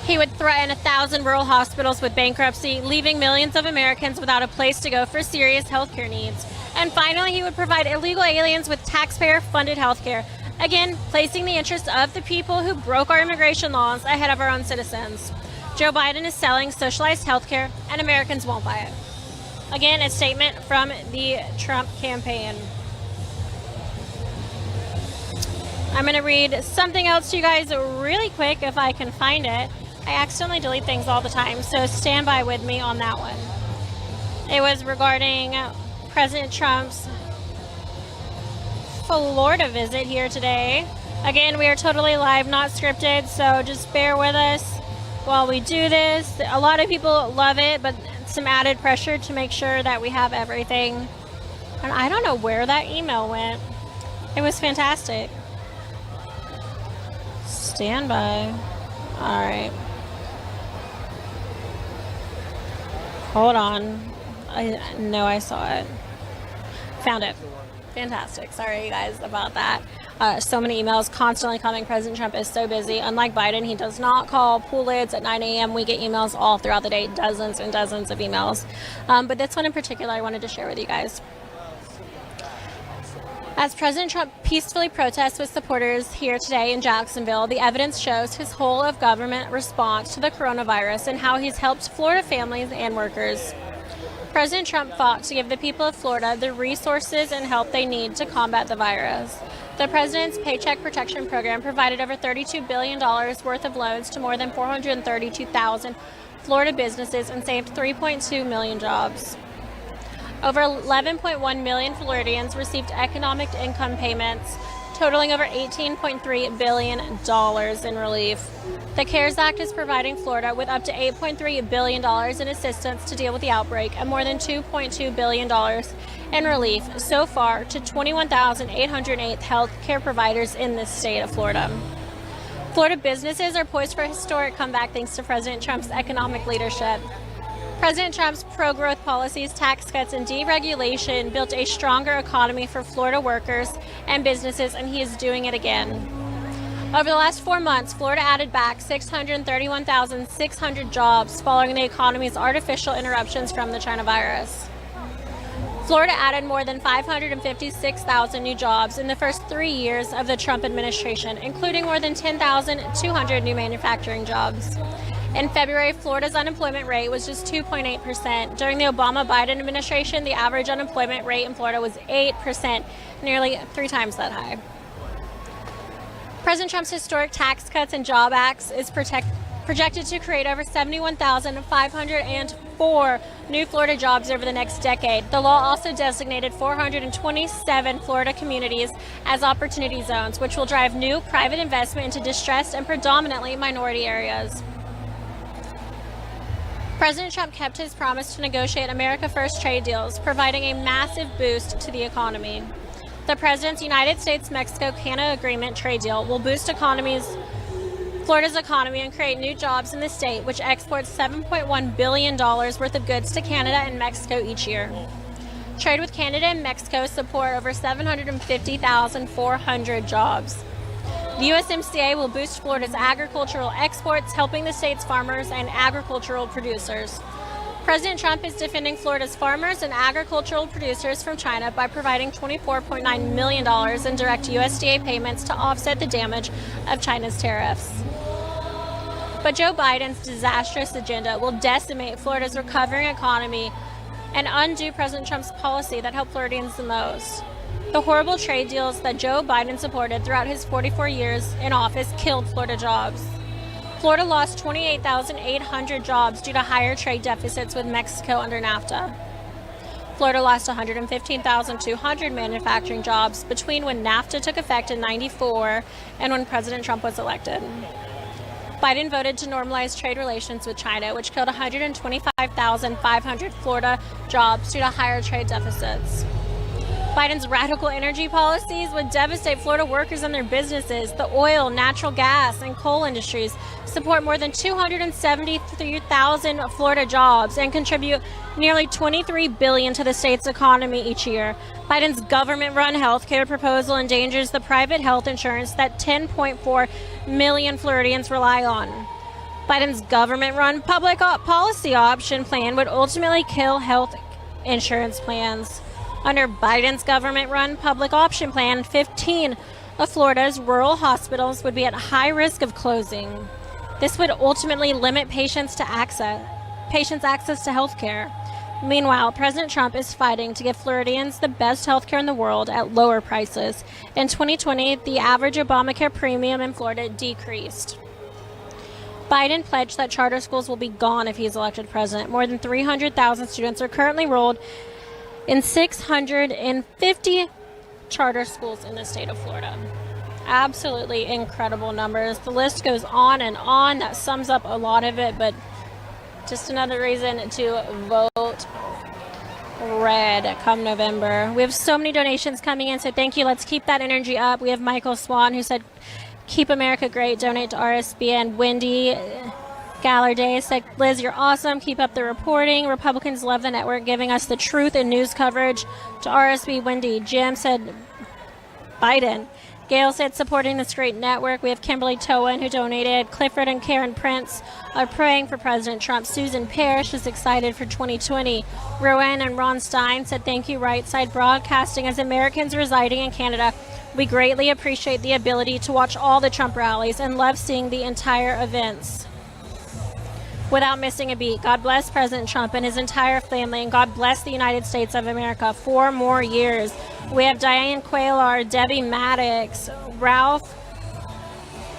He would threaten 1,000 rural hospitals with bankruptcy, leaving millions of Americans without a place to go for serious healthcare needs. And finally, he would provide illegal aliens with taxpayer-funded healthcare, again, placing the interests of the people who broke our immigration laws ahead of our own citizens. Joe Biden is selling socialized healthcare, and Americans won't buy it. Again, a statement from the Trump campaign. I'm going to read something else to you guys really quick if I can find it. I accidentally delete things all the time, so stand by with me on that one. It was regarding President Trump's Florida visit here today. Again, we are totally live, not scripted, so just bear with us while we do this. A lot of people love it, but some added pressure to make sure that we have everything. And I don't know where that email went. It was fantastic. Stand by. All right. Hold on. I know I saw it. Found it. Fantastic. Sorry, you guys, about that. So many emails constantly coming. President Trump is so busy. Unlike Biden, he does not call pool lids at 9 a.m. We get emails all throughout the day, dozens and dozens of emails. But this one in particular I wanted to share with you guys. As President Trump peacefully protests with supporters here today in Jacksonville, the evidence shows his whole of government response to the coronavirus and how he's helped Florida families and workers. President Trump fought to give the people of Florida the resources and help they need to combat the virus. The president's Paycheck Protection Program provided over $32 billion worth of loans to more than 432,000 Florida businesses and saved 3.2 million jobs. Over 11.1 million Floridians received economic income payments, totaling over $18.3 billion in relief. The CARES Act is providing Florida with up to $8.3 billion in assistance to deal with the outbreak and more than $2.2 billion in relief so far to 21,808 health care providers in this state of Florida. Florida businesses are poised for a historic comeback thanks to President Trump's economic leadership. President Trump's pro-growth policies, tax cuts, and deregulation built a stronger economy for Florida workers and businesses, and he is doing it again. Over the last 4 months, Florida added back 631,600 jobs following the economy's artificial interruptions from the China virus. Florida added more than 556,000 new jobs in the first 3 years of the Trump administration, including more than 10,200 new manufacturing jobs. In February, Florida's unemployment rate was just 2.8%. During the Obama-Biden administration, the average unemployment rate in Florida was 8%, nearly 3 times that high. President Trump's historic tax cuts and job acts is projected to create over 71,504 new Florida jobs over the next decade. The law also designated 427 Florida communities as opportunity zones, which will drive new private investment into distressed and predominantly minority areas. President Trump kept his promise to negotiate America First trade deals, providing a massive boost to the economy. The president's United States-Mexico-Canada Agreement trade deal will boost Florida's economy and create new jobs in the state, which exports $7.1 billion worth of goods to Canada and Mexico each year. Trade with Canada and Mexico support over 750,400 jobs. The USMCA will boost Florida's agricultural exports, helping the state's farmers and agricultural producers. President Trump is defending Florida's farmers and agricultural producers from China by providing $24.9 million in direct USDA payments to offset the damage of China's tariffs. But Joe Biden's disastrous agenda will decimate Florida's recovering economy and undo President Trump's policy that helped Floridians the most. The horrible trade deals that Joe Biden supported throughout his 44 years in office killed Florida jobs. Florida lost 28,800 jobs due to higher trade deficits with Mexico under NAFTA. Florida lost 115,200 manufacturing jobs between when NAFTA took effect in '94 and when President Trump was elected. Biden voted to normalize trade relations with China, which killed 125,500 Florida jobs due to higher trade deficits. Biden's radical energy policies would devastate Florida workers and their businesses. The oil, natural gas, and coal industries support more than 273,000 Florida jobs and contribute nearly $23 billion to the state's economy each year. Biden's government-run health care proposal endangers the private health insurance that 10.4 million Floridians rely on. Biden's government-run public policy option plan would ultimately kill health insurance plans. Under Biden's government-run public option plan, 15 of Florida's rural hospitals would be at high risk of closing. This would ultimately limit patients' access to health care. Meanwhile, President Trump is fighting to give Floridians the best health care in the world at lower prices. In 2020, the average Obamacare premium in Florida decreased. Biden pledged that charter schools will be gone if he is elected president. More than 300,000 students are currently enrolled in 650 charter schools in the state of Florida. Absolutely incredible numbers. The list goes on and on. That sums up a lot of it, but just another reason to vote red come November. We have so many donations coming in, so thank you. Let's keep that energy up. We have Michael Swan, who said, "Keep America great, donate to RSBN." Wendy Gallarday said, "Liz, you're awesome. Keep up the reporting. Republicans love the network, giving us the truth and news coverage." To RSB, Wendy. Jim said, "Biden." Gail said, "Supporting this great network." We have Kimberly Towan, who donated. Clifford and Karen Prince are praying for President Trump. Susan Parrish is excited for 2020. Rowan and Ron Stein said, "Thank you, Right Side Broadcasting. As Americans residing in Canada, we greatly appreciate the ability to watch all the Trump rallies and love seeing the entire events without missing a beat. God bless President Trump and his entire family, and God bless the United States of America 4 more years." We have Diane Quaylar, Debbie Maddox, Ralph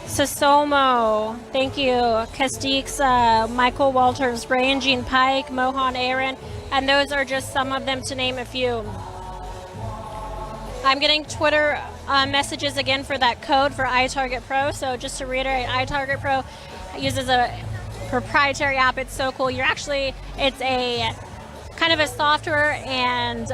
Sasomo, thank you, Castixa, Michael Walters, Ray and Jean Pike, Mohan Aaron, and those are just some of them to name a few. I'm getting Twitter messages again for that code for iTarget Pro. So just to reiterate, iTarget Pro uses a proprietary app. It's so cool. It's a kind of a software and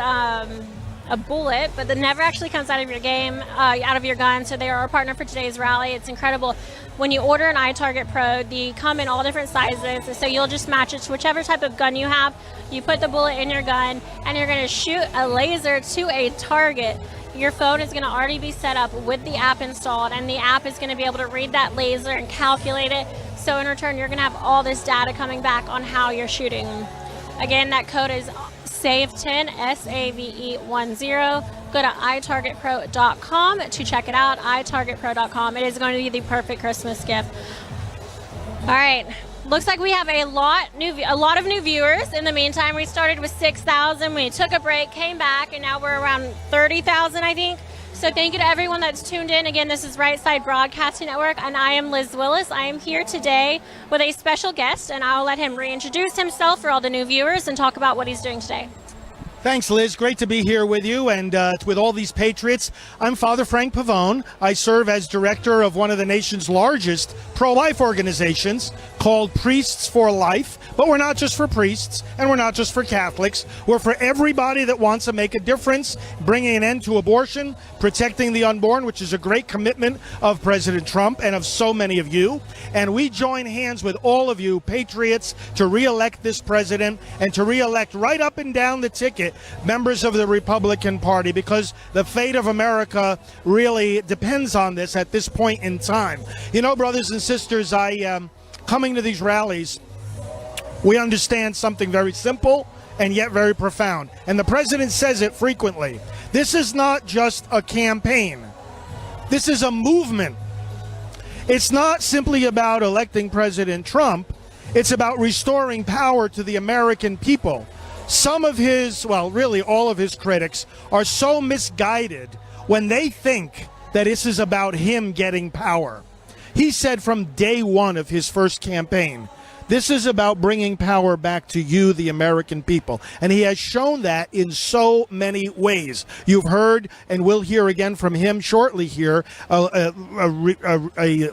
a bullet, but that never actually comes out of your game, out of your gun. So they are our partner for today's rally. It's incredible. When you order an iTarget Pro, they come in all different sizes. So you'll just match it to whichever type of gun you have. You put the bullet in your gun, and you're going to shoot a laser to a target. Your phone is going to already be set up with the app installed, and the app is going to be able to read that laser and calculate it. So in return, you're going to have all this data coming back on how you're shooting. Again, that code is SAVE10, SAVE10. Go to itargetpro.com to check it out, itargetpro.com. It is going to be the perfect Christmas gift. All right. Looks like we have a lot of new viewers. In the meantime, we started with 6,000. We took a break, came back, and now we're around 30,000, I think. So thank you to everyone that's tuned in. Again, this is Right Side Broadcasting Network, and I am Liz Willis. I am here today with a special guest, and I'll let him reintroduce himself for all the new viewers and talk about what he's doing today. Thanks, Liz. Great to be here with you and with all these patriots. I'm Father Frank Pavone. I serve as director of one of the nation's largest pro-life organizations called Priests for Life. But we're not just for priests, and we're not just for Catholics. We're for everybody that wants to make a difference, bringing an end to abortion, protecting the unborn, which is a great commitment of President Trump and of so many of you. And we join hands with all of you patriots to re-elect this president and to re-elect right up and down the ticket members of the Republican Party, because the fate of America really depends on this at this point in time. You know, brothers and sisters, coming to these rallies, We understand something very simple and yet very profound. And the president says it frequently. This is not just a campaign. This is a movement. It's not simply about electing President Trump. It's about restoring power to the American people. Some of his, well, really all of his critics are so misguided when they think that this is about him getting power. He said from day one of his first campaign, this is about bringing power back to you, the American people. And he has shown that in so many ways. You've heard, and we'll hear again from him shortly here, a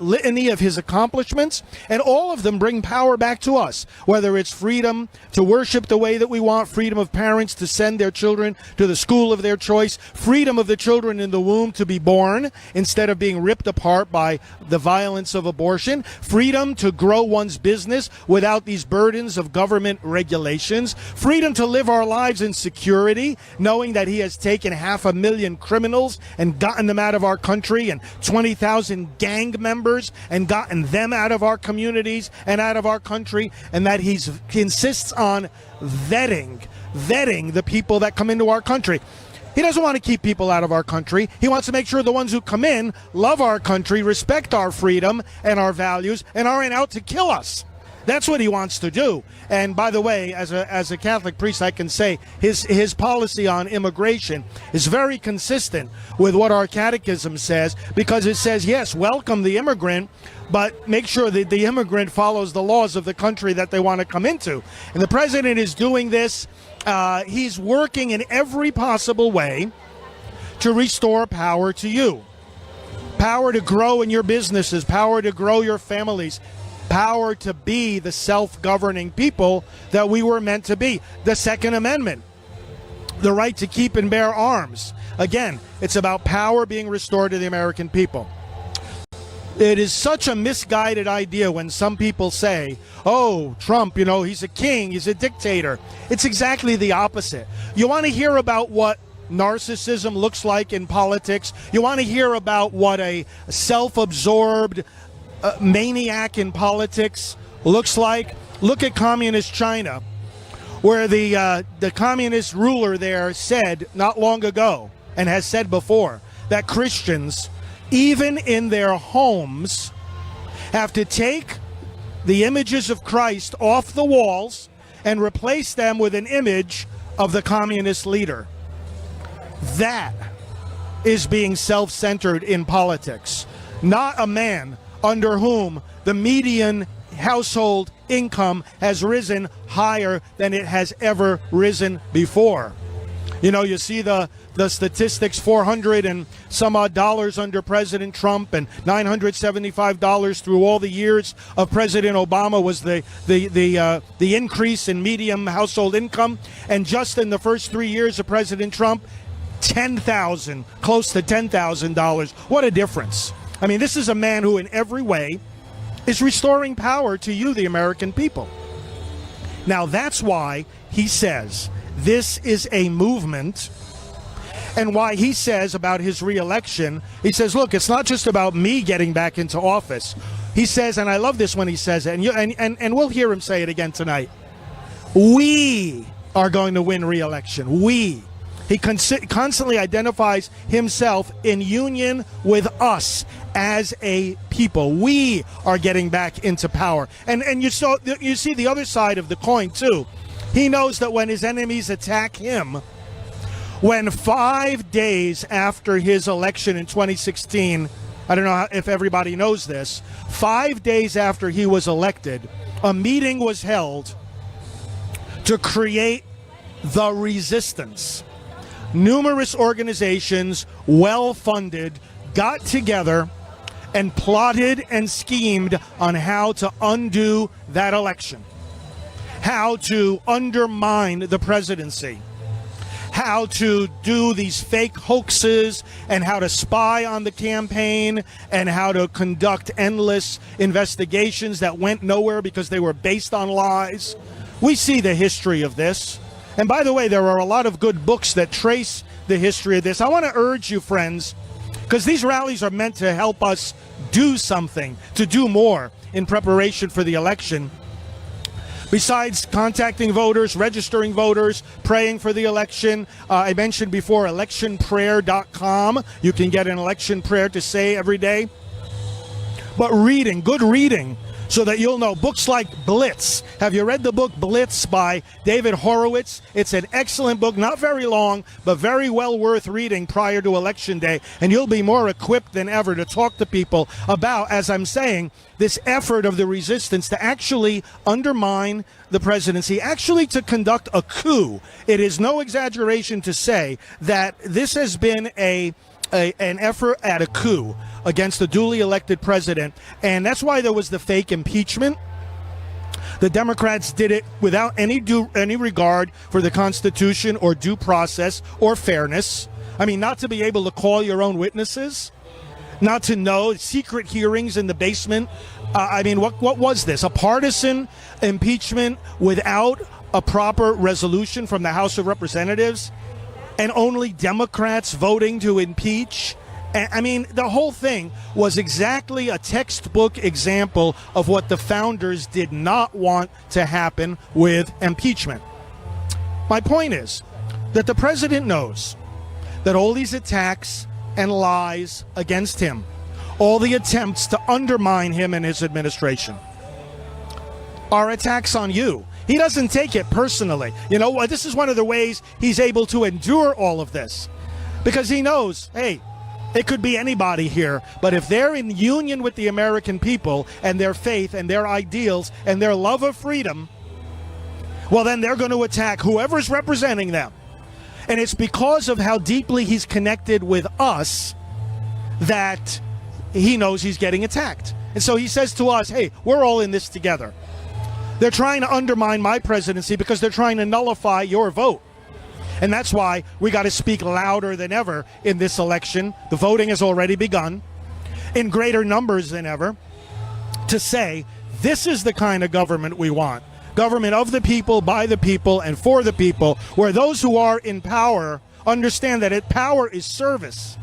litany of his accomplishments, and all of them bring power back to us, whether it's freedom to worship the way that we want, freedom of parents to send their children to the school of their choice, freedom of the children in the womb to be born instead of being ripped apart by the violence of abortion, freedom to grow one's business without these burdens of government regulations, freedom to live our lives in security, knowing that he has taken 500,000 criminals and gotten them out of our country, and 20,000 gang members and gotten them out of our communities and out of our country, and that he insists on vetting the people that come into our country. He doesn't want to keep people out of our country. He wants to make sure the ones who come in love our country, respect our freedom and our values, and aren't out to kill us. That's what he wants to do. And by the way, as a Catholic priest, I can say his policy on immigration is very consistent with what our catechism says, because it says, yes, welcome the immigrant, but make sure that the immigrant follows the laws of the country that they want to come into. And the president is doing this. He's working in every possible way to restore power to you. Power to grow in your businesses, power to grow your families, power to be the self-governing people that we were meant to be. The Second Amendment, the right to keep and bear arms. Again, it's about power being restored to the American people. It is such a misguided idea when some people say, oh, Trump, he's a king, he's a dictator. It's exactly the opposite. You want to hear about what narcissism looks like in politics? You want to hear about what a self-absorbed maniac in politics looks like? Look at communist China, where the communist ruler there said not long ago, and has said before, that Christians, even in their homes, have to take the images of Christ off the walls and replace them with an image of the communist leader. That is being self-centered in politics. Not a man under whom the median household income has risen higher than it has ever risen before. You see the statistics, $400 and some odd dollars under President Trump, and $975 through all the years of President Obama was the increase in median household income. And just in the first 3 years of President Trump, $10,000, close to $10,000. What a difference. I mean, this is a man who in every way is restoring power to you, the American people. Now, that's why he says this is a movement, and why he says about his reelection, he says, look, it's not just about me getting back into office. He says, and I love this when he says it, and we'll hear him say it again tonight, we are going to win reelection. We. He constantly identifies himself in union with us as a people. We are getting back into power. And you see the other side of the coin, too. He knows that when his enemies attack him, when 5 days after his election in 2016, I don't know if everybody knows this, 5 days after he was elected, a meeting was held to create the resistance. Numerous organizations, well-funded, got together and plotted and schemed on how to undo that election, how to undermine the presidency, how to do these fake hoaxes, and how to spy on the campaign, and how to conduct endless investigations that went nowhere because they were based on lies. We see the history of this. And by the way, there are a lot of good books that trace the history of this. I want to urge you, friends, because these rallies are meant to help us do something, to do more in preparation for the election. Besides contacting voters, registering voters, praying for the election, I mentioned before electionprayer.com. You can get an election prayer to say every day. But reading, good reading, so that you'll know. Books like Blitz. Have you read the book Blitz by David Horowitz? It's an excellent book, not very long, but very well worth reading prior to Election Day. And you'll be more equipped than ever to talk to people about, as I'm saying, this effort of the resistance to actually undermine the presidency, actually to conduct a coup. It is no exaggeration to say that this has been an effort at a coup against the duly elected president, and that's why there was the fake impeachment. The Democrats did it without any regard for the Constitution or due process or fairness. I mean, not to be able to call your own witnesses, not to know, secret hearings in the basement. I mean, what was this? A partisan impeachment without a proper resolution from the House of Representatives, and only Democrats voting to impeach? I mean, the whole thing was exactly a textbook example of what the founders did not want to happen with impeachment. My point is that the president knows that all these attacks and lies against him, all the attempts to undermine him and his administration, are attacks on you. He doesn't take it personally. You know, this is one of the ways he's able to endure all of this, because he knows, hey, it could be anybody here, but if they're in union with the American people and their faith and their ideals and their love of freedom, well, then they're going to attack whoever's representing them. And it's because of how deeply he's connected with us that he knows he's getting attacked. And so he says to us, hey, we're all in this together. They're trying to undermine my presidency because they're trying to nullify your vote. And that's why we got to speak louder than ever in this election. The voting has already begun in greater numbers than ever, to say this is the kind of government we want. Government of the people, by the people, and for the people, where those who are in power understand that power is service.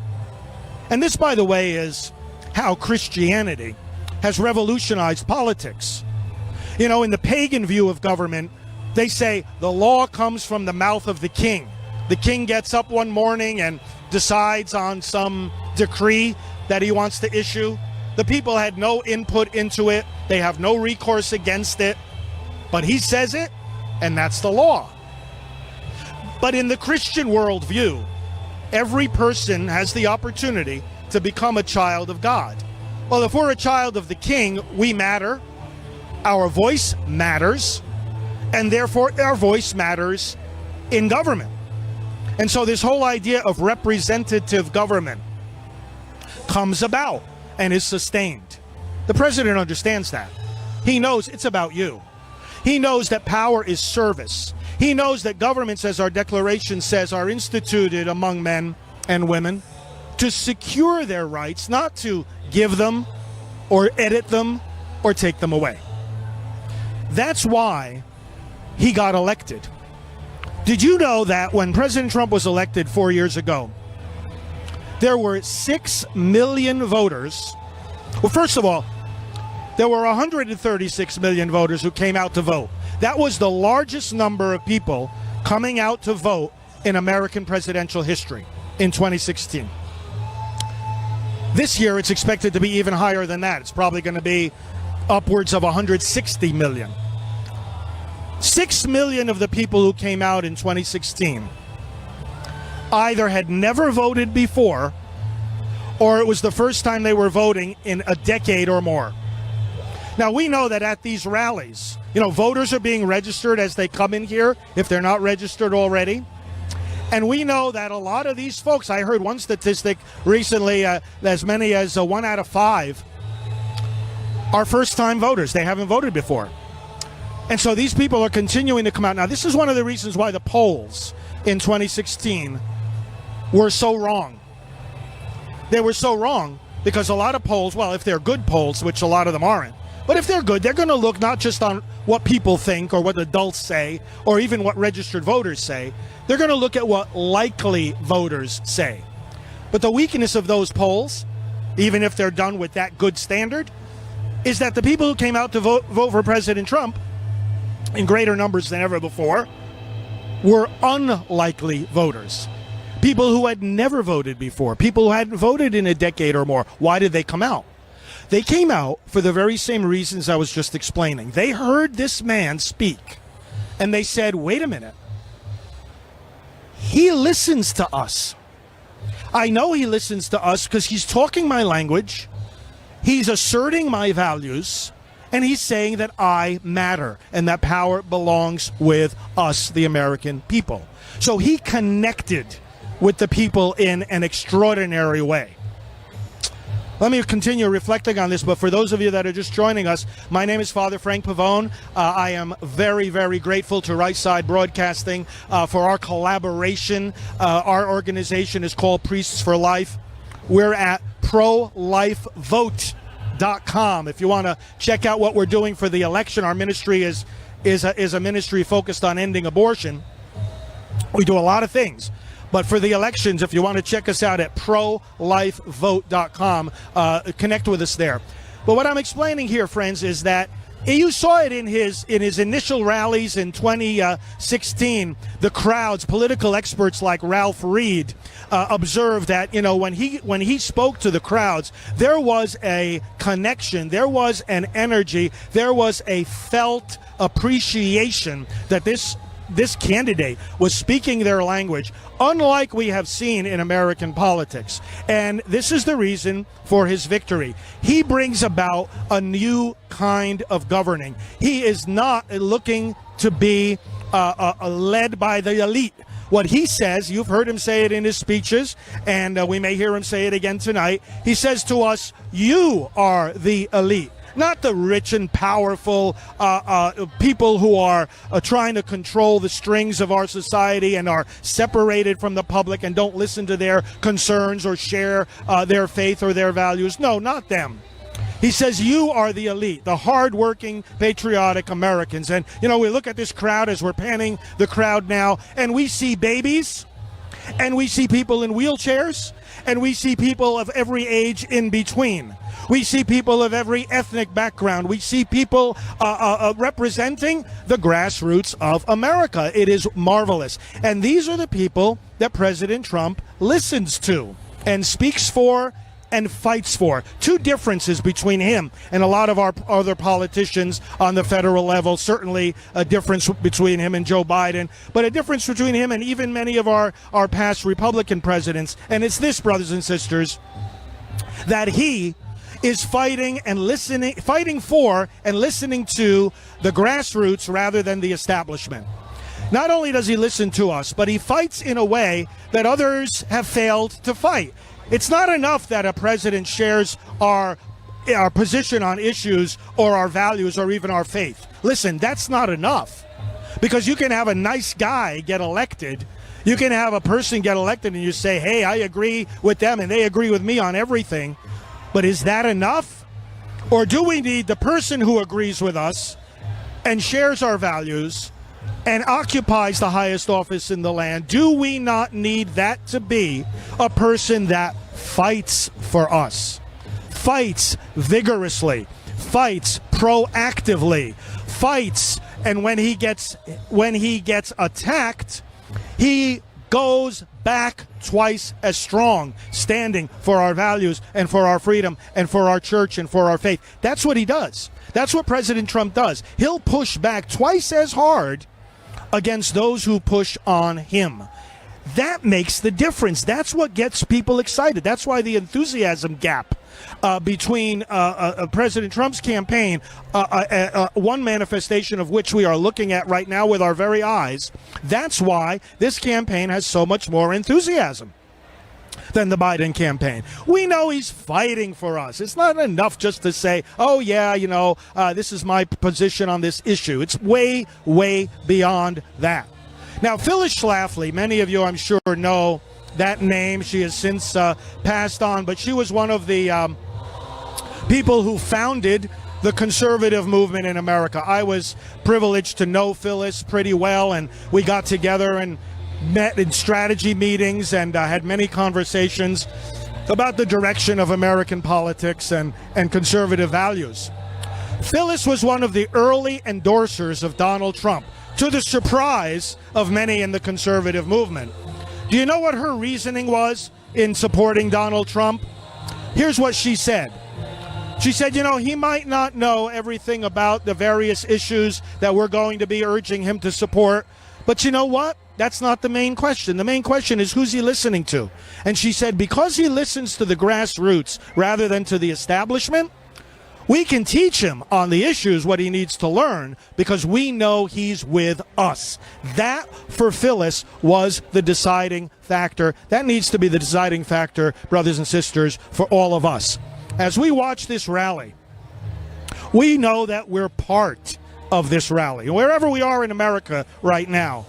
And this, by the way, is how Christianity has revolutionized politics. You know, in the pagan view of government, they say the law comes from the mouth of the king. The king gets up one morning and decides on some decree that he wants to issue. The people had no input into it. They have no recourse against it. But he says it, and that's the law. But in the Christian worldview, every person has the opportunity to become a child of God. Well, if we're a child of the king, we matter. Our voice matters. And therefore, our voice matters in government. And so this whole idea of representative government comes about and is sustained. The president understands that. He knows it's about you. He knows that power is service. He knows that governments, as our declaration says, are instituted among men and women to secure their rights, not to give them or edit them or take them away. That's why he got elected. Did you know that when President Trump was elected 4 years ago, there were 6 million voters? Well, first of all, there were 136 million voters who came out to vote. That was the largest number of people coming out to vote in American presidential history in 2016. This year, it's expected to be even higher than that. It's probably going to be upwards of 160 million. 6 million of the people who came out in 2016 either had never voted before, or it was the first time they were voting in a decade or more. Now, we know that at these rallies, you know, voters are being registered as they come in here, if they're not registered already. And we know that a lot of these folks, I heard one statistic recently, as many as 1 out of 5 are first-time voters. They haven't voted before. And so these people are continuing to come out. Now, this is one of the reasons why the polls in 2016 were so wrong. They were so wrong because a lot of polls, well, if they're good polls, which a lot of them aren't, but if they're good, they're going to look not just on what people think or what adults say or even what registered voters say. They're going to look at what likely voters say. But the weakness of those polls, even if they're done with that good standard, is that the people who came out to vote for President Trump in greater numbers than ever before, were unlikely voters. People who had never voted before, people who hadn't voted in a decade or more. Why did they come out? They came out for the very same reasons I was just explaining. They heard this man speak, and they said, wait a minute. He listens to us. I know he listens to us because he's talking my language, he's asserting my values, and he's saying that I matter and that power belongs with us, the American people. So he connected with the people in an extraordinary way. Let me continue reflecting on this, but for those of you that are just joining us, my name is Father Frank Pavone. I am very, very grateful to Right Side Broadcasting for our collaboration. Our organization is called Priests for Life. We're at prolifevote.com. If you want to check out what we're doing for the election, our ministry is a ministry focused on ending abortion. We do a lot of things. But for the elections, if you want to check us out at prolifevote.com, connect with us there. But what I'm explaining here, friends, is that you saw it in his initial rallies in 2016. The crowds, political experts like Ralph Reed, observed that when he spoke to the crowds, there was a connection, there was an energy, there was a felt appreciation that this candidate was speaking their language, unlike we have seen in American politics. And this is the reason for his victory. He brings about a new kind of governing. He is not looking to be led by the elite. What he says, you've heard him say it in his speeches, and we may hear him say it again tonight. He says to us, you are the elite. Not the rich and powerful people who are trying to control the strings of our society and are separated from the public and don't listen to their concerns or share their faith or their values. No, not them. He says you are the elite, the hardworking, patriotic Americans. And, we look at this crowd as we're panning the crowd now, and we see babies, and we see people in wheelchairs, and we see people of every age in between. We see people of every ethnic background. We see people representing the grassroots of America. It is marvelous. And these are the people that President Trump listens to and speaks for and fights for. Two differences between him and a lot of our other politicians on the federal level. Certainly a difference between him and Joe Biden, but a difference between him and even many of our past Republican presidents. And it's this, brothers and sisters, that he is fighting for and listening to the grassroots rather than the establishment. Not only does he listen to us, but he fights in a way that others have failed to fight. It's not enough that a president shares our position on issues or our values or even our faith. Listen, that's not enough, because you can have a nice guy get elected. You can have a person get elected and you say, hey, I agree with them and they agree with me on everything. But is that enough? Or do we need the person who agrees with us and shares our values and occupies the highest office in the land? Do we not need that to be a person that fights for us, fights vigorously, fights proactively, fights, and when he gets attacked, he goes back twice as strong, standing for our values and for our freedom and for our church and for our faith. That's what he does. That's what President Trump does. He'll push back twice as hard against those who push on him. That makes the difference. That's what gets people excited. That's why the enthusiasm gap between President Trump's campaign, one manifestation of which we are looking at right now with our very eyes, that's why this campaign has so much more enthusiasm than the Biden campaign. We know he's fighting for us. It's not enough just to say, oh, yeah, this is my position on this issue. It's way, way beyond that. Now, Phyllis Schlafly, many of you, I'm sure, know that name. She has since passed on, but she was one of the people who founded the conservative movement in America. I was privileged to know Phyllis pretty well, and we got together and met in strategy meetings and had many conversations about the direction of American politics and conservative values. Phyllis was one of the early endorsers of Donald Trump, to the surprise of many in the conservative movement. Do you know what her reasoning was in supporting Donald Trump? Here's what she said. She said, you know, he might not know everything about the various issues that we're going to be urging him to support, but you know what? That's not the main question. The main question is, who's he listening to? And she said, because he listens to the grassroots rather than to the establishment, we can teach him on the issues what he needs to learn because we know he's with us. That, for Phyllis, was the deciding factor. That needs to be the deciding factor, brothers and sisters, for all of us. As we watch this rally, we know that we're part of this rally. Wherever we are in America right now,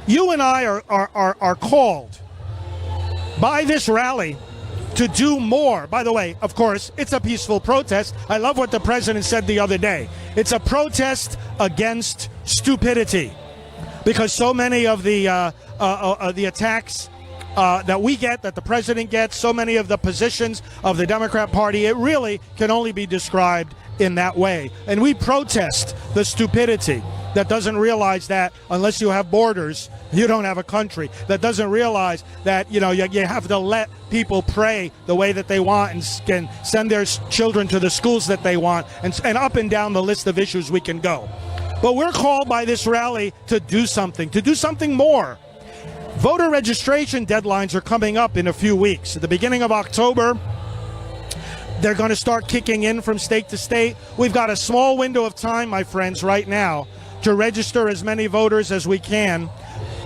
you and I are called by this rally to do more. By the way, of course, it's a peaceful protest. I love what the president said the other day. It's a protest against stupidity, because so many of the attacks that we get, that the president gets, so many of the positions of the Democrat Party, it really can only be described in that way. And we protest the stupidity that doesn't realize that unless you have borders, you don't have a country. That doesn't realize that, you know, you have to let people pray the way that they want and can send their children to the schools that they want, and up and down the list of issues we can go. But we're called by this rally to do something more. Voter registration deadlines are coming up in a few weeks. At the beginning of October, they're going to start kicking in from state to state. We've got a small window of time, my friends, right now to register as many voters as we can.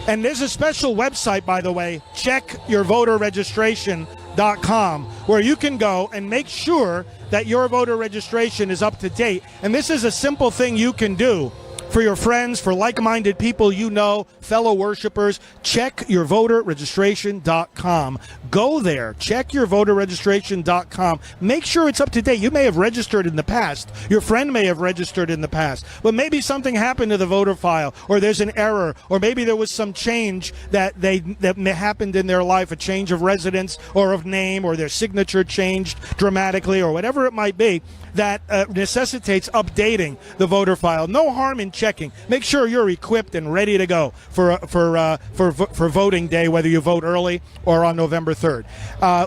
And there's a special website, by the way, checkyourvoterregistration.com, where you can go and make sure that your voter registration is up to date. And this is a simple thing you can do for your friends, for like-minded people you know, fellow worshipers. Checkyourvoterregistration.com. Go there. Checkyourvoterregistration.com. Make sure it's up to date. You may have registered in the past. Your friend may have registered in the past. But maybe something happened to the voter file, or there's an error, or maybe there was some change that happened in their life, a change of residence or of name, or their signature changed dramatically, or whatever it might be, that necessitates updating the voter file. No harm in checking. Make sure you're equipped and ready to go for voting day, whether you vote early or on November 3rd.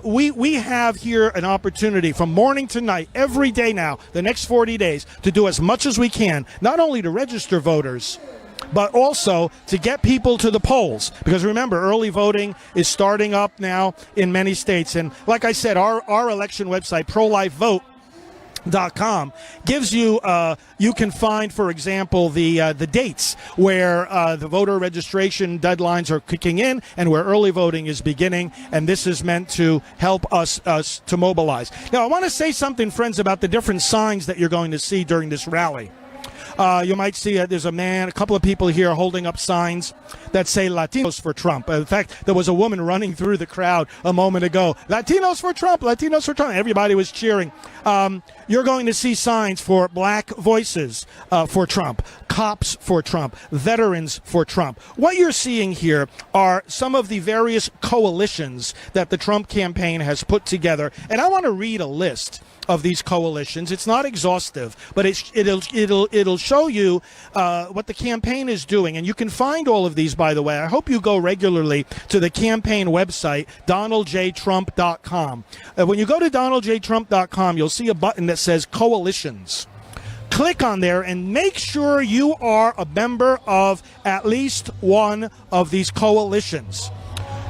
We have here an opportunity from morning to night, every day now, the next 40 days, to do as much as we can, not only to register voters, but also to get people to the polls. Because remember, early voting is starting up now in many states. And like I said, our election website, ProLifeVote.com, gives you you can find, for example, the dates where the voter registration deadlines are kicking in and where early voting is beginning, and this is meant to help us to mobilize. Now, I want to say something, friends, about the different signs that you're going to see during this rally. You might see there's a couple of people here holding up signs that say Latinos for Trump. In fact, there was a woman running through the crowd a moment ago. Latinos for Trump, Latinos for Trump. Everybody was cheering. You're going to see signs for Black voices for Trump, cops for Trump, veterans for Trump. What you're seeing here are some of the various coalitions that the Trump campaign has put together. And I want to read a list of these coalitions. It's not exhaustive, but it'll show you what the campaign is doing. And you can find all of these, by the way. I hope you go regularly to the campaign website, DonaldJTrump.com. When you go to DonaldJTrump.com, you'll see a button that says Coalitions. Click on there and make sure you are a member of at least one of these coalitions.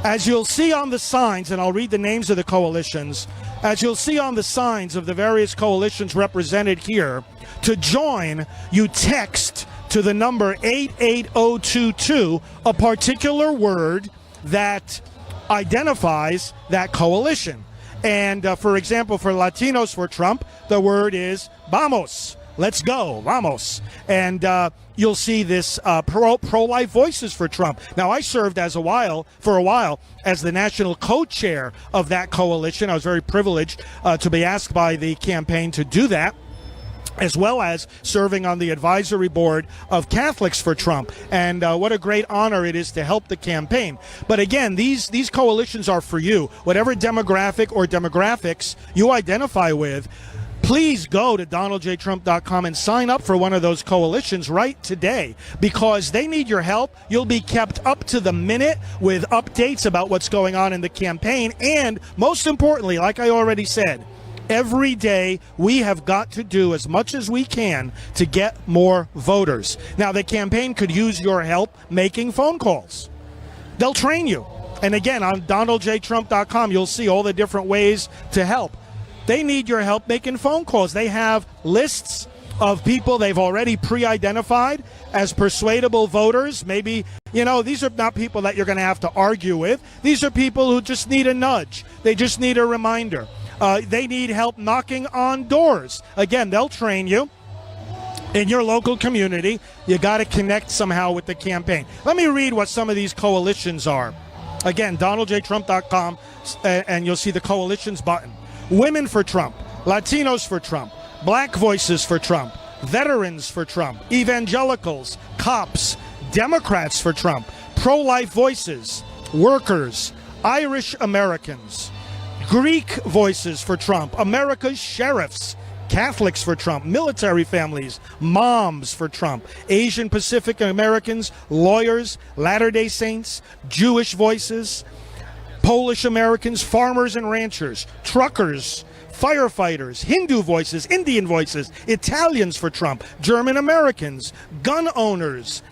As you'll see on the signs, and I'll read the names of the coalitions, as you'll see on the signs of the various coalitions represented here, to join, you text to the number 88022 a particular word that identifies that coalition. And for example, for Latinos for Trump, the word is vamos. Let's go, vamos. And you'll see this pro-life voices for Trump. Now, I served for a while as the national co-chair of that coalition. I was very privileged to be asked by the campaign to do that, as well as serving on the advisory board of Catholics for Trump. And what a great honor it is to help the campaign. But again, these coalitions are for you. Whatever demographic or demographics you identify with, please go to DonaldJTrump.com and sign up for one of those coalitions right today, because they need your help. You'll be kept up to the minute with updates about what's going on in the campaign. And most importantly, like I already said, every day we have got to do as much as we can to get more voters. Now, the campaign could use your help making phone calls. They'll train you. And again, on DonaldJTrump.com, you'll see all the different ways to help. They need your help making phone calls. They have lists of people they've already pre-identified as persuadable voters. Maybe, these are not people that you're going to have to argue with. These are people who just need a nudge. They just need a reminder. They need help knocking on doors. Again, they'll train you. In your local community, you got to connect somehow with the campaign. Let me read what some of these coalitions are. Again, DonaldJTrump.com, and you'll see the coalitions button. Women for Trump, Latinos for Trump, Black Voices for Trump, Veterans for Trump, Evangelicals, Cops, Democrats for Trump, Pro-Life Voices, Workers, Irish Americans, Greek Voices for Trump, America's Sheriffs, Catholics for Trump, military families, moms for Trump, Asian Pacific Americans, lawyers, Latter-day Saints, Jewish Voices, Polish Americans, farmers and ranchers, truckers, firefighters, Hindu Voices, Indian Voices, Italians for Trump, German Americans, gun owners,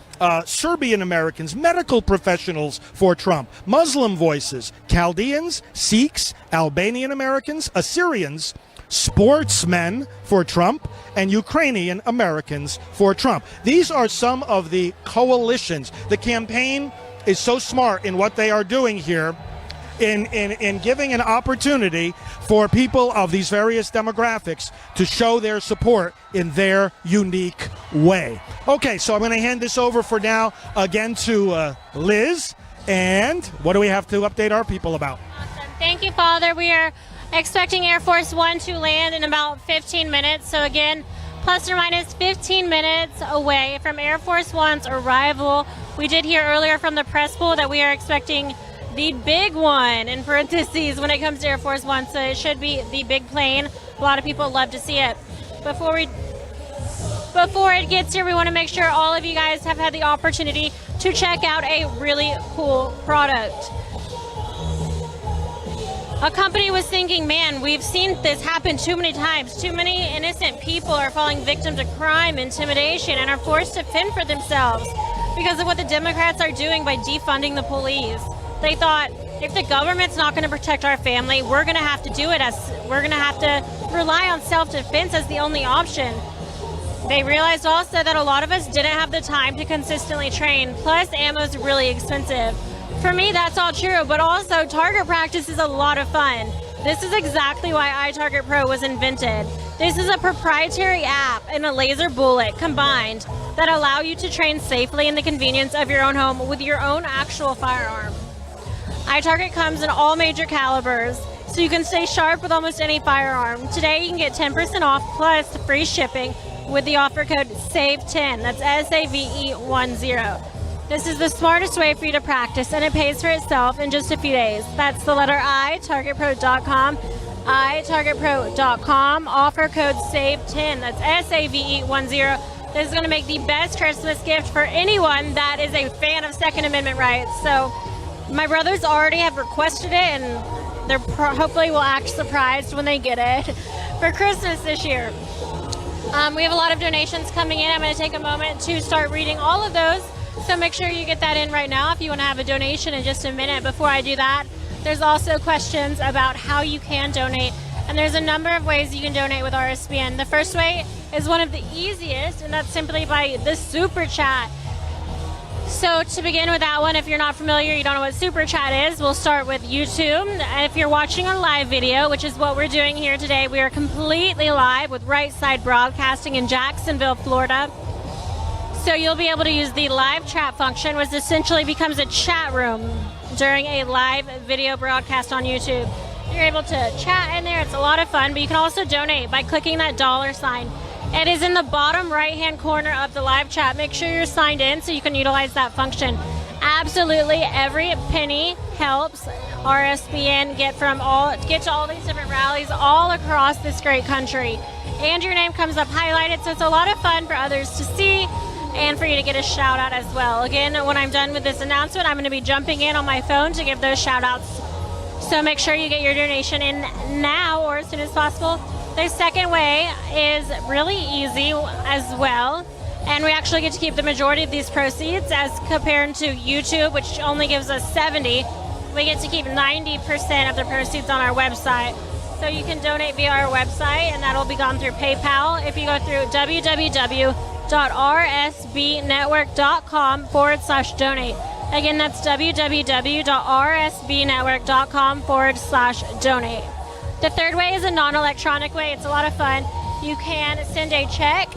Serbian Americans, medical professionals for Trump, Muslim Voices, Chaldeans, Sikhs, Albanian Americans, Assyrians, sportsmen for Trump, and Ukrainian Americans for Trump. These are some of the coalitions. The campaign is so smart in what they are doing here in giving an opportunity for people of these various demographics to show their support in their unique way. Okay, so I'm going to hand this over for now again to Liz. And what do we have to update our people about? Awesome. Thank you, Father. We are expecting Air Force One to land in about 15 minutes. So again, plus or minus 15 minutes away from Air Force One's arrival. We did hear earlier from the press pool that we are expecting the big one, in parentheses, when it comes to Air Force One. So it should be the big plane. A lot of people love to see it. Before it gets here, we want to make sure all of you guys have had the opportunity to check out a really cool product. A company was thinking, man, we've seen this happen too many times. Too many innocent people are falling victim to crime, intimidation, and are forced to fend for themselves because of what the Democrats are doing by defunding the police. They thought, if the government's not going to protect our family, we're going to have to do it. We're going to have to rely on self-defense as the only option. They realized also that a lot of us didn't have the time to consistently train, plus ammo's really expensive. For me, that's all true, but also target practice is a lot of fun. This is exactly why iTarget Pro was invented. This is a proprietary app and a laser bullet combined that allow you to train safely in the convenience of your own home with your own actual firearm. iTarget comes in all major calibers, so you can stay sharp with almost any firearm. Today, you can get 10% off plus free shipping with the offer code SAVE10. That's SAVE10. This is the smartest way for you to practice, and it pays for itself in just a few days. That's the letter I, targetpro.com, itargetpro.com, offer code SAVE10. That's SAVE10. This is going to make the best Christmas gift for anyone that is a fan of Second Amendment rights. So my brothers already have requested it, and they're hopefully will act surprised when they get it for Christmas this year. We have a lot of donations coming in. I'm going to take a moment to start reading all of those. So make sure you get that in right now if you want to have a donation in just a minute. Before I do that, there's also questions about how you can donate. And there's a number of ways you can donate with RSBN. The first way is one of the easiest, and that's simply by the Super Chat. So to begin with that one, if you're not familiar, you don't know what Super Chat is, we'll start with YouTube. If you're watching a live video, which is what we're doing here today, we are completely live with Right Side Broadcasting in Jacksonville, Florida. So you'll be able to use the live chat function, which essentially becomes a chat room during a live video broadcast on YouTube. You're able to chat in there. It's a lot of fun, but you can also donate by clicking that $sign. It is in the bottom right-hand corner of the live chat. Make sure you're signed in so you can utilize that function. Absolutely every penny helps RSBN get to all these different rallies all across this great country. and your name comes up highlighted. So it's a lot of fun for others to see and for you to get a shout out as well. Again, when I'm done with this announcement, I'm going to be jumping in on my phone to give those shout outs. So make sure you get your donation in now or as soon as possible. The second way is really easy as well. And we actually get to keep the majority of these proceeds as compared to YouTube, which only gives us 70. We get to keep 90% of the proceeds on our website. So you can donate via our website, and that'll be gone through PayPal. If you go through www.rsbnetwork.com/donate. Again, that's www.rsbnetwork.com/donate. The third way is a non-electronic way. It's a lot of fun. You can send a check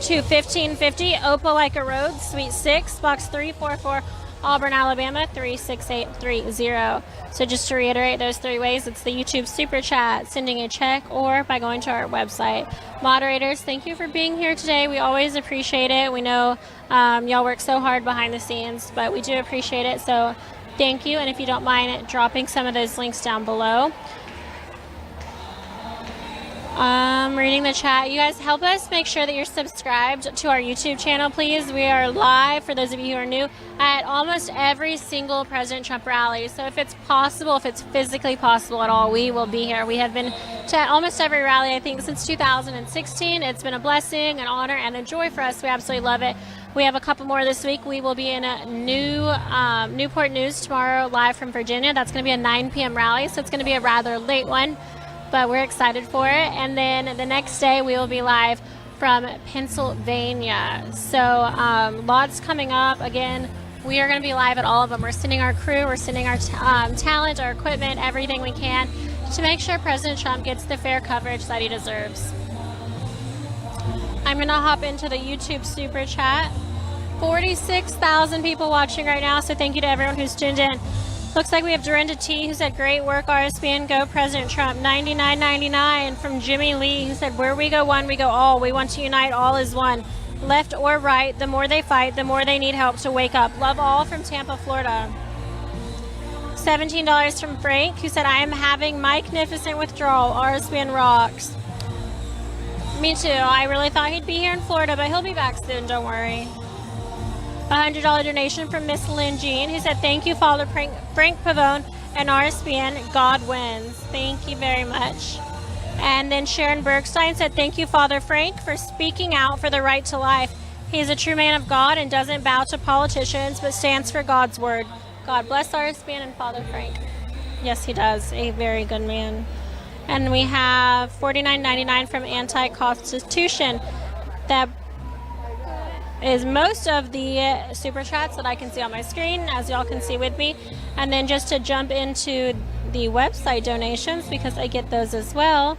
to 1550 Opelika Road, Suite 6, Box 344, Auburn, Alabama 36830. So just to reiterate those three ways, it's the YouTube Super Chat, sending a check, or by going to our website. Moderators, thank you for being here today. We always appreciate it. We know y'all work so hard behind the scenes, but we do appreciate it. So thank you. And if you don't mind dropping some of those links down below. Reading the chat. You guys help us make sure that you're subscribed to our YouTube channel, please. We are live, for those of you who are new, at almost every single President Trump rally. So if it's possible, if it's physically possible at all, we will be here. We have been to almost every rally, I think, since 2016. It's been a blessing, an honor, and a joy for us. We absolutely love it. We have a couple more this week. We will be in a Newport News tomorrow, live from Virginia. That's going to be a 9 p.m. rally, so it's going to be a rather late one, but we're excited for it. And then the next day we will be live from Pennsylvania. So lots coming up. Again, we are going to be live at all of them. We're sending our crew, we're sending our talent, our equipment, everything we can to make sure President Trump gets the fair coverage that he deserves. I'm going to hop into the YouTube Super Chat. 46,000 people watching right now, so thank you to everyone who's tuned in. Looks like we have Dorinda T, who said, great work, RSBN, go President Trump. 99.99 from Jimmy Lee, who said, where we go one, we go all. We want to unite, all is one. Left or right, the more they fight, the more they need help to wake up. Love all from Tampa, Florida. $17 from Frank, who said, I am having magnificent withdrawal. RSBN rocks. Me too. I really thought he'd be here in Florida, but he'll be back soon, don't worry. $100 donation from Miss Lynn Jean, who said, thank you, Father Frank Pavone and RSBN. God wins. Thank you very much. And then Sharon Bergstein said, thank you, Father Frank, for speaking out for the right to life. He is a true man of God and doesn't bow to politicians, but stands for God's word. God bless RSBN and Father Frank. Yes, he does. A very good man. And we have $49.99 from Anti-Constitution. That is most of the super chats that I can see on my screen, as y'all can see with me. And then just to jump into the website donations, because I get those as well,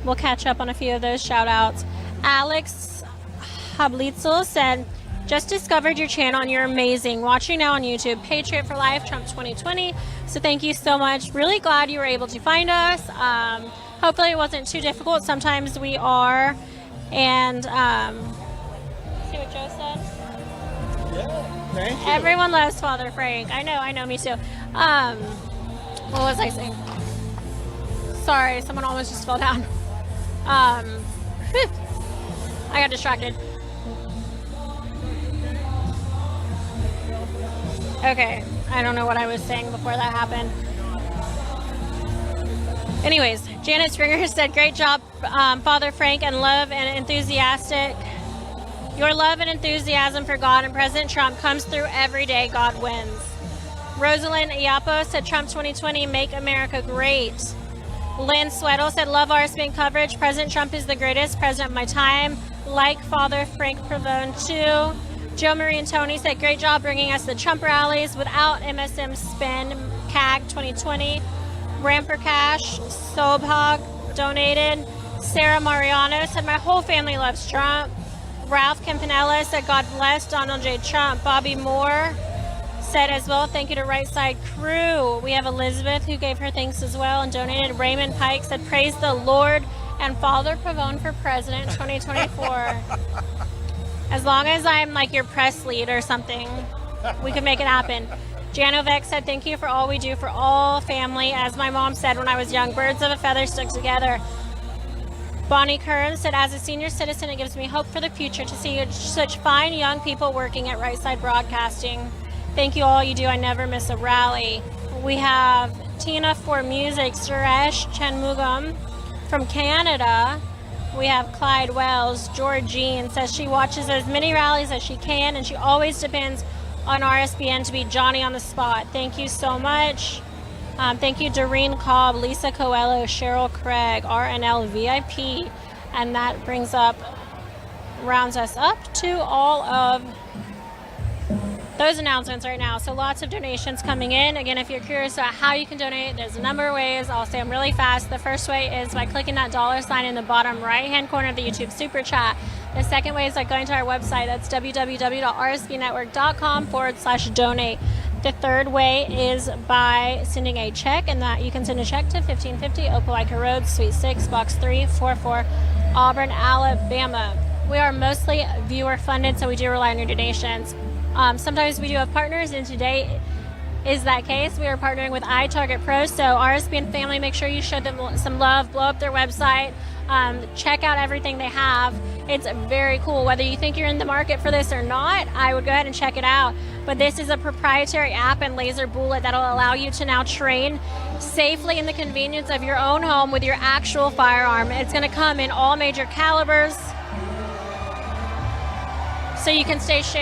we'll catch up on a few of those shout outs. Alex Hablitzel said, just discovered your channel and you're amazing. Watching now on YouTube, Patriot for Life, Trump 2020. So thank you so much. Really glad you were able to find us. Hopefully it wasn't too difficult. Sometimes we are. And see what Joe said? Yeah, thank you. Everyone loves Father Frank. I know, me too. What was I saying? Sorry, someone almost just fell down. I got distracted. Okay, I don't know what I was saying before that happened. Anyways, Janet Stringer said, great job, Father Frank, and love and enthusiastic. Your love and enthusiasm for God and President Trump comes through every day. God wins. Rosalind Iapo said, Trump 2020, make America great. Lynn Sweddle said, love RSBN coverage. President Trump is the greatest president of my time. Like Father Frank Pavone too. Joe Marie and Tony said, great job bringing us the Trump rallies without MSM spin. CAG 2020. Ramper Cash, Sobhog donated. Sarah Mariano said, my whole family loves Trump. Ralph Campanella said, God bless Donald J. Trump. Bobby Moore said as well, thank you to Right Side Crew. We have Elizabeth who gave her thanks as well and donated. Raymond Pike said, praise the Lord and Father Pavone for President 2024. As long as I'm like your press lead or something, we can make it happen. Janovec said, thank you for all we do for all family. As my mom said when I was young, birds of a feather stick together. Bonnie Curran said, as a senior citizen, it gives me hope for the future to see such fine young people working at Right Side Broadcasting. Thank you all you do. I never miss a rally. We have Tina for Music, Suresh Chanmugam from Canada. We have Clyde Wells. Georgine says she watches as many rallies as she can, and she always depends on RSBN to be Johnny on the spot. Thank you so much. Thank you, Doreen Cobb, Lisa Coelho, Cheryl Craig, RNL VIP. And that rounds us up to all of those announcements right now. So lots of donations coming in. Again, if you're curious about how you can donate, there's a number of ways. I'll say them really fast. The first way is by clicking that $sign in the bottom right-hand corner of the YouTube Super Chat. The second way is by going to our website. That's www.rsbnetwork.com/donate. The third way is by sending a check, and that you can send a check to 1550 Opelika Road, Suite 6, Box 344, Auburn, Alabama. We are mostly viewer funded, so we do rely on your donations. Sometimes we do have partners, and today is that case. We are partnering with iTarget Pro, so RSBN family, make sure you show them some love, blow up their website, check out everything they have. It's very cool. Whether you think you're in the market for this or not, I would go ahead and check it out. But this is a proprietary app and laser bullet that'll allow you to now train safely in the convenience of your own home with your actual firearm. It's going to come in all major calibers, so you can stay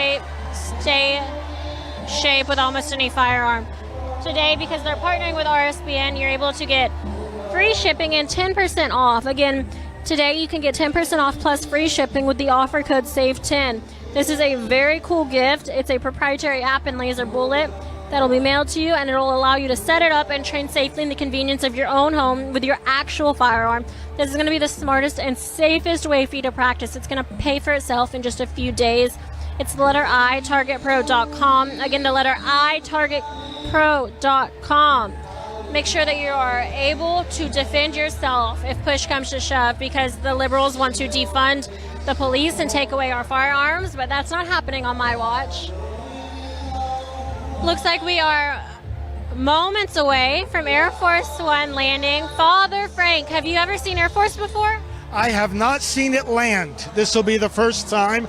shape with almost any firearm. Today, because they're partnering with RSBN, you're able to get free shipping and 10% off. Again, today you can get 10% off plus free shipping with the offer code SAVE10. This is a very cool gift. It's a proprietary app and laser bullet that'll be mailed to you, and it'll allow you to set it up and train safely in the convenience of your own home with your actual firearm. This is going to be the smartest and safest way for you to practice. It's going to pay for itself in just a few days. It's the letter I, targetpro.com. Again, the letter I, targetpro.com. Make sure that you are able to defend yourself if push comes to shove, because the liberals want to defund the police and take away our firearms, but that's not happening on my watch. Looks like we are moments away from Air Force One landing. Father Frank, have you ever seen Air Force before? I have not seen it land. This will be the first time.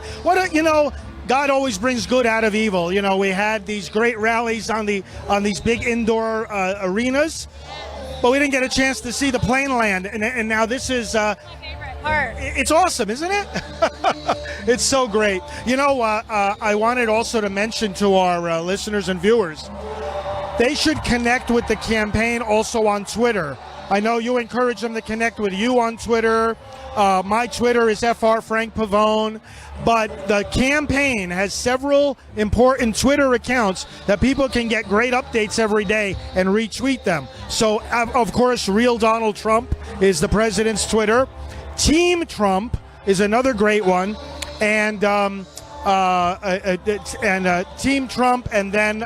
God always brings good out of evil. We had these great rallies on these big indoor arenas, but we didn't get a chance to see the plane land. And now this is my favorite part. It's awesome, isn't it? It's so great. I wanted also to mention to our listeners and viewers, they should connect with the campaign also on Twitter. I know you encourage them to connect with you on Twitter. My Twitter is FR Frank Pavone. But the campaign has several important Twitter accounts that people can get great updates every day and retweet them. So, of course, Real Donald Trump is the president's Twitter. Team Trump is another great one. And Team Trump, and then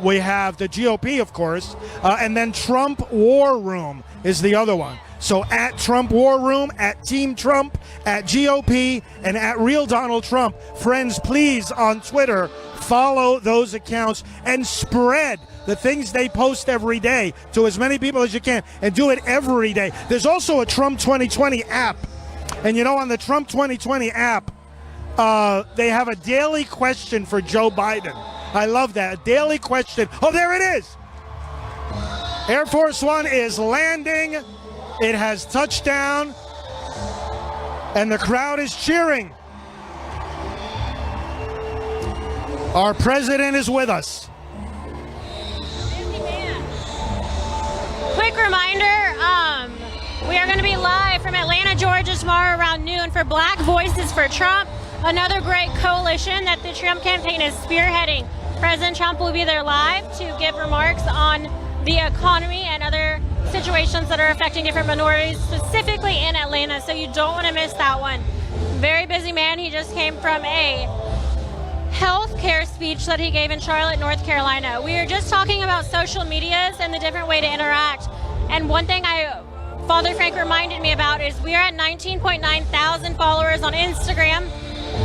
we have the GOP, of course, and then Trump War Room is the other one. So at Trump War Room, at Team Trump, at GOP, and at Real Donald Trump. Friends, please, on Twitter, follow those accounts and spread the things they post every day to as many people as you can, and do it every day. There's also a Trump 2020 app. And on the Trump 2020 app, they have a daily question for Joe Biden. I love that. A daily question. Oh, there it is. Air Force One is landing. It has touchdown, and the crowd is cheering. Our president is with us. Quick reminder, we are going to be live from Atlanta, Georgia tomorrow around noon for Black Voices for Trump, another great coalition that the Trump campaign is spearheading. President Trump will be there live to give remarks on the economy and other situations that are affecting different minorities, specifically in Atlanta, so you don't want to miss that one. Very busy man. He just came from a health care speech that he gave in Charlotte, North Carolina. We are just talking about social medias and the different way to interact. And one thing Father Frank reminded me about is we are at 19.9 thousand followers on Instagram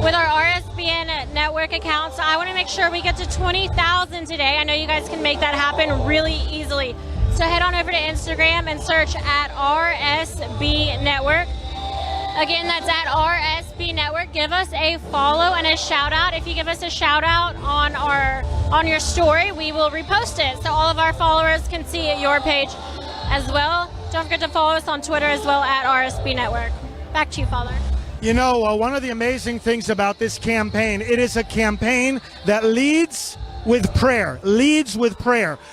with our RSBN network account. So I want to make sure we get to 20,000 today. I know you guys can make that happen really easily. So head on over to Instagram and search at RSB Network. Again, that's at RSB Network. Give us a follow and a shout out. If you give us a shout out on your story, we will repost it so all of our followers can see your page as well. Don't forget to follow us on Twitter as well at RSB Network. Back to you, Father. You know, one of the amazing things about this campaign, it is a campaign that leads with prayer,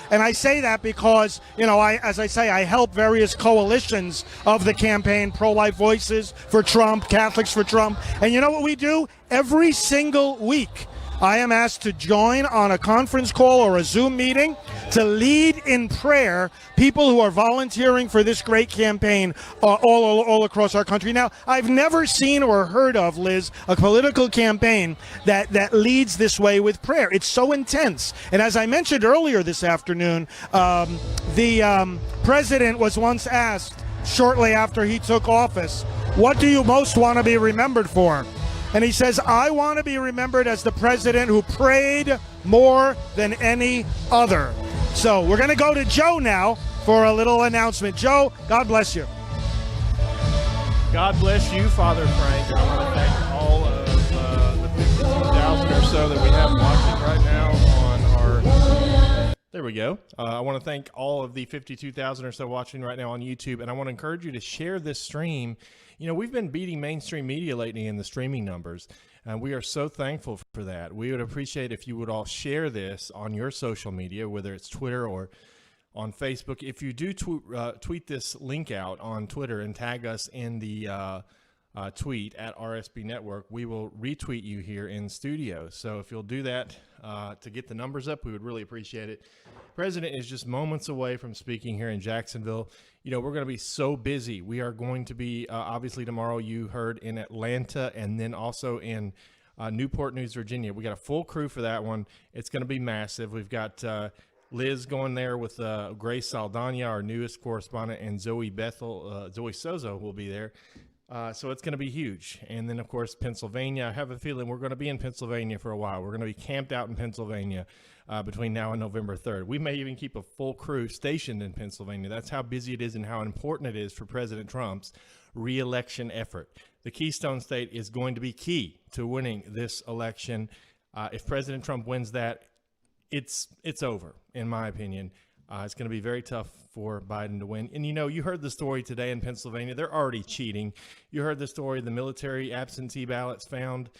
And I say that because, you know, as I say, I help various coalitions of the campaign, Pro-Life Voices for Trump, Catholics for Trump. And you know what we do? Every single week, I am asked to join on a conference call or a Zoom meeting to lead in prayer people who are volunteering for this great campaign all across our country. Now, I've never seen or heard of, Liz, a political campaign that leads this way with prayer. It's so intense. And as I mentioned earlier this afternoon, the president was once asked shortly after he took office, what do you most want to be remembered for? And he says, I want to be remembered as the president who prayed more than any other. So we're going to go to Joe now for a little announcement. Joe, God bless you. God bless you, Father Frank. I want to thank all of the 52,000 or so that we have watching right now on our... There we go. I want to thank all of the 52,000 or so watching right now on YouTube, and I want to encourage you to share this stream. You know, we've been beating mainstream media lately in the streaming numbers, and we are so thankful for that. We would appreciate if you would all share this on your social media, whether it's Twitter or on Facebook. If you do tweet this link out on Twitter and tag us in the tweet at RSB Network, we will retweet you here in studio. So if you'll do that to get the numbers up, we would really appreciate it. President is just moments away from speaking here in Jacksonville. You know, we're going to be so busy. We are going to be, obviously tomorrow you heard, in Atlanta and then also in Newport News, Virginia. We got a full crew for that one. It's going to be massive. We've got Liz going there with Grace Saldana, our newest correspondent, and Zoe Sozo will be there. So it's going to be huge. And then, of course, Pennsylvania. I have a feeling we're going to be in Pennsylvania for a while. We're going to be camped out in Pennsylvania between now and November 3rd. We may even keep a full crew stationed in Pennsylvania. That's how busy it is and how important it is for President Trump's re-election effort. The Keystone State is going to be key to winning this election. If President Trump wins that, it's over, in my opinion. It's going to be very tough for Biden to win. And, you know, you heard the story today in Pennsylvania. They're already cheating. You heard the story, the military absentee ballots found,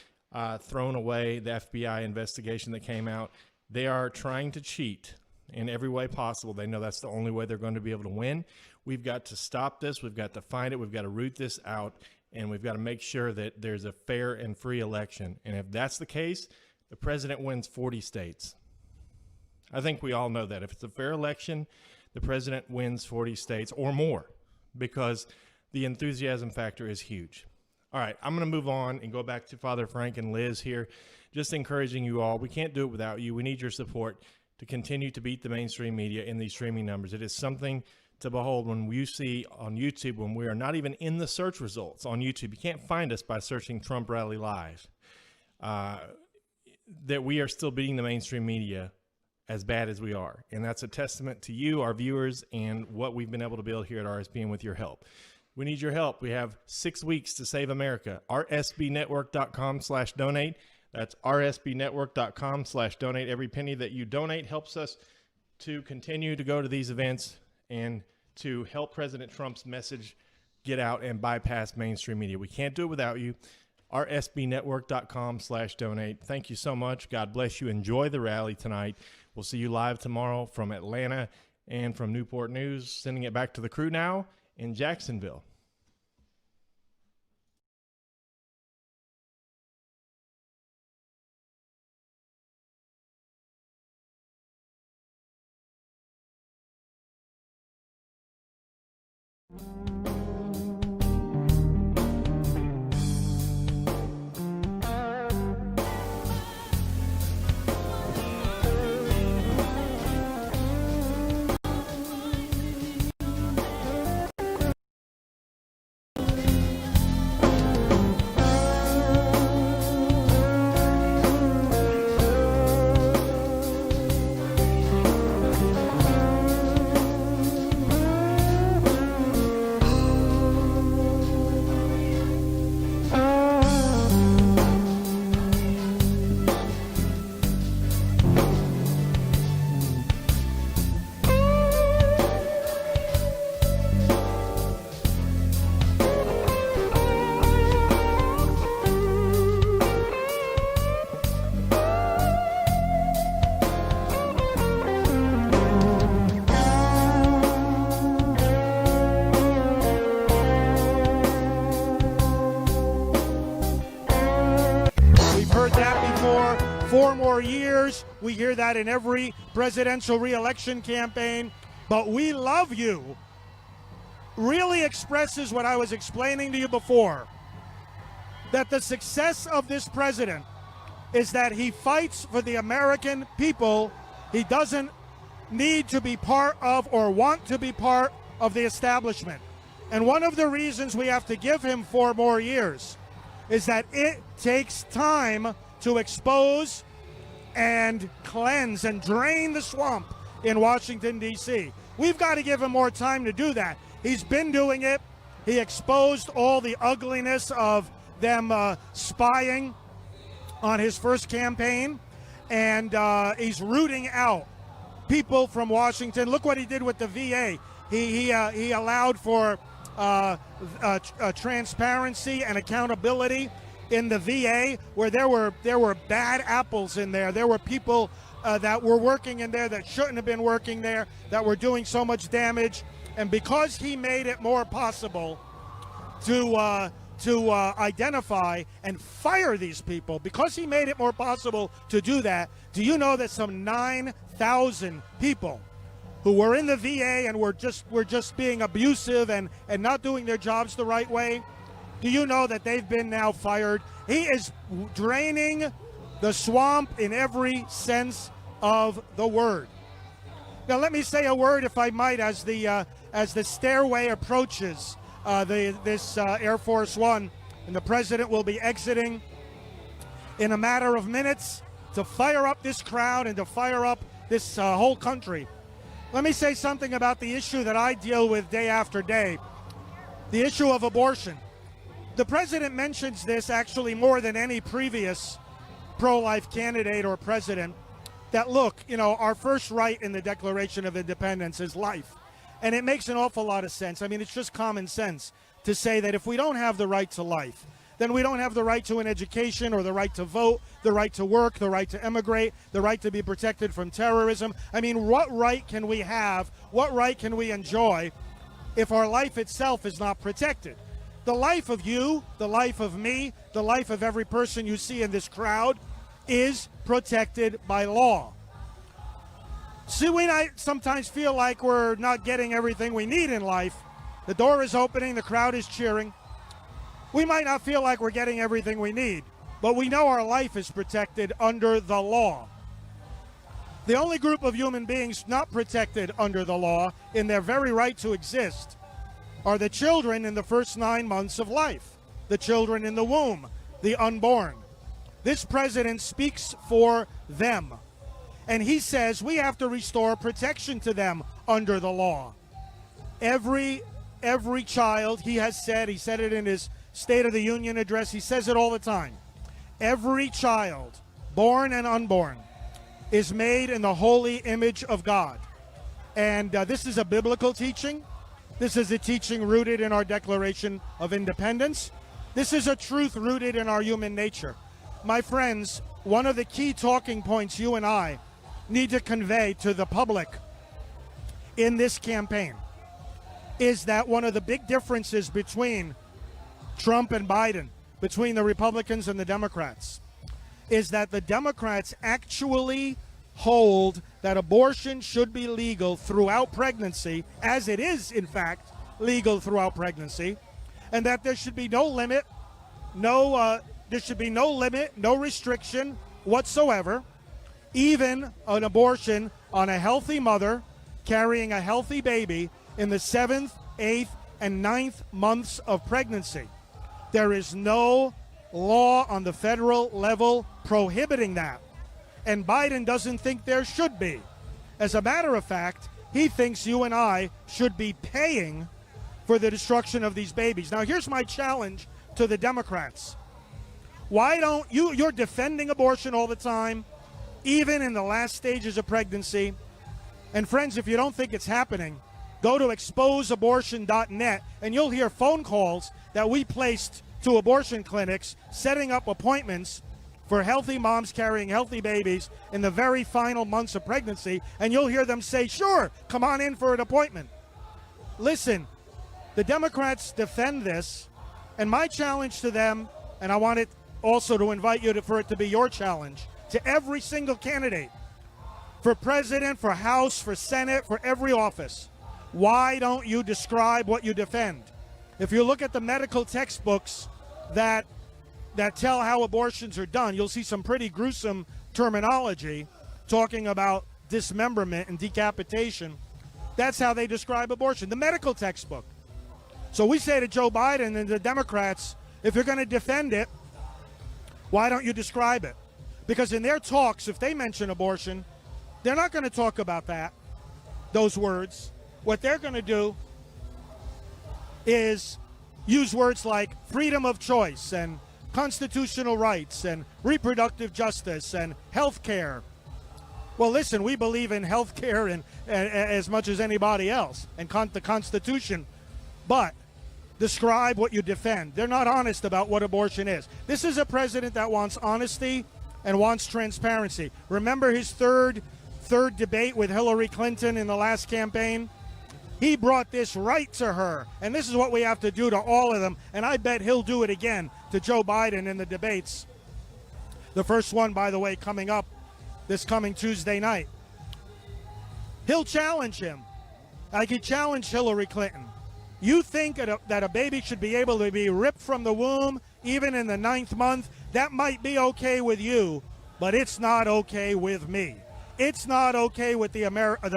thrown away, the FBI investigation that came out. They are trying to cheat in every way possible. They know that's the only way they're going to be able to win. We've got to stop this. We've got to find it. We've got to root this out. And we've got to make sure that there's a fair and free election. And if that's the case, the president wins 40 states. I think we all know that. If it's a fair election, the president wins 40 states or more because the enthusiasm factor is huge. All right, I'm going to move on and go back to Father Frank and Liz here, just encouraging you all. We can't do it without you. We need your support to continue to beat the mainstream media in these streaming numbers. It is something to behold when you see on YouTube, when we are not even in the search results on YouTube. You can't find us by searching Trump Rally Live. That we are still beating the mainstream media as bad as we are. And that's a testament to you, our viewers, and what we've been able to build here at RSB and with your help. We need your help. We have 6 weeks to save America. rsbnetwork.com/donate. That's rsbnetwork.com/donate. Every penny that you donate helps us to continue to go to these events and to help President Trump's message get out and bypass mainstream media. We can't do it without you. rsbnetwork.com/donate. Thank you so much. God bless you. Enjoy the rally tonight. We'll see you live tomorrow from Atlanta and from Newport News. Sending it back to the crew now in Jacksonville. 4 more years. We hear that in every presidential re-election campaign. But we love you really expresses what I was explaining to you before, that the success of this president is that he fights for the American people. He doesn't need to be part of or want to be part of the establishment. And one of the reasons we have to give him 4 more years is that it takes time to expose and cleanse and drain the swamp in Washington, D.C. We've got to give him more time to do that. He's been doing it. He exposed all the ugliness of them spying on his first campaign, and he's rooting out people from Washington. Look what he did with the VA. He allowed for transparency and accountability in the VA, where there were bad apples in there. There were people that were working in there that shouldn't have been working there, that were doing so much damage. And because he made it more possible to identify and fire these people, because he made it more possible to do that, do you know that some 9,000 people who were in the VA and were just being abusive and not doing their jobs the right way, do you know that they've been now fired? He is draining the swamp in every sense of the word. Now let me say a word, if I might, as the stairway approaches this Air Force One, and the president will be exiting in a matter of minutes to fire up this crowd and to fire up this whole country. Let me say something about the issue that I deal with day after day, the issue of abortion. The president mentions this actually more than any previous pro-life candidate or president, that look, you know, our first right in the Declaration of Independence is life. And it makes an awful lot of sense. I mean, it's just common sense to say that if we don't have the right to life, then we don't have the right to an education or the right to vote, the right to work, the right to emigrate, the right to be protected from terrorism. I mean, what right can we have, what right can we enjoy if our life itself is not protected? The life of you, the life of me, the life of every person you see in this crowd is protected by law. See, we might sometimes feel like we're not getting everything we need in life. The door is opening, the crowd is cheering. We might not feel like we're getting everything we need, but we know our life is protected under the law. The only group of human beings not protected under the law in their very right to exist are the children in the first 9 months of life, the children in the womb, the unborn. This president speaks for them, and he says we have to restore protection to them under the law. Every child, he said it in his State of the Union address, he says it all the time. Every child, born and unborn, is made in the holy image of God. And this is a biblical teaching. This is a teaching rooted in our Declaration of Independence. This is a truth rooted in our human nature. My friends, one of the key talking points you and I need to convey to the public in this campaign is that one of the big differences between Trump and Biden, between the Republicans and the Democrats, is that the Democrats actually hold that abortion should be legal throughout pregnancy, as it is, in fact, legal throughout pregnancy, and that there should be no limit, no restriction whatsoever, even an abortion on a healthy mother carrying a healthy baby in the 7th, 8th, and 9th months of pregnancy. There is no law on the federal level prohibiting that. And Biden doesn't think there should be. As a matter of fact, he thinks you and I should be paying for the destruction of these babies. Now, here's my challenge to the Democrats. Why don't you're defending abortion all the time, even in the last stages of pregnancy. And friends, if you don't think it's happening, go to exposeabortion.net and you'll hear phone calls that we placed to abortion clinics, setting up appointments for healthy moms carrying healthy babies in the very final months of pregnancy, and you'll hear them say, sure, come on in for an appointment. Listen, the Democrats defend this, and my challenge to them, and I want it also to invite you for it to be your challenge, to every single candidate for president, for House, for Senate, for every office. Why don't you describe what you defend? If you look at the medical textbooks that tell how abortions are done, you'll see some pretty gruesome terminology talking about dismemberment and decapitation. That's how they describe abortion, the medical textbook. So we say to Joe Biden and the Democrats, if you're going to defend it, why don't you describe it? Because in their talks, if they mention abortion, they're not going to talk about those words. What they're going to do is use words like freedom of choice and constitutional rights and reproductive justice and health care. Well, listen, we believe in health care and as much as anybody else and the Constitution, but describe what you defend. They're not honest about what abortion is. This is a president that wants honesty and wants transparency. Remember his third debate with Hillary Clinton in the last campaign? He brought this right to her, and this is what we have to do to all of them, and I bet he'll do it again to Joe Biden in the debates. The first one, by the way, coming up this coming Tuesday night. He'll challenge him like he challenged Hillary Clinton. You think that a baby should be able to be ripped from the womb even in the 9th month? That might be okay with you, but it's not okay with me. It's not okay with the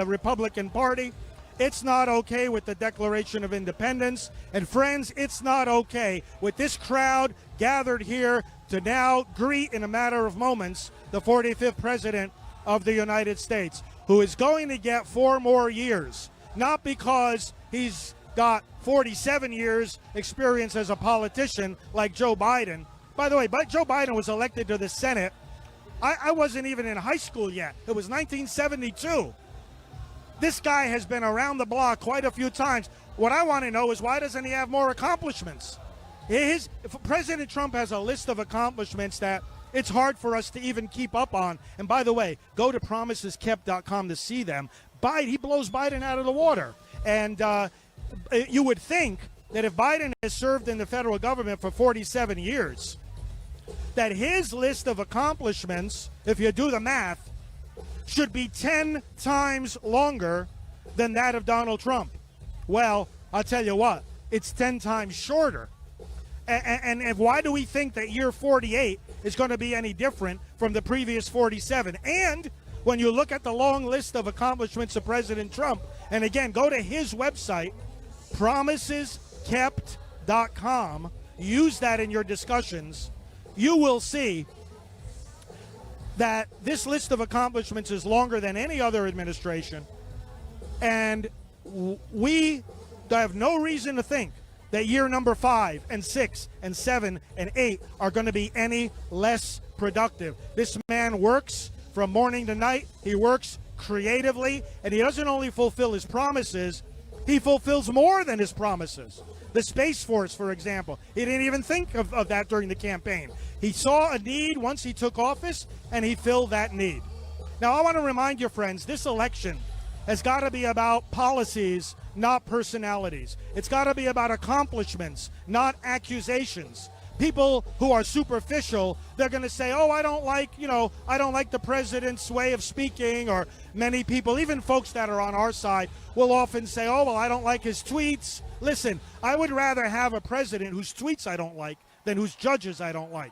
Republican Party. It's not okay with the Declaration of Independence. And friends, it's not okay with this crowd gathered here to now greet in a matter of moments the 45th President of the United States, who is going to get 4 more years, not because he's got 47 years experience as a politician like Joe Biden. By the way, Joe Biden was elected to the Senate. I wasn't even in high school yet. It was 1972. This guy has been around the block quite a few times. What I want to know is, why doesn't he have more accomplishments? President Trump has a list of accomplishments that it's hard for us to even keep up on. And by the way, go to promiseskept.com to see them. He blows Biden out of the water. And you would think that if Biden has served in the federal government for 47 years, that his list of accomplishments, if you do the math, should be 10 times longer than that of Donald Trump. Well, I'll tell you what, it's 10 times shorter. And why do we think that year 48 is going to be any different from the previous 47? And when you look at the long list of accomplishments of President Trump, and again, go to his website, promiseskept.com, use that in your discussions, you will see that this list of accomplishments is longer than any other administration. And we have no reason to think that year number 5 and 6 and 7 and 8 are going to be any less productive. This man works from morning to night. He works creatively, and he doesn't only fulfill his promises, he fulfills more than his promises. The Space Force, for example, he didn't even think of that during the campaign. He saw a need once he took office, and he filled that need. Now, I want to remind you, friends, this election has got to be about policies, not personalities. It's got to be about accomplishments, not accusations. People who are superficial, they're going to say, oh, I don't like the president's way of speaking, or many people, even folks that are on our side, will often say, oh, well, I don't like his tweets. Listen, I would rather have a president whose tweets I don't like than whose judges I don't like.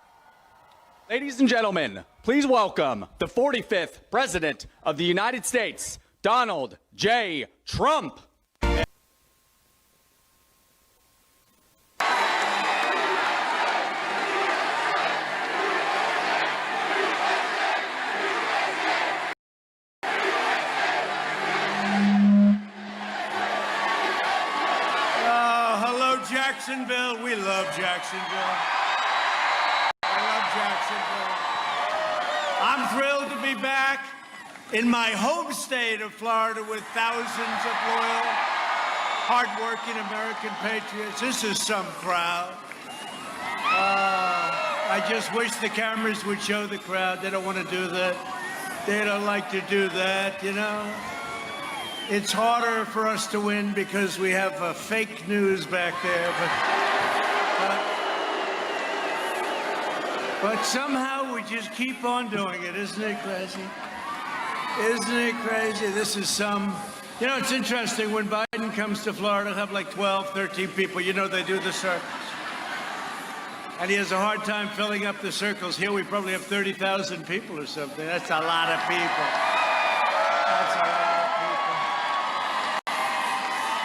Ladies and gentlemen, please welcome the 45th President of the United States, Donald J. Trump. Jacksonville. We love Jacksonville. I love Jacksonville. I'm thrilled to be back in my home state of Florida with thousands of loyal, hardworking American patriots. This is some crowd. I just wish the cameras would show the crowd. They don't want to do that. They don't like to do that, you know. It's harder for us to win because we have fake news back there, but somehow we just keep on doing it. Isn't it crazy? Isn't it crazy? This is some, you know, it's interesting. When Biden comes to Florida, he'll have like 12, 13 people. You know, they do the circles. And he has a hard time filling up the circles. Here we probably have 30,000 people or something. That's a lot of people. That's a lot of people.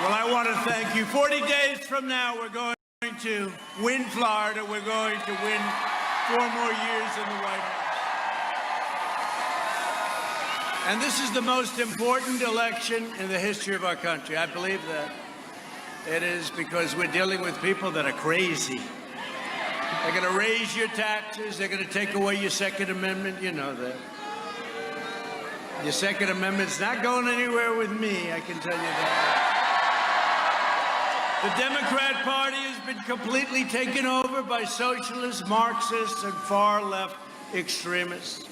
Well, I want to thank you. 40 days from now, we're going to win Florida. We're going to win 4 more years in the White House. And this is the most important election in the history of our country. I believe that. It is because we're dealing with people that are crazy. They're going to raise your taxes. They're going to take away your Second Amendment. You know that. Your Second Amendment's not going anywhere with me, I can tell you that. The Democrat Party has been completely taken over by socialists, Marxists, and far-left extremists.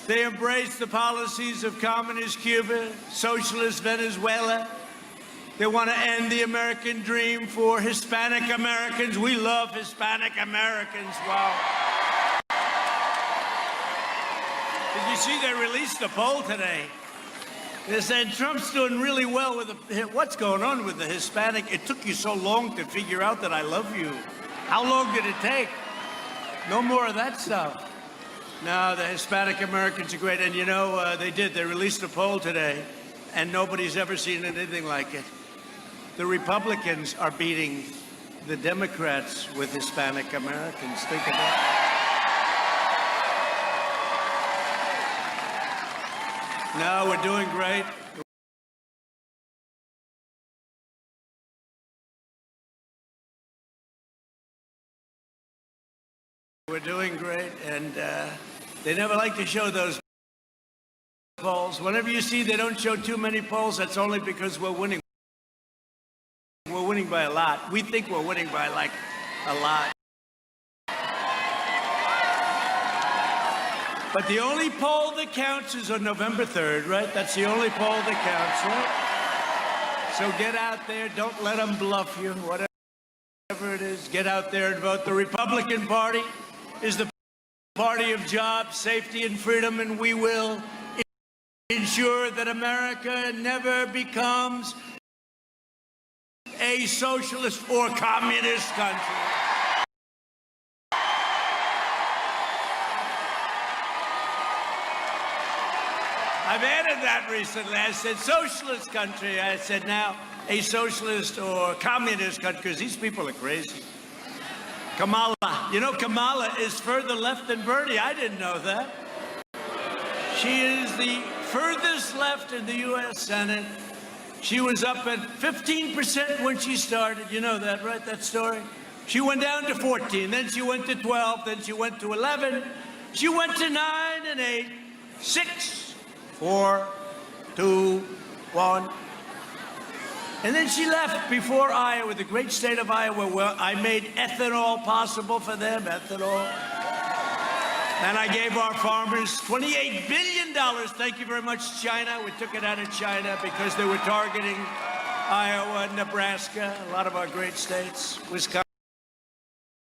They embrace the policies of communist Cuba, socialist Venezuela. They want to end the American dream for Hispanic Americans. We love Hispanic Americans. Wow. Did you see they released a poll today? They said Trump's doing really well with what's going on with the Hispanic. It took you so long to figure out that I love you. How long did it take? No more of that stuff. No, the Hispanic Americans are great. And you know, they released a poll today, and nobody's ever seen anything like it. The Republicans are beating the Democrats with Hispanic Americans. Think of that. No, we're doing great. We're doing great, and they never like to show those polls. Whenever you see they don't show too many polls, that's only because we're winning. We're winning by a lot. We think we're winning by like a lot. But the only poll that counts is on November 3rd, right? That's the only poll that counts, right? So get out there. Don't let them bluff you. Whatever it is, get out there and vote. The Republican Party is the party of jobs, safety, and freedom, and we will ensure that America never becomes a socialist or communist country. I've added that recently. I said socialist country. I said now a socialist or communist country, because these people are crazy. Kamala. You know, Kamala is further left than Bernie. I didn't know that. She is the furthest left in the U.S. Senate. She was up at 15% when she started. You know that, right? That story? She went down to 14, then she went to 12, then she went to 11. She went to 9 and 8, 6, 4, 2, 1. And then she left before Iowa, the great state of Iowa, where I made ethanol possible for them, ethanol. And I gave our farmers $28 billion. Thank you very much, China. We took it out of China because they were targeting Iowa, Nebraska, a lot of our great states, Wisconsin.